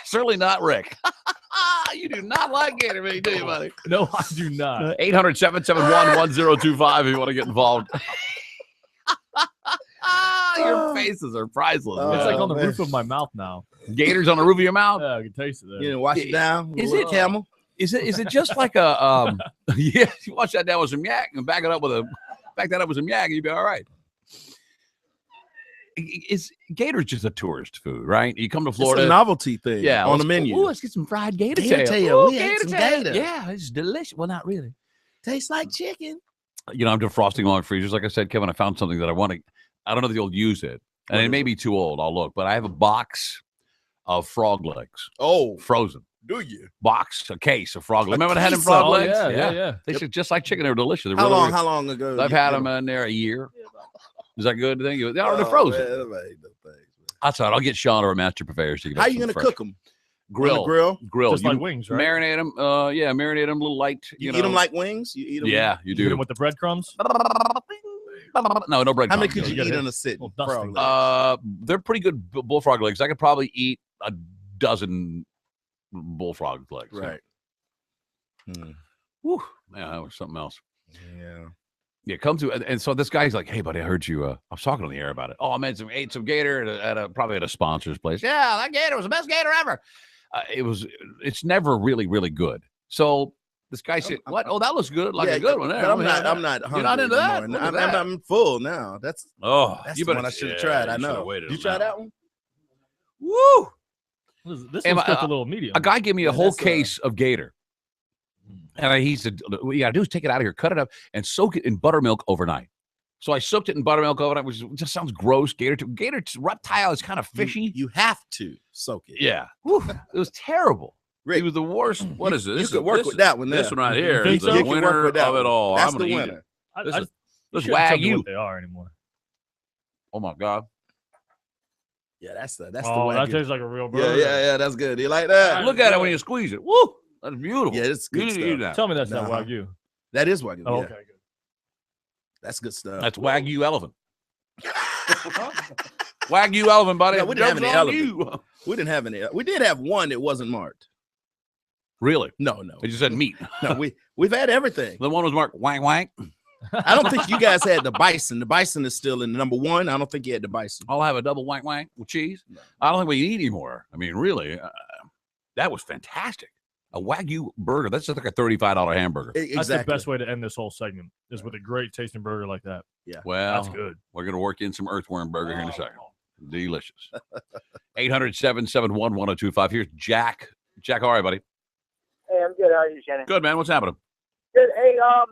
Speaker 19: certainly not Rick? You do not like gator meat, do you, buddy?
Speaker 20: No, I do not.
Speaker 19: 800-771-1025 if you want to get involved. Your faces are priceless.
Speaker 20: It's like on the roof of my mouth now.
Speaker 19: Gators on the roof of your mouth?
Speaker 20: Yeah, I can taste it there.
Speaker 21: You know, wash it down.
Speaker 19: Is
Speaker 21: Is it
Speaker 19: it
Speaker 21: camel?
Speaker 19: Is it just like a yeah? You wash that down with some yak and back that up with some yak, and you'd be all right. Is gator's just a tourist food, right? You come to Florida,
Speaker 21: It's a novelty thing.
Speaker 19: yeah,
Speaker 21: on the menu.
Speaker 19: Ooh, let's get some fried gator
Speaker 21: Gator
Speaker 19: tail.
Speaker 21: tail.
Speaker 19: Ooh,
Speaker 21: We ate some
Speaker 19: tail.
Speaker 21: gator.
Speaker 19: Yeah, it's delicious. Well, not really.
Speaker 21: Tastes like chicken.
Speaker 19: I'm defrosting long freezers. Like I said, Kevin, I found something that I want to. I don't know if you'll use it, and it may be too old. I'll look, but I have a box of frog legs.
Speaker 21: Oh,
Speaker 19: frozen.
Speaker 21: Do you?
Speaker 19: A case of frog legs. Remember I had them
Speaker 21: case
Speaker 19: frog
Speaker 21: of-
Speaker 19: legs?
Speaker 20: Yeah.
Speaker 19: They taste just like chicken. They were delicious. They're
Speaker 21: How
Speaker 19: really
Speaker 21: long?
Speaker 19: weird.
Speaker 21: How long ago?
Speaker 19: I've
Speaker 21: you
Speaker 19: had
Speaker 21: get
Speaker 19: them in there a year. Is that good? Thank you. They're frozen.
Speaker 21: Man, that ain't no thing.
Speaker 19: That's all right. I'll get Sean or Master Purveyors to get
Speaker 21: How
Speaker 19: us
Speaker 21: you
Speaker 19: some
Speaker 21: gonna
Speaker 19: fresh.
Speaker 21: cook them?
Speaker 19: Grill.
Speaker 21: Grill.
Speaker 20: Just like wings, right?
Speaker 19: Marinate them. Marinate them a little light.
Speaker 21: You eat them like wings? You eat them?
Speaker 19: Yeah, you
Speaker 20: You hit
Speaker 19: do.
Speaker 20: them with the breadcrumbs.
Speaker 19: No bread.
Speaker 21: How many could you eat in a sit?
Speaker 20: Well, dusting.
Speaker 19: They're pretty good bullfrog legs. I could probably eat a dozen bullfrog legs.
Speaker 21: Right.
Speaker 19: Whew, man, that was something else.
Speaker 21: Yeah.
Speaker 19: Yeah, come to and so this guy's like, "Hey, buddy, I heard you. I was talking on the air about it. Oh, I ate some gator probably at a sponsor's place. Yeah, that gator was the best gator ever. It's never really, really good. So this guy said, "What? Oh, that looks good, like a good one." There.
Speaker 21: But I'm not hungry.
Speaker 19: You're not into that.
Speaker 21: anymore.
Speaker 19: Look at that.
Speaker 21: I'm full now. That's
Speaker 19: you
Speaker 21: the one I should have tried. I know. You try that one?
Speaker 19: Woo!
Speaker 20: This one's cooked a little medium.
Speaker 19: A guy gave me a whole
Speaker 21: that's,
Speaker 19: case of gator. And he said, what you got to do is take it out of here, cut it up, and soak it in buttermilk overnight. So I soaked it in buttermilk overnight, which just sounds gross. Gator reptile is kind of fishy.
Speaker 21: You have to soak it.
Speaker 19: Yeah. Whew, it was terrible. It was the worst. What is this?
Speaker 21: You could work with that one there.
Speaker 19: This one right here
Speaker 21: You
Speaker 19: is the
Speaker 21: can work
Speaker 19: winner
Speaker 21: with that
Speaker 19: of it
Speaker 21: one.
Speaker 19: all.
Speaker 21: That's
Speaker 19: I'm going
Speaker 21: the
Speaker 19: to eat
Speaker 21: winner.
Speaker 19: it. This
Speaker 20: Shouldn't tell me
Speaker 19: Wagyu.
Speaker 20: what they are anymore.
Speaker 19: Oh, my God.
Speaker 21: Yeah, that's the
Speaker 20: That
Speaker 21: Wagyu.
Speaker 20: tastes like a real burger.
Speaker 21: Yeah, that's good. You like that?
Speaker 19: Look at it when you squeeze it. Woo! That's beautiful.
Speaker 21: Yeah, it's good
Speaker 19: You need to
Speaker 21: stuff.
Speaker 19: eat that.
Speaker 20: Tell me that's not
Speaker 21: Nah.
Speaker 20: Wagyu.
Speaker 21: That is Wagyu.
Speaker 20: Oh,
Speaker 21: yeah.
Speaker 20: okay, good.
Speaker 21: That's good stuff.
Speaker 19: That's Wagyu elephant. Wagyu elephant, buddy.
Speaker 21: Yeah, we didn't have
Speaker 19: Joke's
Speaker 21: any
Speaker 19: on
Speaker 21: elephant.
Speaker 19: you.
Speaker 21: We didn't have any. We did have one that wasn't marked.
Speaker 19: Really?
Speaker 21: No.
Speaker 19: It just said meat.
Speaker 21: No, we've had everything.
Speaker 19: The one was marked wank wank.
Speaker 21: I don't think you guys had the bison. The bison is still in number one. I don't think you had the bison.
Speaker 19: I'll have a double wank wank with cheese. I don't think we need any more. I mean, really, that was fantastic. A Wagyu burger. That's just like a $35 hamburger.
Speaker 20: That's the best way to end this whole segment is with a great tasting burger like that.
Speaker 21: Yeah.
Speaker 19: Well,
Speaker 20: that's good.
Speaker 19: We're going to work in some earthworm burger here in a second. Delicious. 800-771-1025. Here's Jack. Jack, how are you, buddy?
Speaker 1: Hey, I'm good. How are you, Shannon?
Speaker 19: Good, man. What's happening?
Speaker 1: Good. Hey, I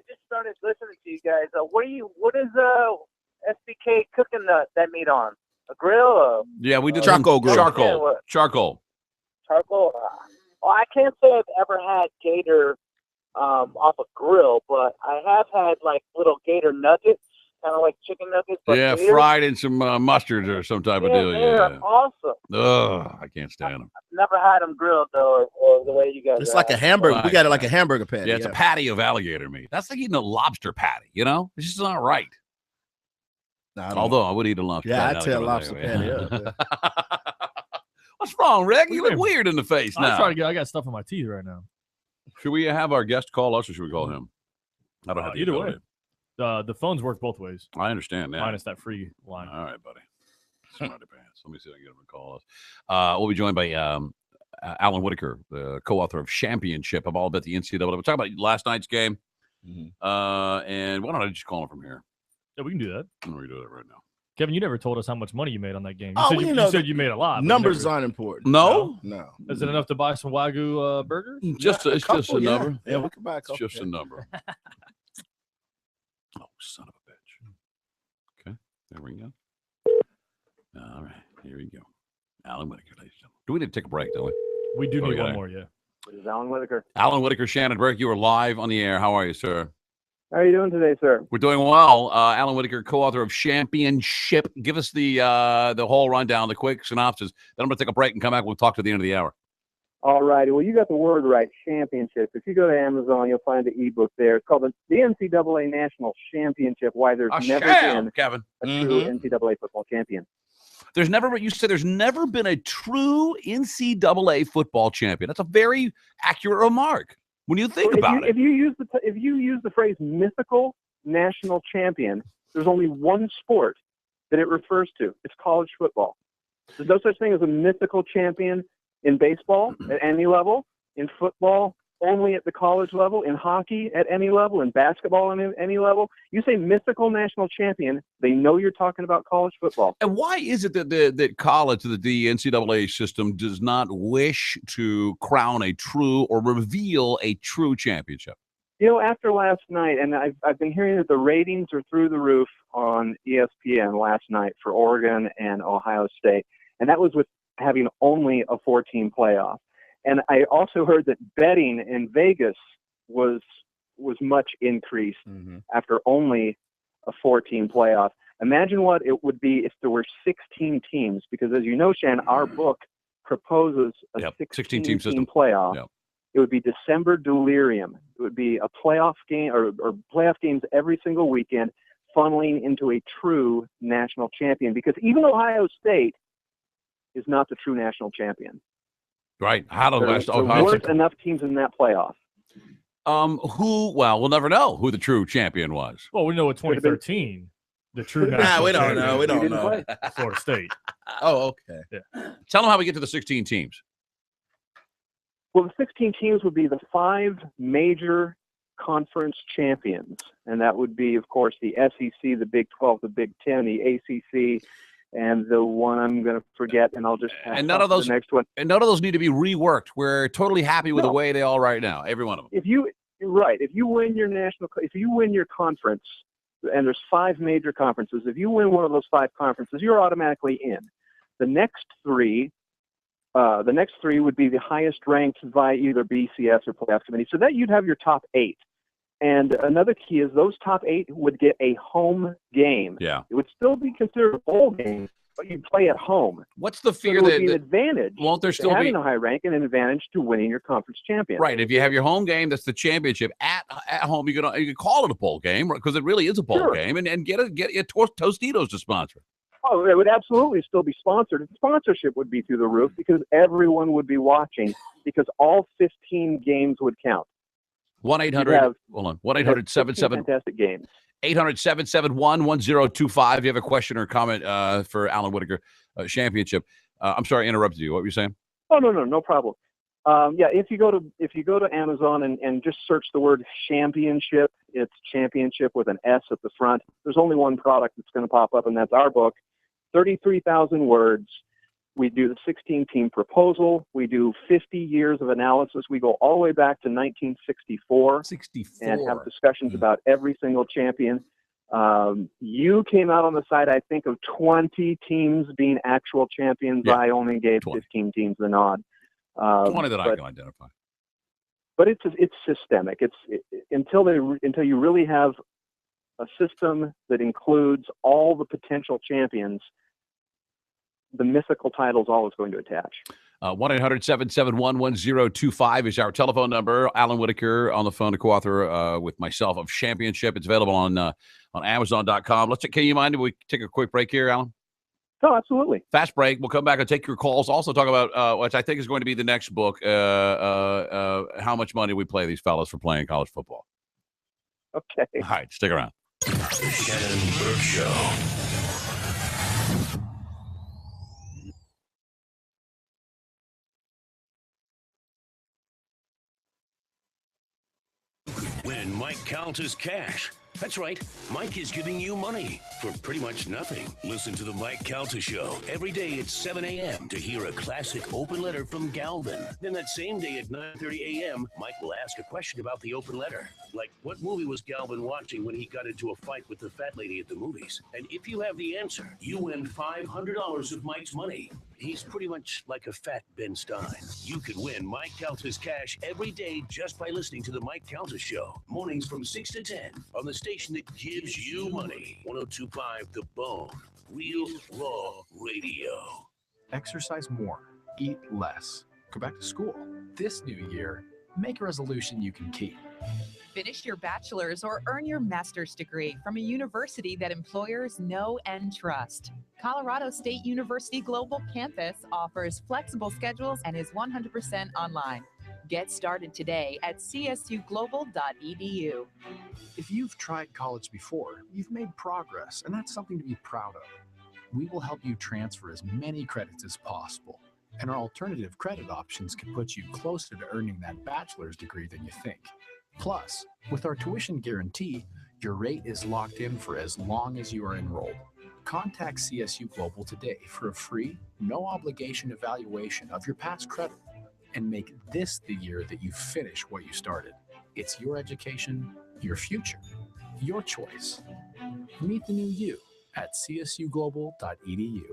Speaker 1: just started listening to you guys. What is SBK cooking that meat on? A grill?
Speaker 19: Yeah, we did
Speaker 21: Charcoal grill.
Speaker 19: Charcoal. Charcoal.
Speaker 1: Charcoal? Well, I can't say I've ever had gator off a grill, but I have had like little gator nuggets, kind of like chicken nuggets. But
Speaker 19: Yeah,
Speaker 1: gator.
Speaker 19: fried in some mustard or some type of deal.
Speaker 1: They're
Speaker 19: Yeah.
Speaker 1: awesome.
Speaker 19: Ugh, I can't stand them.
Speaker 1: Never had them grilled though, or the way you guys.
Speaker 21: It's like a hamburger. We got it like a hamburger patty.
Speaker 19: Yeah, it's a patty of alligator meat. That's like eating a lobster patty, you know? It's just not right.
Speaker 21: No, I don't-
Speaker 19: Although I would eat a lobster
Speaker 21: Yeah,
Speaker 19: patty.
Speaker 21: I'd tell
Speaker 19: alligator
Speaker 21: lobster
Speaker 19: anyway.
Speaker 21: patty up.
Speaker 19: What's wrong, Rick? You look weird in the face
Speaker 20: I'm
Speaker 19: now.
Speaker 20: trying to get. I got stuff in my teeth right now.
Speaker 19: Should we have our guest call us or should we call him? I don't have the
Speaker 20: Either way.
Speaker 19: ability.
Speaker 20: The phones work both ways.
Speaker 19: I understand that.
Speaker 20: Minus that free line.
Speaker 19: All right, buddy. Smarty pants. Let me see if I can get him to call us. We'll be joined by Alan Whitaker, the co-author of Championship. I'm all about the NCAA. We'll talk about last night's game. And why don't I just call him from here?
Speaker 20: Yeah, we can do that.
Speaker 19: I'm going to do that right now.
Speaker 20: Kevin, you never told us how much money you made on that game. You
Speaker 21: Oh,
Speaker 20: said
Speaker 21: well,
Speaker 20: you,
Speaker 21: you know,
Speaker 20: you said you made a lot. but
Speaker 21: Numbers
Speaker 20: never-
Speaker 21: aren't important.
Speaker 19: No?
Speaker 21: No.
Speaker 20: Is it enough to buy some Wagyu burgers?
Speaker 19: It's just a
Speaker 21: couple, yeah.
Speaker 19: number.
Speaker 21: Yeah, we can buy a
Speaker 19: It's
Speaker 21: couple.
Speaker 19: just a number. Oh, son of a bitch. Okay, there we go. All right, here we go. Alan Whitaker, ladies and gentlemen. Do we need to take a break, don't we?
Speaker 20: We do
Speaker 19: Oh, we
Speaker 20: need
Speaker 19: got
Speaker 20: one
Speaker 19: it.
Speaker 20: more, yeah.
Speaker 1: This is Alan Whitaker.
Speaker 19: Alan Whitaker, Shannon Burke, you are live on the air. How are you, sir?
Speaker 1: How are you doing today, sir?
Speaker 19: We're doing well. Alan Whitaker, co-author of Championship. Give us the whole rundown, the quick synopsis. Then I'm going to take a break and come back. We'll talk to the end of the hour.
Speaker 3: All righty. Well, you got the word right, championship. If you go to Amazon, you'll find the ebook there. It's called the NCAA National Championship, Why There's Never Been
Speaker 19: Kevin.
Speaker 3: a True NCAA Football Champion.
Speaker 19: You said there's never been a true NCAA football champion. That's a very accurate remark when you think about it.
Speaker 3: If you use the phrase mythical national champion, there's only one sport that it refers to. It's college football. There's no such thing as a mythical champion in baseball at any level, in football only at the college level, in hockey at any level, in basketball at any level. You say mythical national champion, they know you're talking about college football.
Speaker 19: And why is it that college, that the NCAA system does not wish to crown a true or reveal a true championship?
Speaker 3: You know, after last night, and I've been hearing that the ratings are through the roof on ESPN last night for Oregon and Ohio State, and that was with having only a 4-team playoff. And I also heard that betting in Vegas was much increased after only a 4-team playoff. Imagine what it would be if there were 16 teams, because as you know, Shannon, our book proposes a 16-team playoff.
Speaker 19: Yep.
Speaker 3: It would be December delirium. It would be a playoff game or playoff games every single weekend, funneling into a true national champion. Because even Ohio State is not the true national champion.
Speaker 19: Right. How do
Speaker 3: There weren't enough teams in that playoff.
Speaker 19: We'll never know who the true champion was.
Speaker 20: Well, we know what 2013, the true national
Speaker 21: we don't
Speaker 20: champion.
Speaker 21: know. We don't know.
Speaker 20: Florida State.
Speaker 21: Oh, okay.
Speaker 20: Yeah.
Speaker 19: Tell them how we get to the 16 teams.
Speaker 3: Well, the 16 teams would be the 5 major conference champions, and that would be, of course, the SEC, the Big 12, the Big 10, the ACC, and the one I'm going to forget, and I'll just pass
Speaker 19: And none of those
Speaker 3: the next one.
Speaker 19: And none of those need to be reworked. We're totally happy with the way they all right now. Every one of them.
Speaker 3: If you win your conference, and there's 5 major conferences, if you win one of those 5 conferences, you're automatically in. The next three would be the highest ranked by either BCS or playoff committee. So that you'd have your top 8. And another key is those top 8 would get a home game.
Speaker 19: Yeah.
Speaker 3: It would still be considered a bowl game, but you'd play at home.
Speaker 19: What's the fear
Speaker 3: so there
Speaker 19: that
Speaker 3: would be an advantage?
Speaker 19: Won't there still
Speaker 3: having
Speaker 19: be
Speaker 3: a high rank and an advantage to winning your conference champion?
Speaker 19: Right? If you have your home game, that's the championship at home. You can call it a bowl game because it really is a bowl game, and get Tostitos to sponsor.
Speaker 3: Oh, it would absolutely still be sponsored. And sponsorship would be through the roof because everyone would be watching because all 15 games would count.
Speaker 19: 1-800. Hold on. 1-800-77.
Speaker 3: Fantastic games.
Speaker 19: 800-771-1025. You have a question or comment for Alan Whitaker Championship. I'm sorry, I interrupted you. What were you saying?
Speaker 3: Oh, no problem. If you go to Amazon and just search the word championship, it's championship with an S at the front. There's only one product that's going to pop up, and that's our book. 33,000 words. We do the 16-team proposal. We do 50 years of analysis. We go all the way back to 1964 and have discussions about every single champion. You came out on the side, I think, of 20 teams being actual champions. Yeah. I only gave 15 teams the nod.
Speaker 19: 20 that I can identify.
Speaker 3: But it's systemic. Until you really have a system that includes all the potential champions, the mythical title is always going to attach.
Speaker 19: 1-800-771-1025 is our telephone number. Alan Whitaker on the phone, to co-author with myself of Championship. It's available on Amazon.com. Can you mind if we take a quick break here, Alan?
Speaker 3: Oh, absolutely.
Speaker 19: Fast break. We'll come back and take your calls. Also talk about what I think is going to be the next book, how much money we play these fellas for playing college football.
Speaker 3: Okay.
Speaker 19: All right, stick around.
Speaker 18: The Shannon Burke Show. When Mike counts his cash. That's right, Mike is giving you money for pretty much nothing. Listen to the Mike Calta Show every day at 7 a.m. to hear a classic open letter from Galvin. Then that same day at 9:30 a.m., Mike will ask a question about the open letter. Like, what movie was Galvin watching when he got into a fight with the fat lady at the movies? And if you have the answer, you win $500 of Mike's money. He's pretty much like a fat Ben Stein. You could win Mike Calta's cash every day just by listening to the Mike Calta Show. Mornings from 6 to 10 on the station that gives you money. 102.5 The Bone. Real Raw Radio.
Speaker 15: Exercise more. Eat less. go back to school. This new year, make a resolution you can keep.
Speaker 16: Finish your bachelor's or earn your master's degree from a university that employers know and trust. Colorado State University Global Campus offers flexible schedules and is 100% online. Get started today at csuglobal.edu.
Speaker 15: If you've tried college before, you've made progress, and that's something to be proud of. We will help you transfer as many credits as possible, and our alternative credit options can put you closer to earning that bachelor's degree than you think. Plus, with our tuition guarantee, your rate is locked in for as long as you are enrolled. Contact CSU Global today for a free, no-obligation evaluation of your past credit and make this the year that you finish what you started. It's your education, your future, your choice. Meet the new you at csuglobal.edu.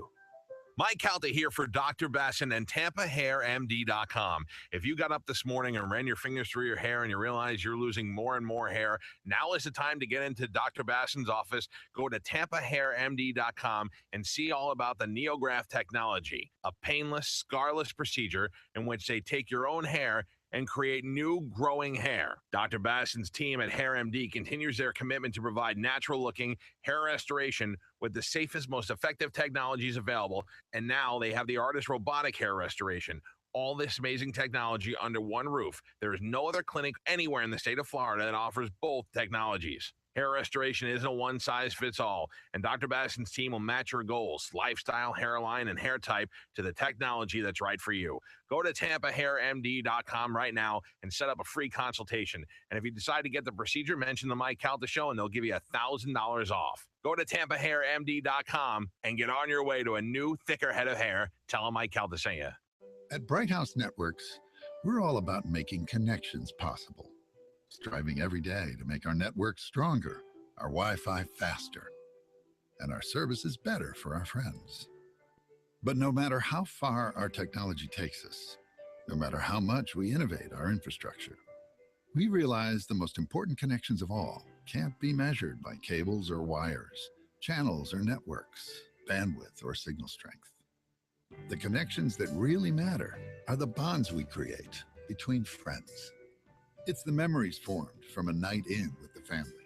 Speaker 13: Mike Calta here for Dr. Bassin and TampaHairMD.com. If you got up this morning and ran your fingers through your hair and you realize you're losing more and more hair, now is the time to get into Dr. Bassin's office. Go to TampaHairMD.com and see all about the NeoGraft technology, a painless, scarless procedure in which they take your own hair and create new growing hair. Dr. Bassin's team at HairMD continues their commitment to provide natural-looking hair restoration with the safest, most effective technologies available, and now they have the ARTIST robotic hair restoration. All this amazing technology under one roof. There is no other clinic anywhere in the state of Florida that offers both technologies. Hair restoration isn't a one-size-fits-all, and Dr. Bassin's team will match your goals, lifestyle, hairline, and hair type to the technology that's right for you. Go to TampaHairMD.com right now and set up a free consultation. And if you decide to get the procedure, mention the Mike Calta Show, and they'll give you $1,000 off. Go to TampaHairMD.com and get on your way to a new, thicker head of hair. Tell them Mike Calta sent you.
Speaker 22: At Bright House Networks, we're all about making connections possible. Striving every day to make our networks stronger, our Wi-Fi faster, and our services better for our friends. But no matter how far our technology takes us, no matter how much we innovate our infrastructure, we realize the most important connections of all can't be measured by cables or wires, channels or networks, bandwidth or signal strength. The connections that really matter are the bonds we create between friends. It's the memories formed from a night in with the family.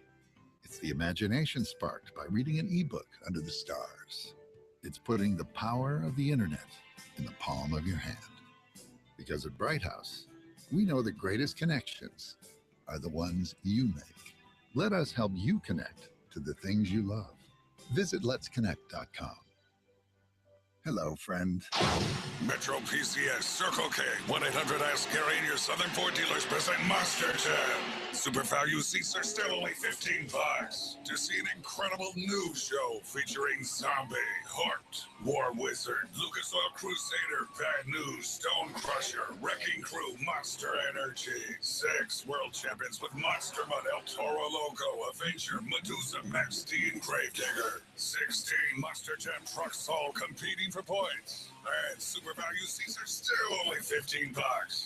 Speaker 22: It's the imagination sparked by reading an ebook under the stars. It's putting the power of the internet in the palm of your hand. Because at Bright House, we know the greatest connections are the ones you make. Let us help you connect to the things you love. Visit letsconnect.com. Hello, friend.
Speaker 5: Metro PCS, Circle K, 1-800-ASK-GARY, and your Southern Ford dealers present Monster Jam. Super value seats are still only $15 to see an incredible new show featuring Zombie, Heart, War Wizard, Lucas Oil Crusader, Bad News, Stone Crusher, Wrecking Crew, Monster Energy, 6 world champions with Monster Mud, El Toro Loco, Avenger, Medusa, Max D, and Gravedigger, 16 Monster Jam trucks all competing for points. And super value seats are still only $15.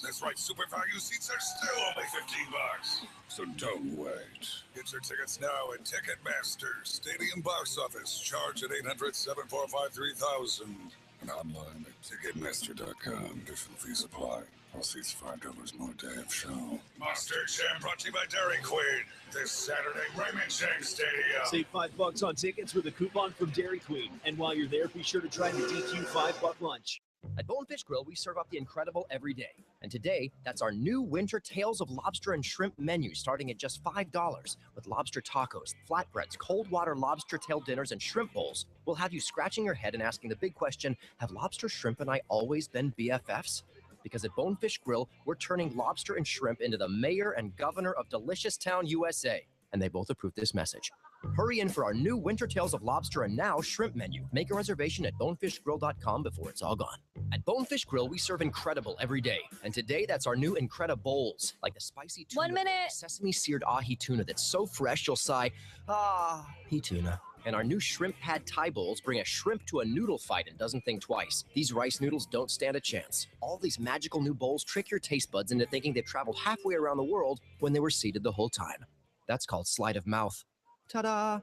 Speaker 5: That's right, super value seats are still only $15. So don't wait. Get your tickets now at Ticketmaster, Stadium Box Office. Charge at 800-745-3000. And online at Ticketmaster.com. Additional fees apply. All seats $5 more day of show. Monster Jam brought to you by Dairy Queen. This Saturday, Raymond James Stadium.
Speaker 12: Save $5 on tickets with a coupon from Dairy Queen. And while you're there, be sure to try the DQ $5 lunch.
Speaker 24: At Bonefish Grill, we serve up the incredible every day. And today, that's our new winter Tales of Lobster and Shrimp menu starting at just $5 with lobster tacos, flatbreads, cold water lobster tail dinners, and shrimp bowls. We'll have you scratching your head and asking the big question, have lobster, shrimp, and I always been BFFs? Because at Bonefish Grill, we're turning lobster and shrimp into the mayor and governor of Delicious Town, USA. And they both approved this message. Hurry in for our new Winter Tales of Lobster and now Shrimp menu. Make a reservation at bonefishgrill.com before it's all gone. At Bonefish Grill, we serve incredible every day. And today, that's our new Incredibles, like the spicy tuna,
Speaker 25: 1 minute,
Speaker 24: sesame seared ahi tuna that's so fresh you'll sigh, ahi tuna. And our new shrimp pad Thai bowls bring a shrimp to a noodle fight and doesn't think twice. These rice noodles don't stand a chance. All these magical new bowls trick your taste buds into thinking they've traveled halfway around the world when they were seated the whole time. That's called sleight of mouth. Ta-da!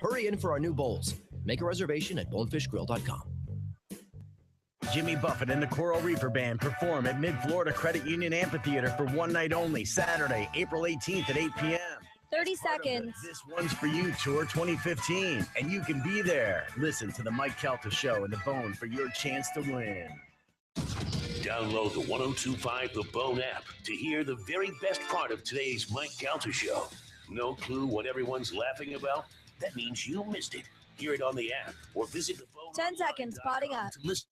Speaker 24: Hurry in for our new bowls. Make a reservation at bonefishgrill.com.
Speaker 7: Jimmy Buffett and the Coral Reefer Band perform at Mid-Florida Credit Union Amphitheater for one night only, Saturday, April 18th at 8 p.m.
Speaker 2: 30 seconds.
Speaker 7: This One's For You Tour 2015, and you can be there. Listen to the Mike Calta Show and The Bone for your chance to win.
Speaker 18: Download the 1025 The Bone app to hear the very best part of today's Mike Calta Show. No clue what everyone's laughing about? That means you missed it. Hear it on the app or visit the Bone.
Speaker 2: 10 seconds, spotting up.
Speaker 18: To listen.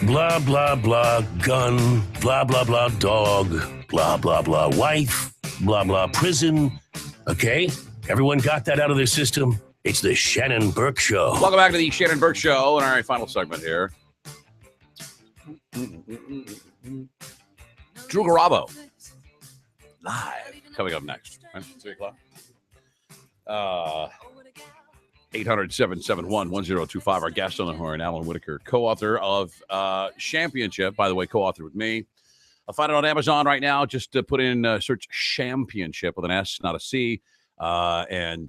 Speaker 18: Blah, blah, blah, gun, blah, blah, blah, dog, blah, blah, blah, wife, blah, blah, prison. Okay, everyone got that out of their system? It's the Shannon Burke Show.
Speaker 19: Welcome back to the Shannon Burke Show and our final segment here. Drew Garabo. Live. Coming up next. Right? 3 o'clock. 800-771-1025. Our guest on the horn, Alan Whitaker, co-author of Championship. By the way, co-author with me. I'll find it on Amazon right now. Just put in search Championship with an S, not a C. And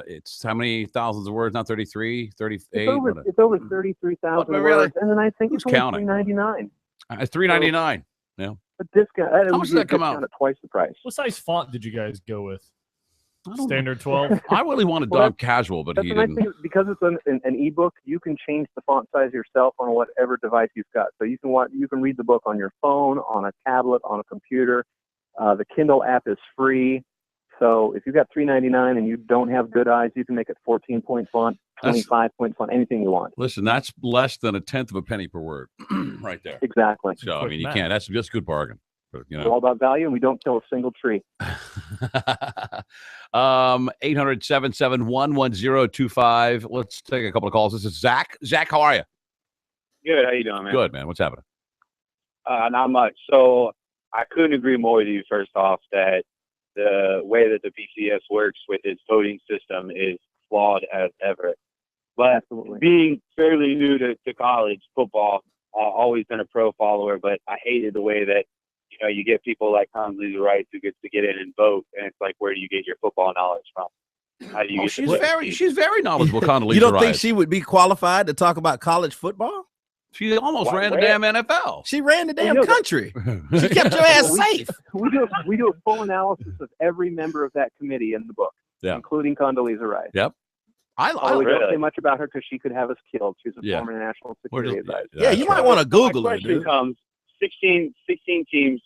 Speaker 19: it's how many thousands of words? Not 33, 38?
Speaker 3: It's over 33,000 words. And then I think it's only $3.99.
Speaker 19: It's $3.99. Yeah.
Speaker 3: A discount.
Speaker 19: How much did that come out?
Speaker 3: At twice the price.
Speaker 20: What size font did you guys go with? Standard 12.
Speaker 19: I really wanted dog casual, but
Speaker 3: that's
Speaker 19: he
Speaker 3: the nice
Speaker 19: didn't.
Speaker 3: thing, because it's an ebook. You can change the font size yourself on whatever device you've got. So you can read the book on your phone, on a tablet, on a computer. The Kindle app is free. So if you've got $3.99 and you don't have good eyes, you can make it 14-point font, 25-point font, anything you want.
Speaker 19: Listen, that's less than a tenth of a penny per word, right there.
Speaker 3: Exactly.
Speaker 19: So I mean, you can't. That's just a good bargain. But, you know.
Speaker 3: It's all about value, and we don't kill a single tree.
Speaker 19: 800-771-1025. Let's take a couple of calls. This is Zach. Zach, how are you?
Speaker 6: Good. How you doing, man?
Speaker 19: Good, man. What's happening?
Speaker 6: Not much. So I couldn't agree more with you. First off, that the way that the BCS works with its voting system is flawed as ever. But being fairly new to college football, I've always been a pro follower, but I hated the way that, you get people like Condoleezza Rice who gets to get in and vote, and it's like, where do you get your football knowledge from? How do you get
Speaker 19: she's very knowledgeable, Condoleezza
Speaker 21: You don't think
Speaker 19: Rice.
Speaker 21: she would be qualified to talk about college football?
Speaker 19: She almost ran the damn NFL.
Speaker 21: She ran the damn country. She kept your ass safe.
Speaker 3: We do a full analysis of every member of that committee in the book, including Condoleezza Rice.
Speaker 19: Yep.
Speaker 3: We don't say much about her because she could have us killed. She's a former national security advisor.
Speaker 21: Yeah, you might want to Google
Speaker 6: My
Speaker 21: her,
Speaker 6: question
Speaker 21: dude.
Speaker 6: comes, 16 teams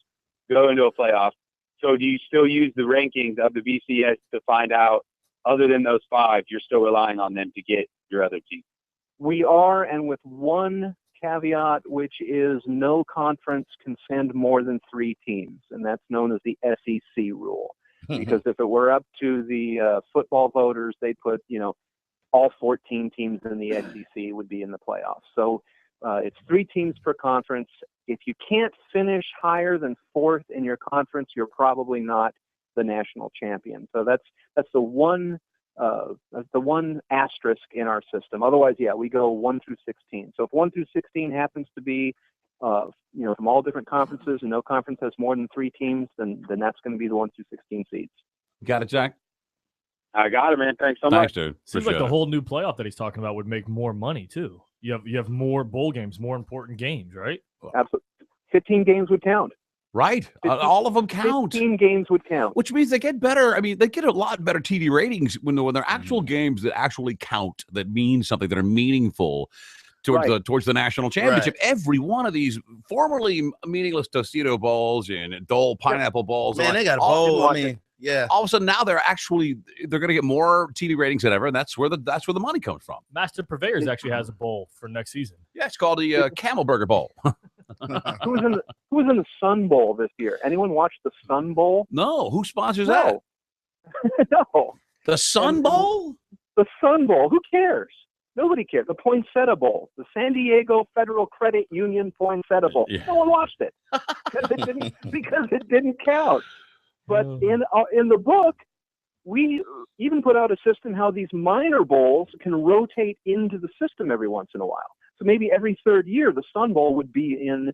Speaker 6: go into a playoff. So do you still use the rankings of the BCS to find out, other than those 5, you're still relying on them to get your other team?
Speaker 3: We are, and with one caveat, which is no conference can send more than 3 teams, and that's known as the SEC rule. Because if it were up to the football voters, they'd put, all 14 teams in the SEC would be in the playoffs. So it's 3 teams per conference. If you can't finish higher than 4th in your conference, you're probably not the national champion. So that's the one asterisk in our system. Otherwise, we go 1 through 16. So if 1 through 16 happens to be from all different conferences, and no conference has more than 3 teams, then that's going to be the 1 through 16 seeds.
Speaker 19: Got it, Jack?
Speaker 6: I got it, man. Thanks so much.
Speaker 19: Dude.
Speaker 20: Seems like the whole new playoff that he's talking about would make more money too. You have more bowl games, more important games, right?
Speaker 3: Absolutely. 15 games would count.
Speaker 19: Right.
Speaker 3: 15,
Speaker 19: all of them count.
Speaker 3: 15 games would count.
Speaker 19: Which means they get better. I mean, they get a lot better TV ratings when they're actual games that actually count, that mean something, that are meaningful towards the national championship.
Speaker 21: Right.
Speaker 19: Every one of these formerly meaningless Tostito balls and dull pineapple balls.
Speaker 21: Man, they got a bowl. I mean, yeah.
Speaker 19: All of a sudden now they're going to get more TV ratings than ever, and that's where the money comes from.
Speaker 20: Master Purveyors actually has a bowl for next season.
Speaker 19: Yeah, it's called the Camel Burger Bowl.
Speaker 3: Who was in the Sun Bowl this year? Anyone watch the Sun Bowl?
Speaker 19: No. Who sponsors that?
Speaker 3: No.
Speaker 19: The Sun Bowl?
Speaker 3: The Sun Bowl. Who cares? Nobody cares. The Poinsettia Bowl, the San Diego Federal Credit Union Poinsettia Bowl. No one watched it because it didn't count. But in the book, we even put out a system how these minor bowls can rotate into the system every once in a while. So maybe every 3rd year, the Sun Bowl would be in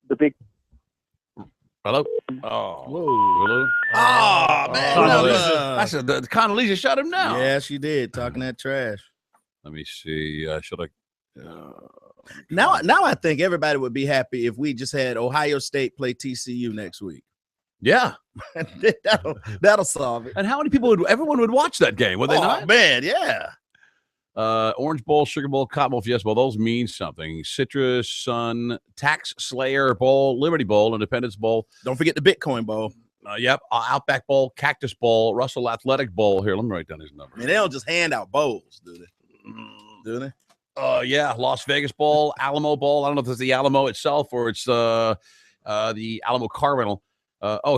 Speaker 3: the big.
Speaker 19: Hello. Oh.
Speaker 21: Whoa.
Speaker 19: Hello.
Speaker 21: Oh, man.
Speaker 19: Condoleezza. That's Condoleezza shut him down.
Speaker 21: Yeah, she did. Talking that trash.
Speaker 19: Let me see. Should I?
Speaker 21: Now I think everybody would be happy if we just had Ohio State play TCU next week.
Speaker 19: Yeah.
Speaker 21: that'll solve it.
Speaker 19: And how many people everyone would watch that game? Would they not?
Speaker 21: Man, yeah.
Speaker 19: Orange Bowl, Sugar Bowl, Cotton Bowl, Fiesta Bowl. Those mean something. Citrus, Sun, Tax Slayer Bowl, Liberty Bowl, Independence Bowl.
Speaker 21: Don't forget the Bitcoin Bowl.
Speaker 19: Yep. Outback Bowl, Cactus Bowl, Russell Athletic Bowl. Here, let me write down his number.
Speaker 21: I mean, they don't just hand out bowls, do they? Do they?
Speaker 19: Yeah, Las Vegas Bowl, Alamo Bowl. I don't know if it's the Alamo itself or it's the Alamo Car Rental.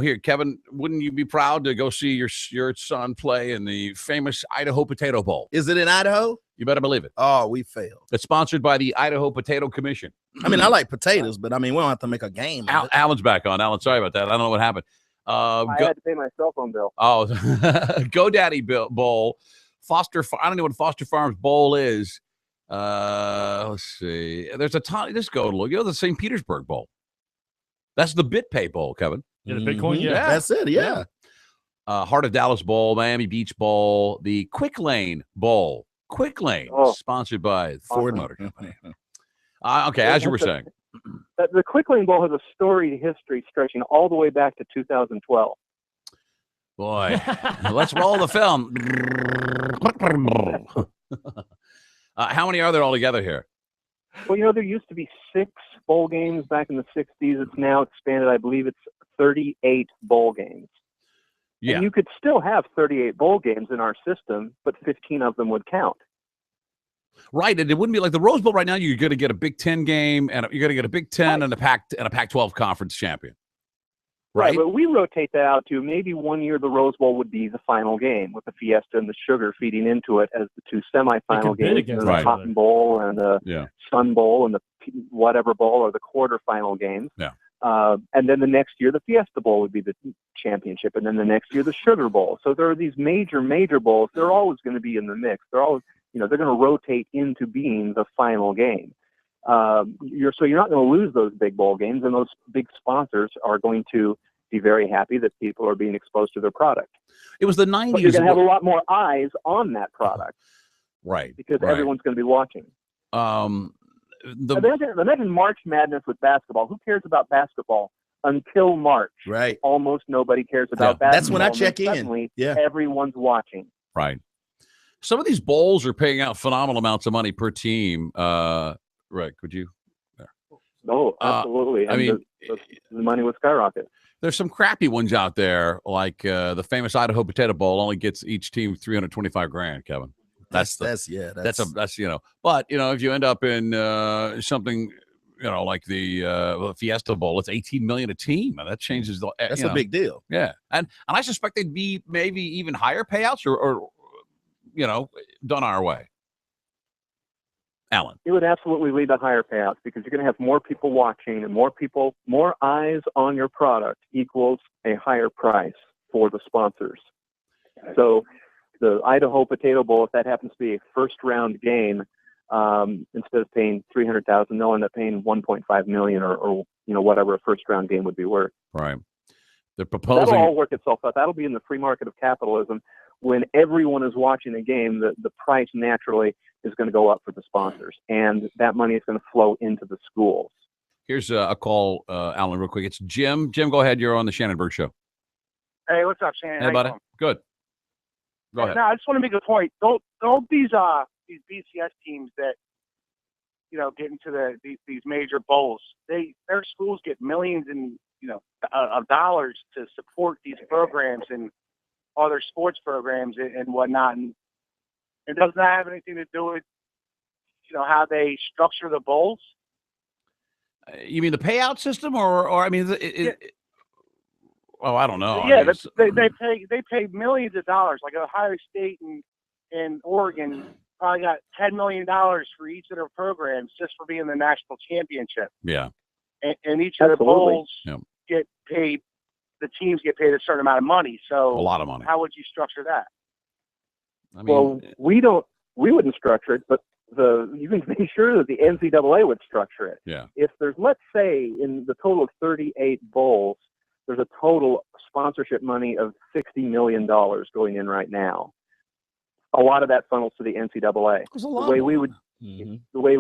Speaker 19: Here, Kevin, wouldn't you be proud to go see your son play in the famous Idaho Potato Bowl?
Speaker 21: Is it in Idaho?
Speaker 19: You better believe it.
Speaker 21: Oh, we failed.
Speaker 19: It's sponsored by the Idaho Potato Commission.
Speaker 21: I mean, I like potatoes, but I mean, we don't have to make a game.
Speaker 19: Alan's back on. Alan, sorry about that. I don't know what happened.
Speaker 3: I had to pay my cell phone bill.
Speaker 19: Oh, GoDaddy Bowl, Foster. I don't know what Foster Farms Bowl is. Let's see. There's a ton. Just go look. The St. Petersburg Bowl. That's the BitPay Bowl, Kevin.
Speaker 20: Yeah, the Bitcoin. Yeah,
Speaker 21: that's it. Yeah.
Speaker 19: Heart of Dallas Bowl, Miami Beach Bowl, the Quick Lane Bowl. Quick Lane, sponsored by Ford Motor Company. Okay, as you were saying.
Speaker 3: The Quick Lane Bowl has a storied history stretching all the way back to 2012.
Speaker 19: Boy, let's roll the film. How many are there altogether here?
Speaker 3: Well, there used to be 6 bowl games back in the 60s. It's now expanded. I believe it's 38 bowl games.
Speaker 19: Yeah.
Speaker 3: And you could still have 38 bowl games in our system, but 15 of them would count.
Speaker 19: Right, and it wouldn't be like the Rose Bowl right now. You're going to get a Big Ten game, and you're going to get a Big Ten and a Pac-12 conference champion. Right,
Speaker 3: but we rotate that out to maybe one year the Rose Bowl would be the final game with the Fiesta and the Sugar feeding into it as the 2 semifinal games, and the Cotton Bowl and the Sun Bowl and the whatever bowl or the quarterfinal games.
Speaker 19: Yeah.
Speaker 3: And then the next year the Fiesta Bowl would be the championship, and then the next year the Sugar Bowl. So there are these major bowls. They're always going to be in the mix. They're always, they're going to rotate into being the final game. You're not going to lose those big bowl games, and those big sponsors are going to be very happy that people are being exposed to their product.
Speaker 19: It was the 90s.
Speaker 3: But you're going to have a lot more eyes on that product,
Speaker 19: right?
Speaker 3: Because everyone's going to be watching. Imagine March Madness with basketball. Who cares about basketball until March?
Speaker 21: Right.
Speaker 3: Almost nobody cares about basketball.
Speaker 21: That's when I check in.
Speaker 3: Suddenly,
Speaker 21: yeah.
Speaker 3: Everyone's watching.
Speaker 19: Right. Some of these bowls are paying out phenomenal amounts of money per team. Right. Could you?
Speaker 3: Oh, absolutely.
Speaker 19: I mean,
Speaker 3: the money would skyrocket.
Speaker 19: There's some crappy ones out there, like the famous Idaho Potato Bowl only gets each team $325,000, Kevin. That's But if you end up in something, like the Fiesta Bowl, it's $18 million a team, and that changes the.
Speaker 21: That's a big deal.
Speaker 19: Yeah, and I suspect they'd be maybe even higher payouts, or done our way. Alan,
Speaker 3: it would absolutely lead to higher payouts because you're going to have more people watching, and more eyes on your product equals a higher price for the sponsors. So the Idaho Potato Bowl, if that happens to be a first-round game, instead of paying $300,000, they'll end up paying $1.5 million, or whatever a first-round game would be worth.
Speaker 19: Right. They're proposing.
Speaker 3: That'll all work itself out. That'll be in the free market of capitalism. When everyone is watching a game, the price naturally is going to go up for the sponsors, and that money is going to flow into the schools.
Speaker 19: Here's a call, Alan, real quick. It's Jim. Jim, go ahead. You're on the Shannon Burke Show.
Speaker 4: Hey, what's up, Shannon?
Speaker 19: Hey, buddy. Good. Go ahead.
Speaker 4: No, I just want to make a point. Don't these BCS teams that get into these major bowls, their schools get millions of dollars to support these programs and other sports programs and whatnot, and it does not have anything to do with how they structure the bowls.
Speaker 19: You mean the payout system, or I mean, I don't know.
Speaker 4: Yeah, they pay millions of dollars. Like Ohio State and Oregon probably got $10 million for each of their programs just for being in the national championship.
Speaker 19: Yeah,
Speaker 4: and each of the bowls get paid. The teams get paid a certain amount of money. So
Speaker 19: a lot of money.
Speaker 4: How would you structure that?
Speaker 19: I mean,
Speaker 3: we wouldn't structure it, but you can be sure that the NCAA would structure it.
Speaker 19: Yeah.
Speaker 3: If there's, let's say, in the total of 38 bowls, there's a total sponsorship money of $60 million going in right now. A lot of that funnels to the NCAA.
Speaker 19: There's a
Speaker 3: The
Speaker 19: lot
Speaker 3: way
Speaker 19: more.
Speaker 3: we would the way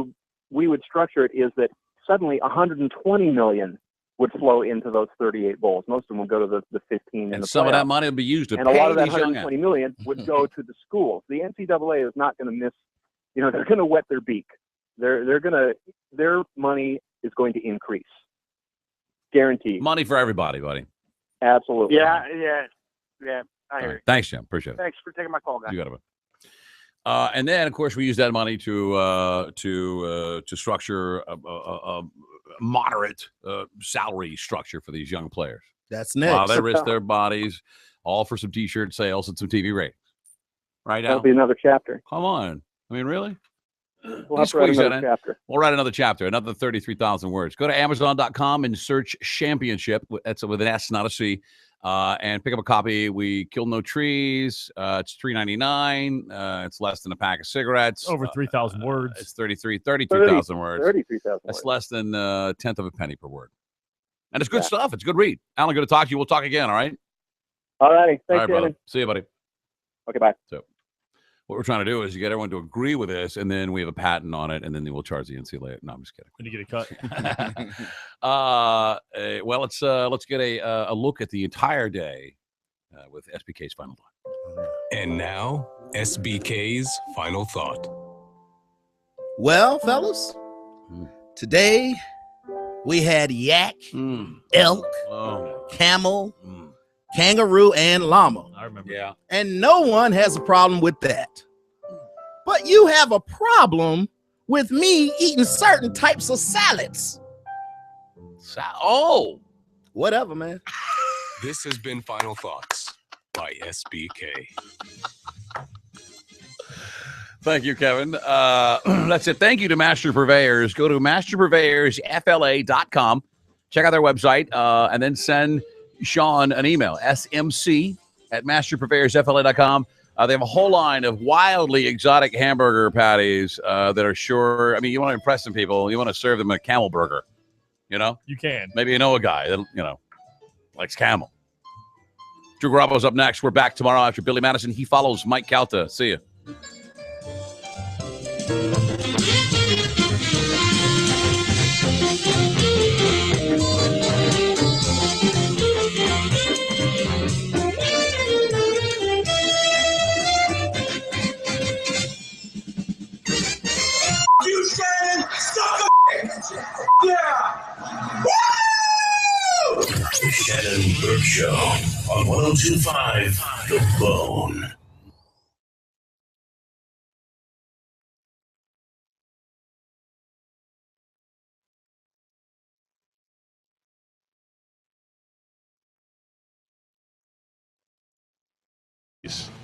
Speaker 3: we would structure it is that suddenly 120 million would flow into those 38 bowls. Most of them will go to the 15 in
Speaker 19: And
Speaker 3: the
Speaker 19: some of that
Speaker 3: playoffs.
Speaker 19: money will be used to
Speaker 3: And a
Speaker 19: pay
Speaker 3: lot of that
Speaker 19: these young
Speaker 3: 120 million would go to the schools. The NCAA is not going to miss. They're going to wet their beak. Their money is going to increase. Guaranteed.
Speaker 19: money for everybody, buddy.
Speaker 3: Absolutely.
Speaker 4: Yeah. I
Speaker 19: All
Speaker 4: hear
Speaker 19: right.
Speaker 4: you.
Speaker 19: Thanks, Jim. Appreciate it.
Speaker 4: Thanks for taking my call, guys.
Speaker 19: You got it. And then, of course, we use that money to structure a moderate salary structure for these young players.
Speaker 21: That's next.
Speaker 19: While they risk their bodies, all for some T-shirt sales and some TV ratings. Right now,
Speaker 3: That'll be another chapter.
Speaker 19: come on. I mean, really?
Speaker 3: We'll have to write
Speaker 19: Squeeze that
Speaker 3: another
Speaker 19: in.
Speaker 3: chapter.
Speaker 19: We'll write another chapter, another 33,000 words. Go to Amazon.com and search Championship. That's with an S, not a C. And pick up a copy. We kill no trees. It's $3.99. It's less than a pack of cigarettes.
Speaker 20: Over 3,000 words.
Speaker 19: It's 32,000 words.
Speaker 3: 33,000
Speaker 19: That's
Speaker 3: words.
Speaker 19: less than a tenth of a penny per word. And it's good stuff. It's a good read. Alan, good to talk to you. We'll talk again, all right?
Speaker 3: All righty.
Speaker 19: All
Speaker 3: Thanks,
Speaker 19: right, brother.
Speaker 3: Shannon.
Speaker 19: See you, buddy.
Speaker 3: Okay, bye.
Speaker 19: So what we're trying to do is get everyone to agree with this, and then we have a patent on it, and then we'll charge the NCAA. No, I'm just kidding.
Speaker 20: When you get a cut.
Speaker 19: Well, let's get a look at the entire day with SBK's final thought.
Speaker 8: And now, SBK's final thought.
Speaker 21: Well, fellas, today we had yak, elk, camel, kangaroo, and llama.
Speaker 20: I remember.
Speaker 19: Yeah.
Speaker 21: And no one has a problem with that. But you have a problem with me eating certain types of salads. Whatever, man.
Speaker 8: This has been Final Thoughts by SBK.
Speaker 19: Thank you, Kevin. That's it. Thank you to Master Purveyors. Go to masterpurveyorsfla.com. Check out their website, and then send Sean an email, smc@masterpurveyorsfla.com. They have a whole line of wildly exotic hamburger patties that are sure. I mean, you want to impress some people. You want to serve them a camel burger. You know?
Speaker 20: You can.
Speaker 19: Maybe you know a guy that, likes camel. Drew Garabo's up next. We're back tomorrow after Billy Madison. He follows Mike Calta. See you.
Speaker 9: You Shannon, suck a yeah. Woo!
Speaker 18: The Shannon Burke Show on 102.5 The Bone.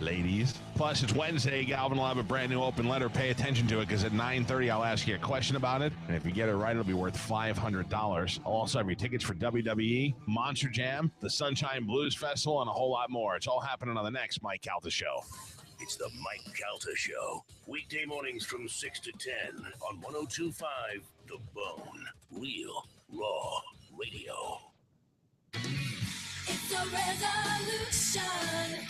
Speaker 13: Ladies. Plus, it's Wednesday. Galvin will have a brand new open letter. Pay attention to it because at 9:30, I'll ask you a question about it. And if you get it right, it'll be worth $500. I'll also have your tickets for WWE, Monster Jam, the Sunshine Blues Festival, and a whole lot more. It's all happening on the next Mike Calta Show.
Speaker 18: It's the Mike Calta Show. Weekday mornings from 6 to 10 on 102.5 The Bone. Real, raw radio.
Speaker 9: It's a resolution.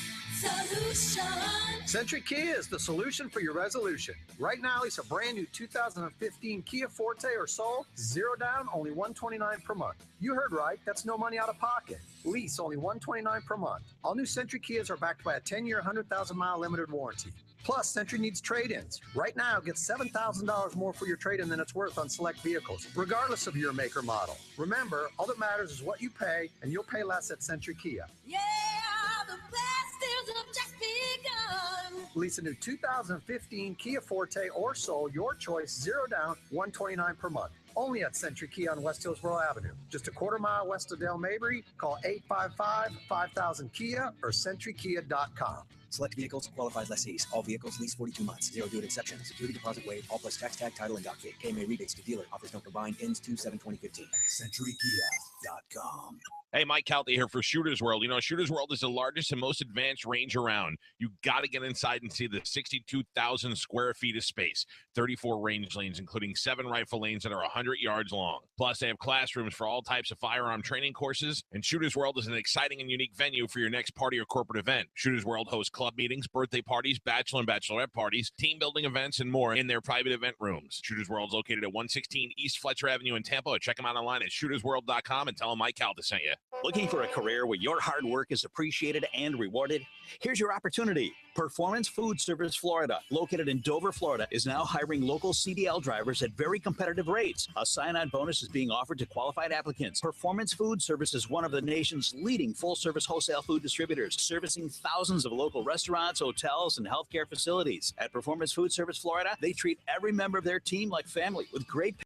Speaker 10: Century Kia is the solution for your resolution. Right now, lease a brand new 2015 Kia Forte or Soul, 0 down, only $129 per month. You heard right, that's no money out of pocket. Lease only $129 per month. All new Century Kias are backed by a 10-year, 100,000-mile limited warranty. Plus, Century needs trade-ins. Right now, get $7,000 more for your trade-in than it's worth on select vehicles, regardless of your make or model. Remember, all that matters is what you pay, and you'll pay less at Century Kia.
Speaker 9: Yeah, the best deals have just begun.
Speaker 10: Lease a new 2015 Kia Forte or Soul, your choice, 0 down, $129 per month. Only at Century Kia on West Hillsborough Avenue. Just a quarter mile west of Del Mabry. Call 855-5000 Kia or centurykia.com.
Speaker 11: Select vehicles, qualified lessees. All vehicles lease 42 months. Zero due at exception. Security deposit waived. All plus tax tag title and dock fee. KMA rebates to dealer. Offers not combined. Ends 2/7/2015. CenturyKia.com.
Speaker 13: Hey, Mike Calty here for Shooters World. You know, Shooters World is the largest and most advanced range around. You got to get inside and see the 62,000 square feet of space, 34 range lanes, including 7 rifle lanes that are 100 yards long. Plus, they have classrooms for all types of firearm training courses, and Shooters World is an exciting and unique venue for your next party or corporate event. Shooters World hosts club meetings, birthday parties, bachelor and bachelorette parties, team building events, and more in their private event rooms. Shooters World is located at 116 East Fletcher Avenue in Tampa. Check them out online at shootersworld.com and tell them Mike Calty sent you.
Speaker 14: Looking for a career where your hard work is appreciated and rewarded? Here's your opportunity. Performance Food Service Florida, located in Dover, Florida, is now hiring local CDL drivers at very competitive rates. A sign-on bonus is being offered to qualified applicants. Performance Food Service is one of the nation's leading full-service wholesale food distributors, servicing thousands of local restaurants, hotels, and healthcare facilities. At Performance Food Service Florida, they treat every member of their team like family with great